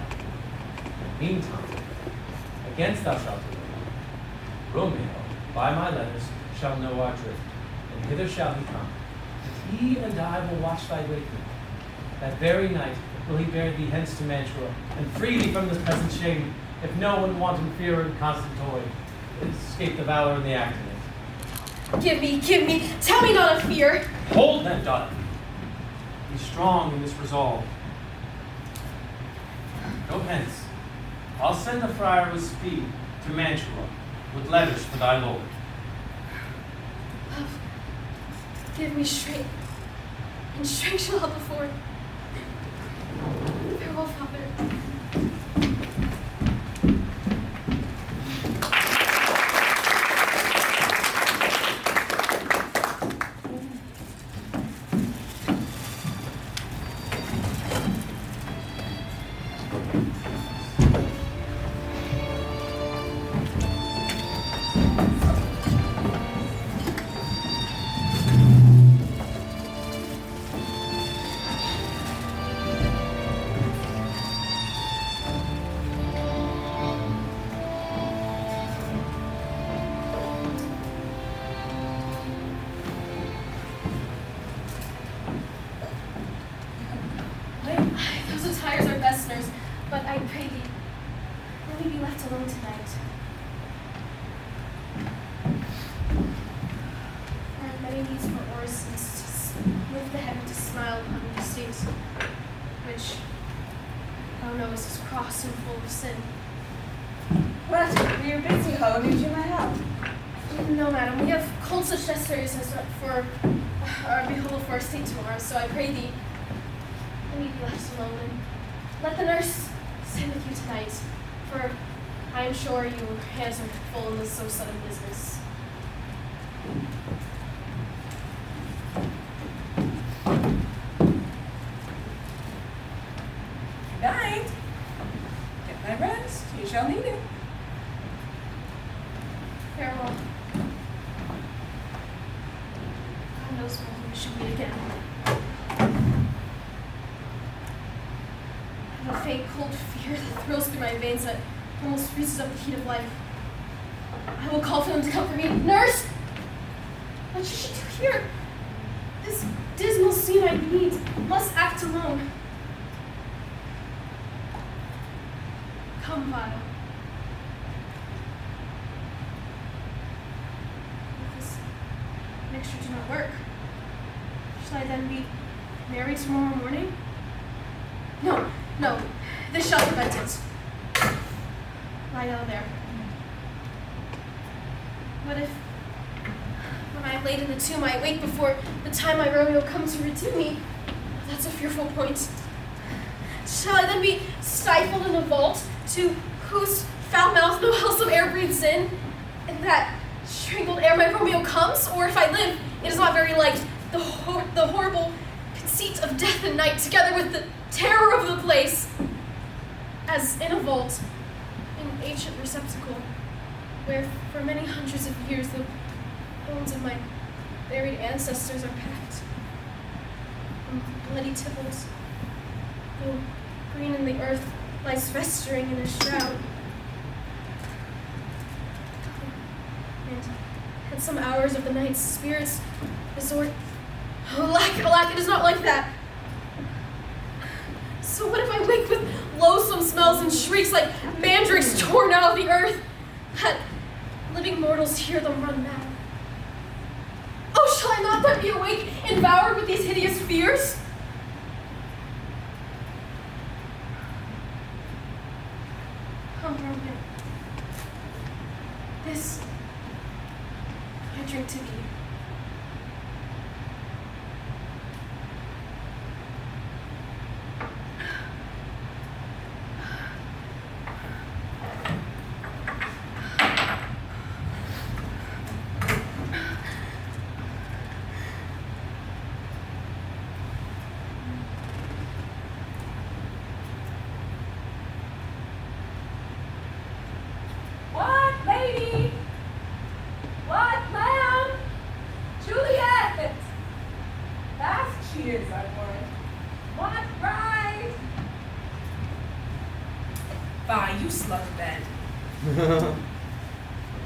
Meantime, against thou shalt deliver. Romeo, by my letters, shall know our drift, and hither shall he come. And he and I will watch thy wakening. That very night will he bear thee hence to Mantua, and free thee from this present shame, if no one wanton fear and constant toy escape the valor and the acting. Give me, tell me not of fear. Hold then, daughter. Be strong in this resolve. Go hence. I'll send a friar with speed to Mantua with letters for thy lord. Love, give me strength, and strength shall help afford. Farewell, Father. Those attires are best, nurse, but I pray thee, let me be left alone tonight. There are many needs for orisons to lift the head and to smile upon the state, which thou knowest is cross and full of sin. What? Were you busy, Ho? Need you my help? No, madam, we have cold such necessaries as for our behold for our state tomorrow, so I pray thee, let me be left alone, and let the nurse stay with you tonight, for I am sure your hands are full in this so sudden business. Good night. Get my rest. You shall need it. Farewell. God knows when we shall meet again. I have a faint cold fear that thrills through my veins that almost freezes up the heat of life. I will call for them to come for me. Nurse! What should she do here? This dismal scene I must act alone. Come, Vile. If this mixture do not work, shall I then be married tomorrow morning? No, this shall prevent it. Lie down there. What if, when I laid in the tomb, I wake before the time my Romeo comes to redeem me? That's a fearful point. Shall I then be stifled in a vault to whose foul mouth no wholesome air breathes in? In that strangled air my Romeo comes? Or if I live, it is not very light, the horrible conceit of death and night, together with the terror of the place, as in a vault, an ancient receptacle, where for many hundreds of years the bones of my buried ancestors are packed. And bloody Tybalt, though green in the earth, lies festering in a shroud. And at some hours of the night, spirits resort. Alack, it is not like that. So what if I wake with loathsome smells and shrieks like mandrakes torn out of the earth? That living mortals hear them run mad. Oh, shall I not then be awake, devoured with these hideous fears? Come, Romeo. This I drink to thee. What, lady? What, lamb? Juliet! Fast she is, I warrant. What bride? Fie, you slut bed.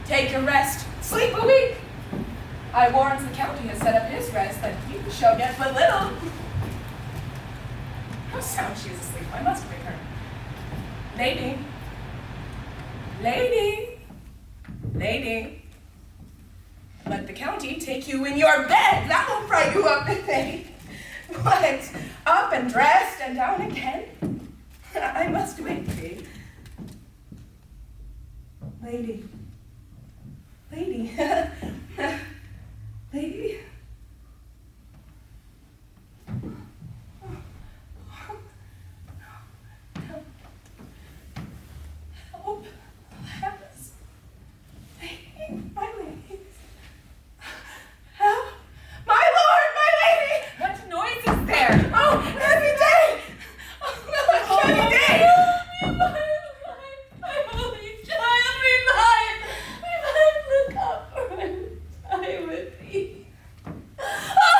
Take a rest. Sleep a week. I warrant the county has set up his rest that you shall get but little. How sound she is asleep. I must wake her. Lady. Lady. Lady. Let the county take you in your bed. That will fry you up, lady. What? Up and dressed and down again? I must wake thee. Lady. Lady. Lady. Help. Alas. Lady, my lady. Help. My lord, my lady! What noise is there? Oh, heavy day! Oh, no, heavy day! My holy child, revive! Revive, look up, for I will die with thee. Oh,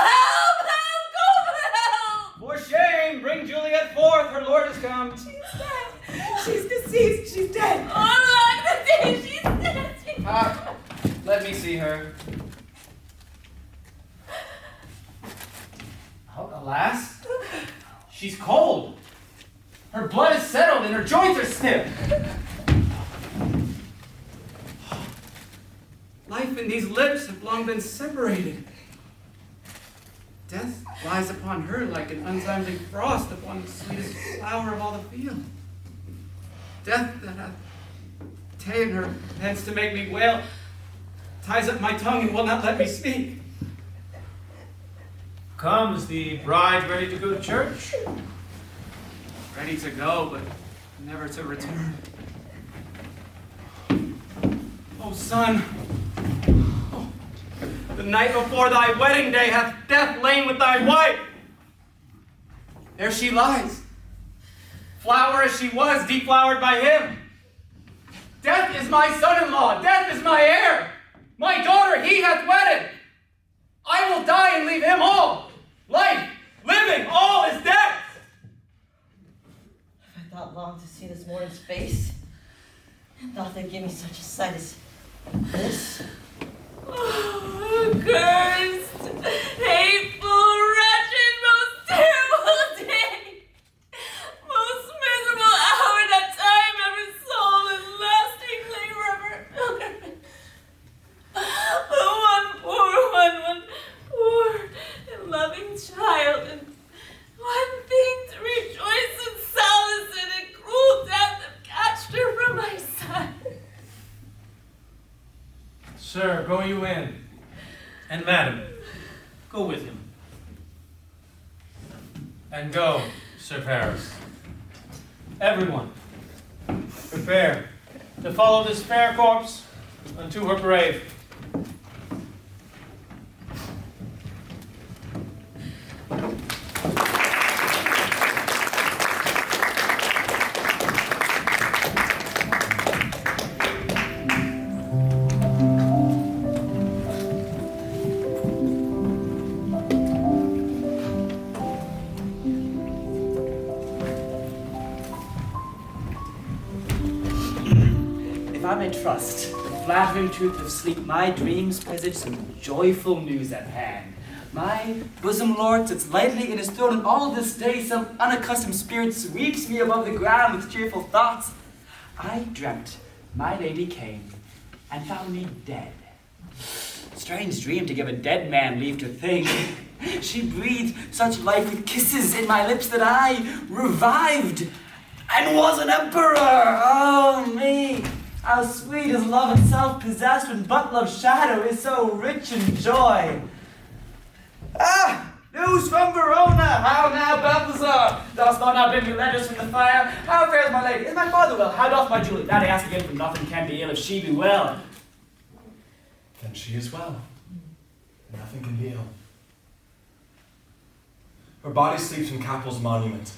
help! Help! Go for help! For shame! Bring Juliet forth, her lord has come. She's dead. She's deceased. She's dead. Oh, look, the day she's dead. Let me see her. Oh, alas, she's cold. Her blood is settled and her joints are stiff. Life in these lips have long been separated. Death lies upon her like an untimely frost upon the sweetest flower of all the field. Death that hath ta'en her hence to make me wail, ties up my tongue and will not let me speak. Comes the bride ready to go to church? Ready to go, but never to return. Oh, son, oh, the night before thy wedding day hath death lain with thy wife. There she lies, flower as she was, deflowered by him. Death is my son-in-law, death is my heir. My daughter he hath wedded. I will die and leave him all. Life, living, all is death. I thought long to see this morning's face, and thought they'd give me such a sight as this. Oh, cursed, hateful, wretched, most terrible day! Most miserable hour that time ever soul and lasting labor of her pilgrimage. The one poor and loving child, and one thing to rejoice and solace in, and cruel death have catched her from my side. So sir, go you in. And madam, go with him. And go, Sir Paris. Everyone, prepare to follow this fair corpse unto her grave. If I may trust the flattering truth of sleep, my dreams presage some joyful news at hand. My bosom lord sits lightly in his throne, and all this day some unaccustomed spirit sweeps me above the ground with cheerful thoughts. I dreamt my lady came and found me dead. Strange dream to give a dead man leave to think. She breathed such life with kisses in my lips that I revived and was an emperor. Oh me! How sweet is love itself, possessed when but love's shadow is so rich in joy. Ah! News from Verona! How now, Balthazar? Dost thou not bring me letters from the fire? How fares my lady? Is my father well? How doth my Juliet? That I ask again, for nothing can be ill if she be well. Then she is well. Nothing can be ill. Her body sleeps in Capel's monument,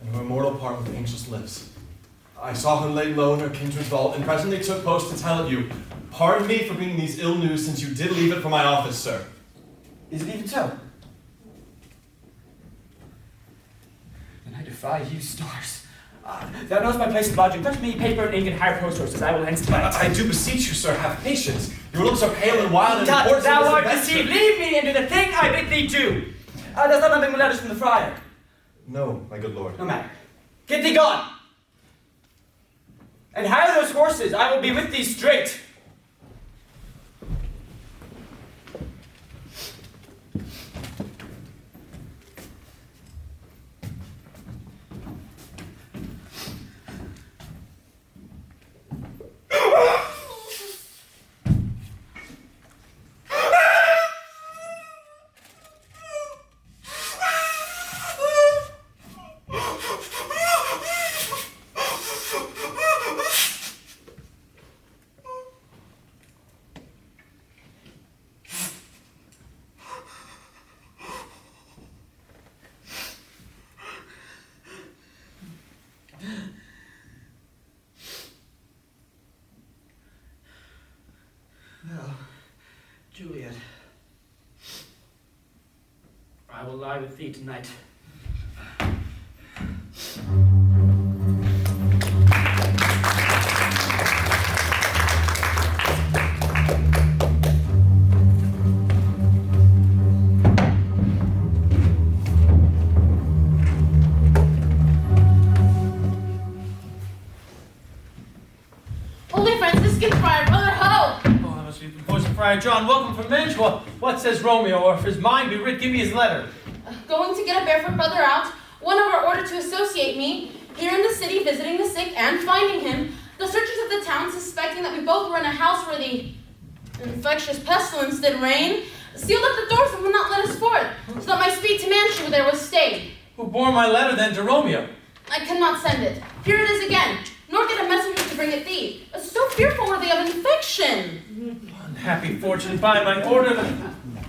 and her immortal part with angels lives. I saw her lay low in her kindred's vault, and presently took post to tell it you. Pardon me for bringing these ill news, since you did leave it for my office, sir. Is it even so? Then I defy you, stars. Thou knowest my place of lodging. Touch me paper and ink and hire post horses. I will hence tonight. I do beseech you, sir, have patience. Your looks are pale and wild and important. Thou art deceived. Leave me and do the thing I bid thee do. Dost thou not bring me letters from the friar? No, my good lord. No matter. Get thee gone. And hire those horses. I will be with thee straight. Well, Juliet, I will lie with thee tonight. Holy Franciscan Friar, Brother Ho! Oh, that must be the voice of Friar John. Welcome from Mantua. What says Romeo? Or if his mind be writ, give me his letter. Going to get a barefoot brother out, one of our order to associate me, here in the city visiting the sick and finding him, the searchers of the town suspecting that we both were in a house where the infectious pestilence did reign, sealed up the doors and would not let us forth, so that my speed to Mantua there was stayed. Who bore my letter then to Romeo? I cannot send it. Here it is again, nor get a messenger to bring it thee. So fearful were they of infection. Unhappy fortune, by my order.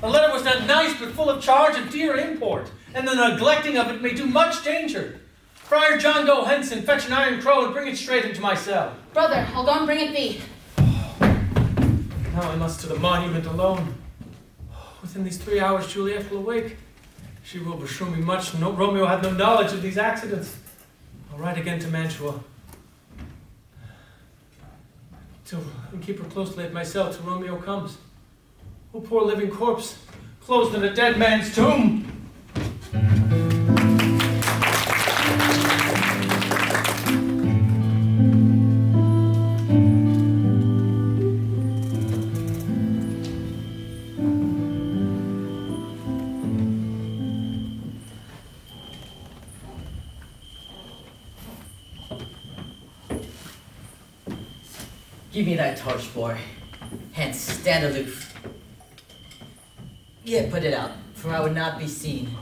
The letter was not nice, but full of charge of dear import, and the neglecting of it may do much danger. Friar John, go hence and fetch an iron crow and bring it straight into my cell. Brother, I'll go and bring it thee. Now I must to the monument alone. Within these 3 hours, Juliet will awake. She will beshrew me much. No, Romeo had no knowledge of these accidents. I'll ride again to Mantua. And keep her closely at my cell till Romeo comes. Oh, poor living corpse, closed in a dead man's tomb. Give me that torch, boy. Hence, stand aloof. Yet put it out, for I would not be seen.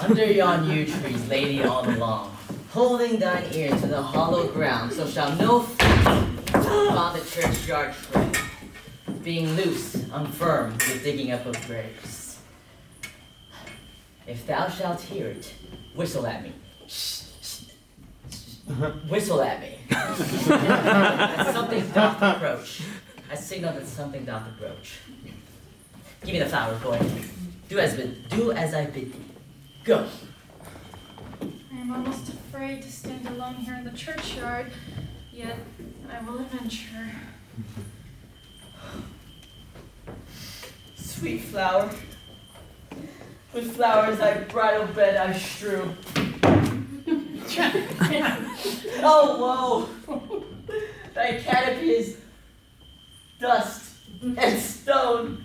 Under yon yew trees, lady all along, holding thine ear to the hollow ground, so shall no feet on the churchyard tread, being loose, unfirm, with digging up of graves. If thou shalt hear it, whistle at me. Whistle at me. That something doth approach. I signal that something doth approach. Give me the flowers, boy. Do as I bid thee. Go. I am almost afraid to stand alone here in the churchyard, yet I will adventure. Sweet flower, with flowers thy bridal bed I strew. Oh, woe! Thy canopy is dust and stone,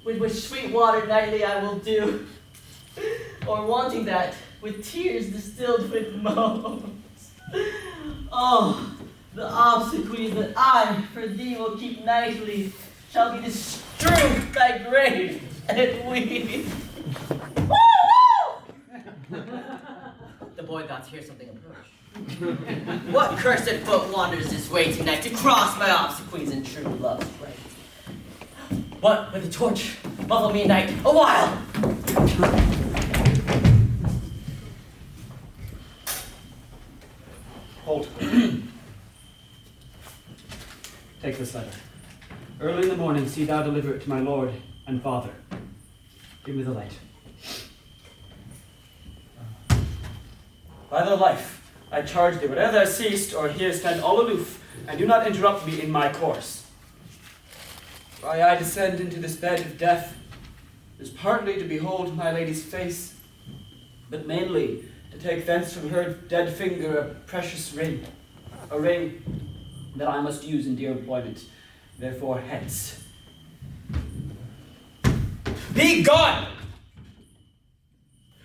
with which sweet water nightly I will do. Or wanting that, with tears distilled with moans. Oh, the obsequies that I for thee will keep nightly shall be to strew thy grave and weep. The boy gods hear something approach. What cursed foot wanders this way tonight to cross my obsequies and true love's right? What, with a torch, muffle me, night, a while! Hold. Take this letter. Early in the morning, see thou deliver it to my lord and father. Give me the light. By thy life, I charge thee, whatever thou seest or hearest, stand all aloof, and do not interrupt me in my course. Why I descend into this bed of death is partly to behold my lady's face, but mainly to take thence from her dead finger a precious ring, a ring that I must use in dear employment. Therefore, hence. Be gone!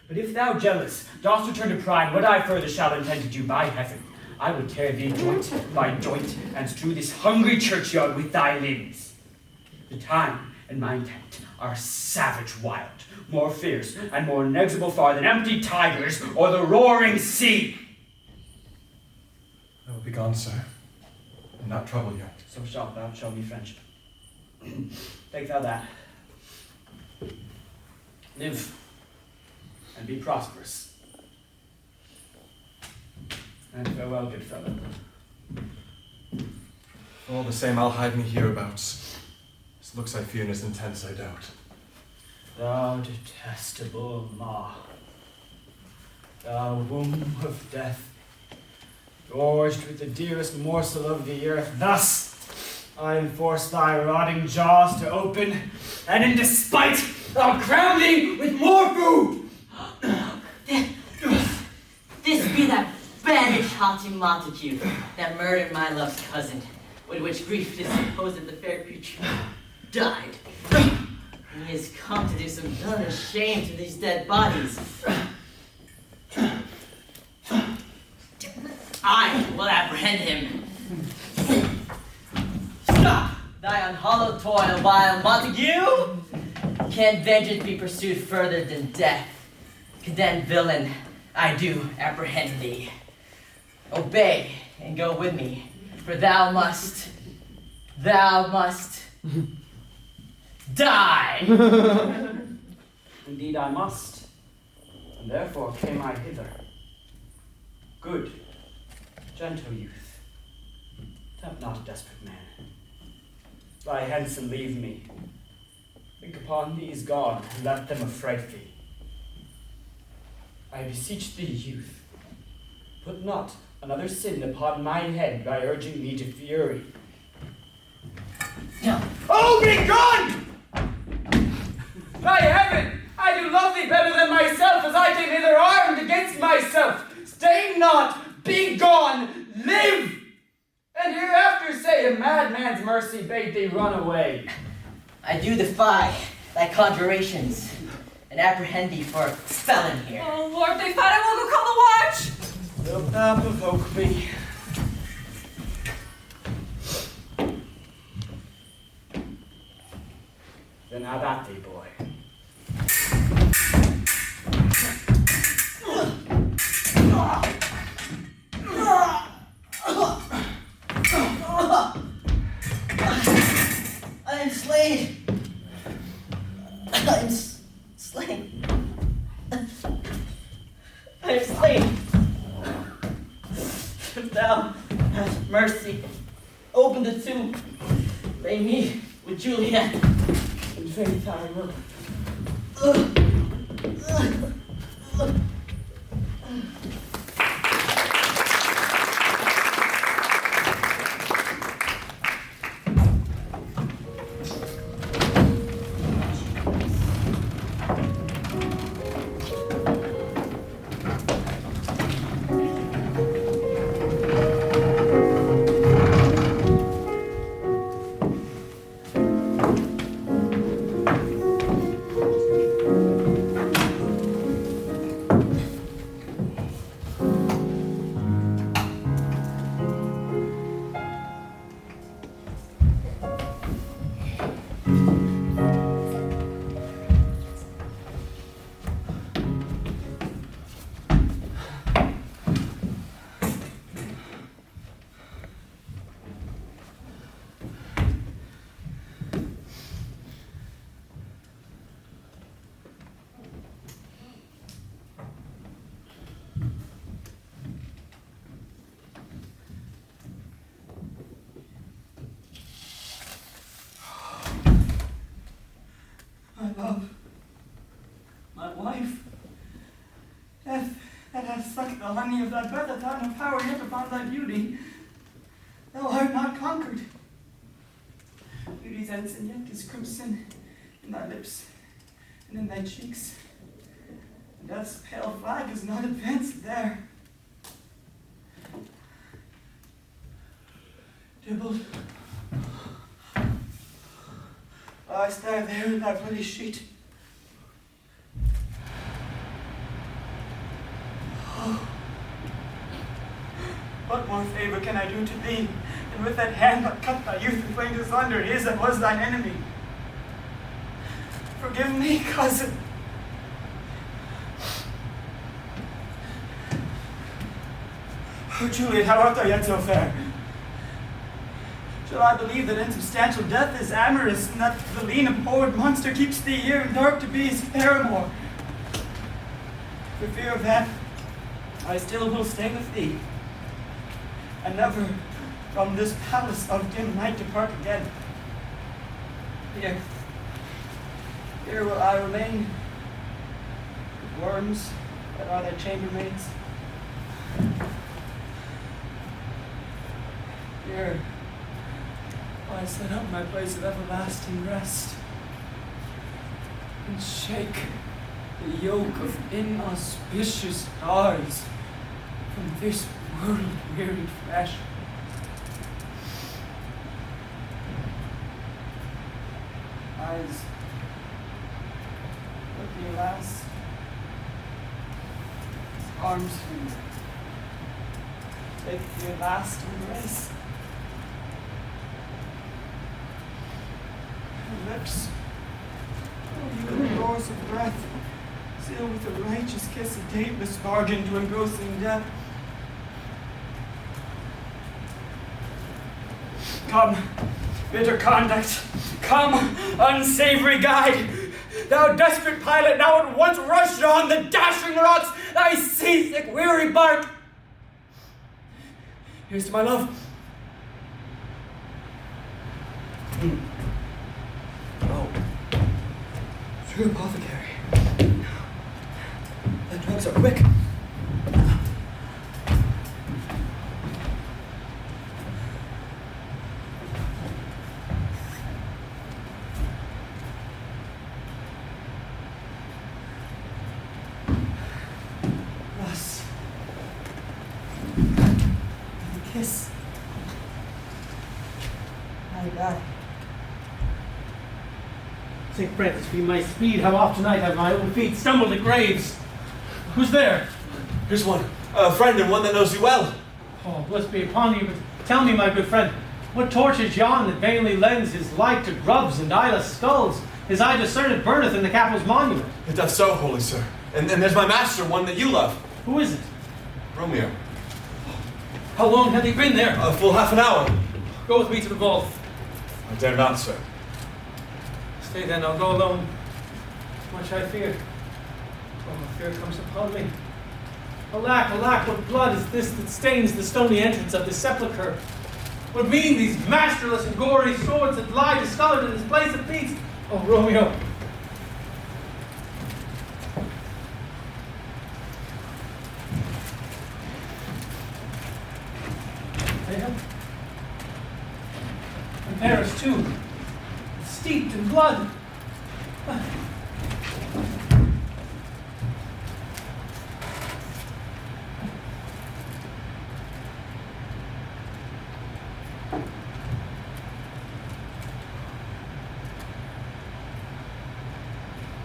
But if thou, jealous, dost return to pride, what I further shall intend to do, by heaven, I will tear thee joint by joint, and strew this hungry churchyard with thy limbs. The time and my intent are savage wild, more fierce and more inexorable far than empty tigers or the roaring sea. I will be gone, sir, and not trouble you. So shalt thou show me friendship. Take thou that. Live and be prosperous. And farewell, good fellow. All the same, I'll hide me hereabouts. This looks I fear and is intense, I doubt. Thou detestable maw, thou womb of death, gorged with the dearest morsel of the earth, thus I enforce thy rotting jaws to open, and in despite I'll crown thee with more food! This be that banished haughty Montague that murdered my love's cousin, with which grief is supposed that the fair creature died. He has come to do some villainous shame to these dead bodies. I will apprehend him. Stop thy unhallowed toil, vile Montague! Can vengeance be pursued further than death? Condemned villain, I do apprehend thee. Obey and go with me, for thou must die! Indeed I must, and therefore came I hither. Good, gentle youth, tempt not a desperate man. Fly hence and leave me. Think upon these God, and let them affright thee. I beseech thee, youth, put not another sin upon my head by urging me to fury. Oh, be gone! By heaven, I do love thee better than myself, as I came hither armed against myself. Stay not, be gone, live! And hereafter say a madman's mercy bade thee run away. I do defy thy conjurations, and apprehend thee for felon here. Oh, Lord, they thought I will go call the watch! Wilt thou provoke me? Then have at thee, boy. I am slain. I am slain. I am slain. If thou hast mercy, open the tomb. Lay me with Juliet. In faith I will. My love, my wife, death that hath sucked the honey of thy breath hath had no power yet upon thy beauty. Thou art not conquered. Beauty's ensign yet is crimson in thy lips and in thy cheeks. And death's pale flag is not advanced there. Dibbled, liest thou there in thy bloody sheet. Oh, what more favor can I do to thee than with that hand that cut thy youth and flamed asunder his that was thine enemy? Forgive me, cousin. Oh, Juliet, how art thou yet so fair? Shall I believe that insubstantial death is amorous, and that the lean abhorred monster keeps thee here in dark to be his paramour? For fear of that, I still will stay with thee, and never from this palace of dim night depart again. Here will I remain, with worms that are their chambermaids. Here I set up my place of everlasting rest, and shake the yoke of inauspicious stars from this world-wearied flesh. Eyes, look me last, arms free, take your last embrace. Lips, oh, you doors of breath, seal with a righteous kiss a dateless bargain to engrossing death. Come, bitter conduct, come, unsavory guide, thou desperate pilot, now at once rush on the dashing rocks, thy seasick weary bark. Here's to my love. Oh, true apothecary. The drugs are quick. Thus, with a kiss, I die. St. Francis, be my speed, how oft tonight have my own feet stumbled at graves. Who's there? Here's one, a friend and one that knows you well. Oh, blessed be upon you, but tell me, my good friend, what torch is yon that vainly lends his light to grubs and eyeless skulls? His eye discerneth burneth in the capel's monument. It doth so, holy sir. And there's my master, one that you love. Who is it? Romeo. How long hath he been there? A full half an hour. Go with me to the vault. I dare not, sir. Stay then, I'll go alone. Much I fear. Oh, my fear comes upon me. Alack, alack, what blood is this that stains the stony entrance of this sepulchre? What mean these masterless and gory swords that lie discolored in this place of peace? Oh, Romeo. There. And Paris, too, steeped in blood.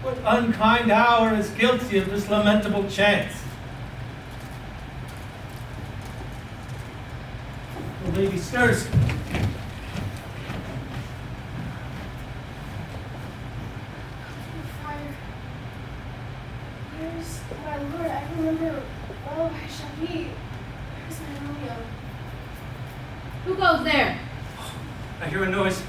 What unkind hour is guilty of this lamentable chance? The lady stirs. Friar, here's my lord. I remember. Oh, I shall be. Here's my Romeo. Who goes there? I hear a noise.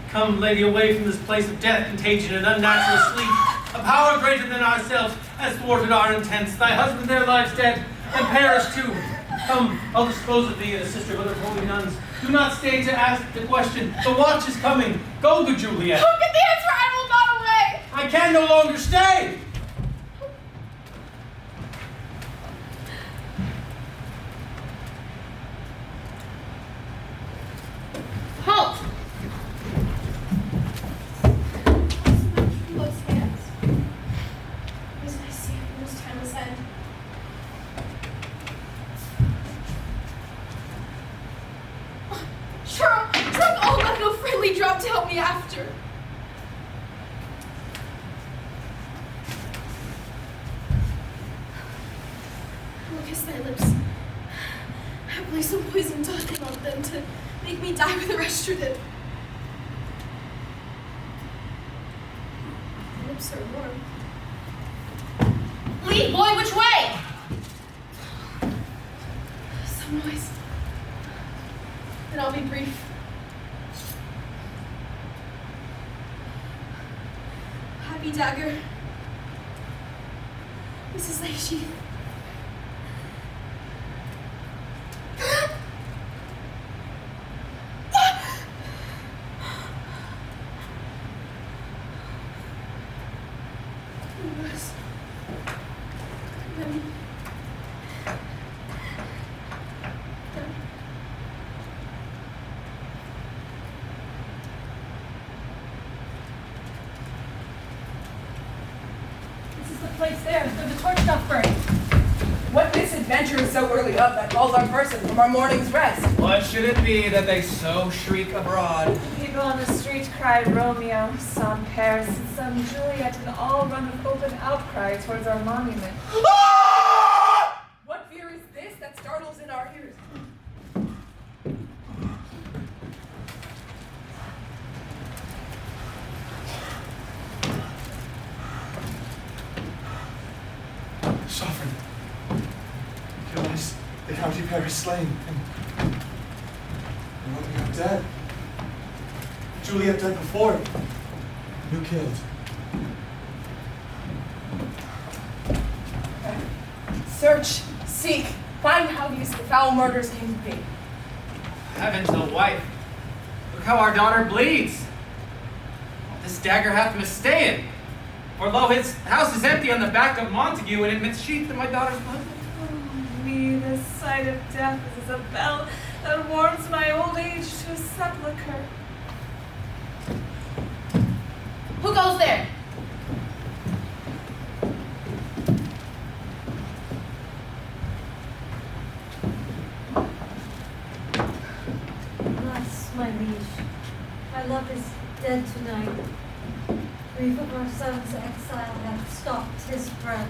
Come, lady, away from this place of death, contagion, and unnatural sleep. A power greater than ourselves has thwarted our intents. Thy husband there lies dead, and Paris too. Come, I'll dispose of thee and assist your other holy nuns. Do not stay to ask the question. The watch is coming. Go, good Juliet. Who get the answer? I will not away. I can no longer stay. Halt! Those hands. What did I see from this timeless end? Sure, it's like all left no friendly drop to help me after. Look, kiss thy lips. Happily some poison doth on them to make me die with the rest of it. My lips are warm. Lead, boy, which way? Some noise. Then I'll be brief. Happy dagger. Mrs. Lacey. This is the place there where the torch doth burn. What misadventure is so early up that calls our person from our morning's rest? What should it be that they so shriek abroad? People on the street cry Romeo, some Paris, and some Juliet, and all run with open outcry towards our monument. What fear is this that startles in our ears? Sovereign, here lies the County Paris slain, and Romeo dead. Juliet dead before. You killed. Search, seek, find how these foul murders came to be. Heavens, O wife, look how our daughter bleeds. This dagger hath misstayen. For lo, his house is empty on the back of Montague, and it missheathed in my daughter's blood. Oh, me, the sight of death is a bell that warms my old age to a sepulchre. Who goes there? Alas, my liege, our love is dead tonight. Grief of our son's exile hath stopped his breath.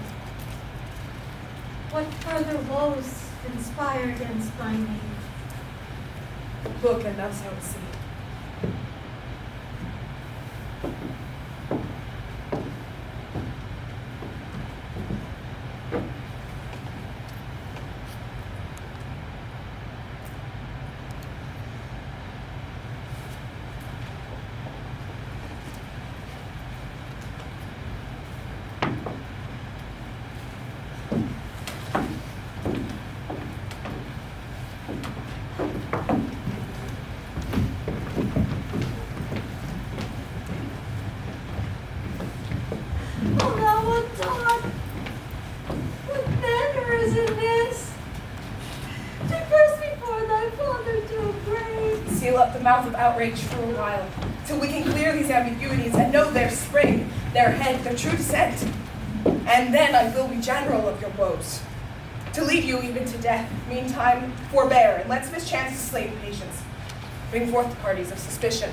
What further woes conspire against my name? Look, and thou shalt see. Oh, thou undone! What manner is in this? To burst before thy father to a grave. Seal up the mouth of outrage for a while, till we can clear these ambiguities and know their spring, their head, their true descent. And then I will be general of your woes, to lead you even to death. Meantime, forbear, and let's mischance to slay patience. Bring forth the parties of suspicion.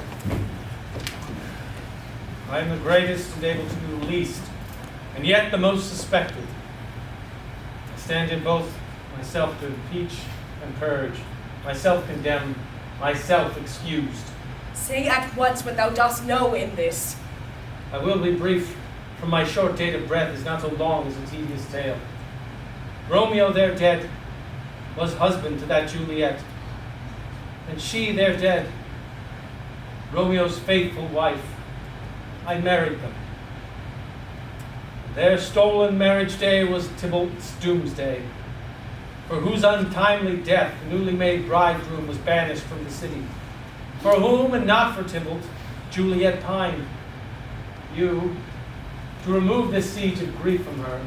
I am the greatest and able to do least, and yet the most suspected. I stand in both myself to impeach and purge, myself condemned, myself excused. Say at once what thou dost know in this. I will be brief, for my short date of breath is not so long as a tedious tale. Romeo, there dead, was husband to that Juliet, and she, there dead, Romeo's faithful wife. I married them. Their stolen marriage day was Tybalt's doomsday, for whose untimely death the newly made bridegroom was banished from the city, for whom, and not for Tybalt, Juliet pined. You, to remove this siege of grief from her,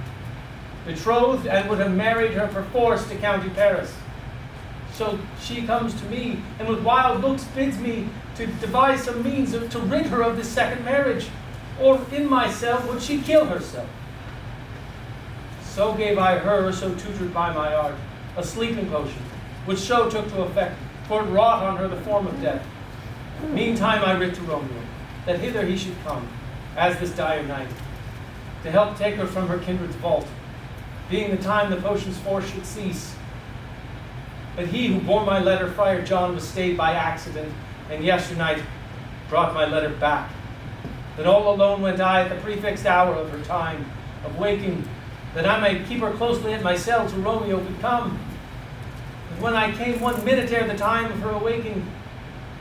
betrothed and would have married her perforce to County Paris. So she comes to me, and with wild looks bids me to devise some means to rid her of this second marriage, or in myself would she kill herself. So gave I her, so tutored by my art, a sleeping potion, which so took to effect, for it wrought on her the form of death. Meantime I writ to Romeo, that hither he should come, as this dire night, to help take her from her kindred's vault, being the time the potion's force should cease. But he who bore my letter, Friar John, was stayed by accident, and yesternight brought my letter back. Then all alone went I at the prefixed hour of her time of waking, that I might keep her closely at my cell till Romeo could come. And when I came 1 minute ere the time of her awaking,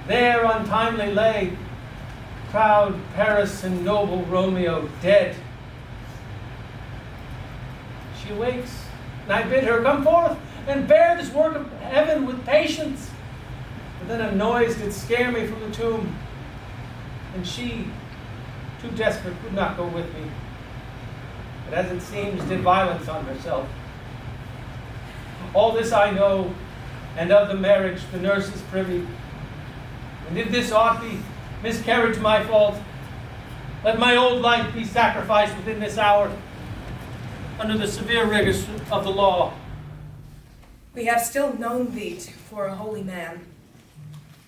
there untimely lay proud Paris and noble Romeo dead. She awakes, and I bid her come forth and bear this work of heaven with patience. But then a noise did scare me from the tomb, and she, too desperate, could not go with me, but as it seems did violence on herself. All this I know, and of the marriage the nurse is privy. And if this aught be miscarriage my fault, let my old life be sacrificed within this hour, under the severe rigors of the law. We have still known thee for a holy man.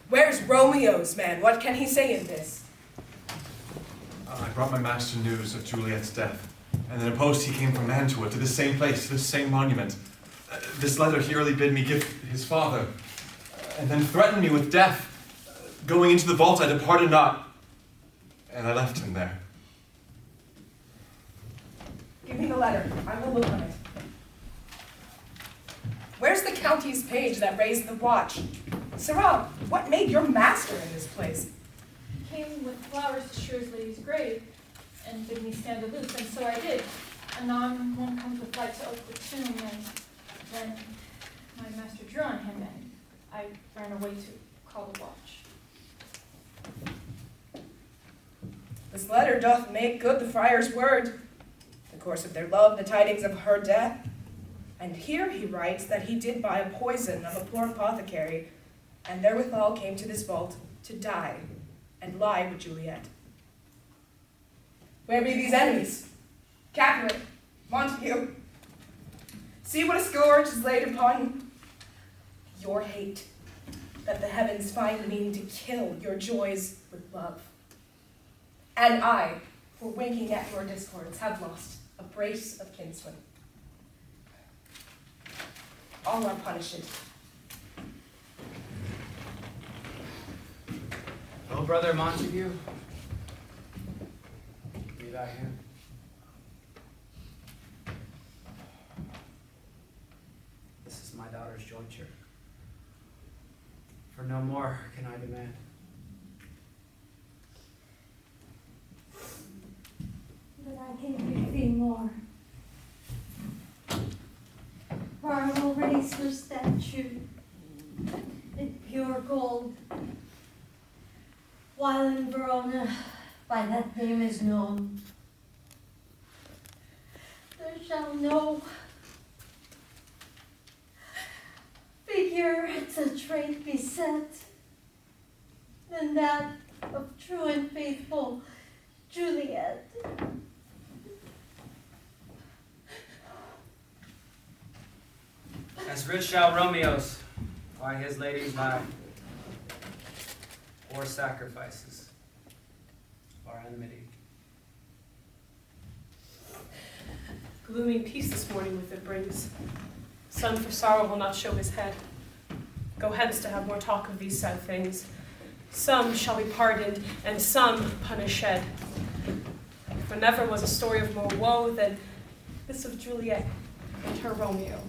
Where's Romeo's man? What can he say in this? I brought my master news of Juliet's death, and in a post he came from Mantua to this same place, to this same monument. This letter he early bid me give his father, and then threatened me with death. Going into the vault I departed not, and I left him there. Give me the letter. I will look on it. Where's the county's page that raised the watch? Sirrah, what made your master in this place? He came with flowers to shew his lady's grave, and bid me stand aloof, and so I did. Anon one comes with light to open the tomb, and then my master drew on him, and I ran away to call the watch. This letter doth make good the friar's word, the course of their love, the tidings of her death. And here he writes that he did buy a poison of a poor apothecary, and therewithal came to this vault to die and lie with Juliet. Where be these enemies? Capulet, Montague, see what a scourge is laid upon your hate, that the heavens find mean to kill your joys with love. And I, for winking at your discords, have lost a brace of kinsmen. All are punished. Oh, brother Montague, be thy hand. This is my daughter's jointure. For no more can I demand. But I can give thee more. For I will raise her statue in pure gold, while in Verona by that name is known. shall know. Figure it's a trait beset than that of true and faithful Juliet. As rich shall Romeo's by his ladies lie, or sacrifices our enmity. Gloomy peace this morning with it brings. Sun for sorrow will not show his head. Go hence to have more talk of these sad things. Some shall be pardoned, and some punish shed. For never was a story of more woe than this of Juliet and her Romeo.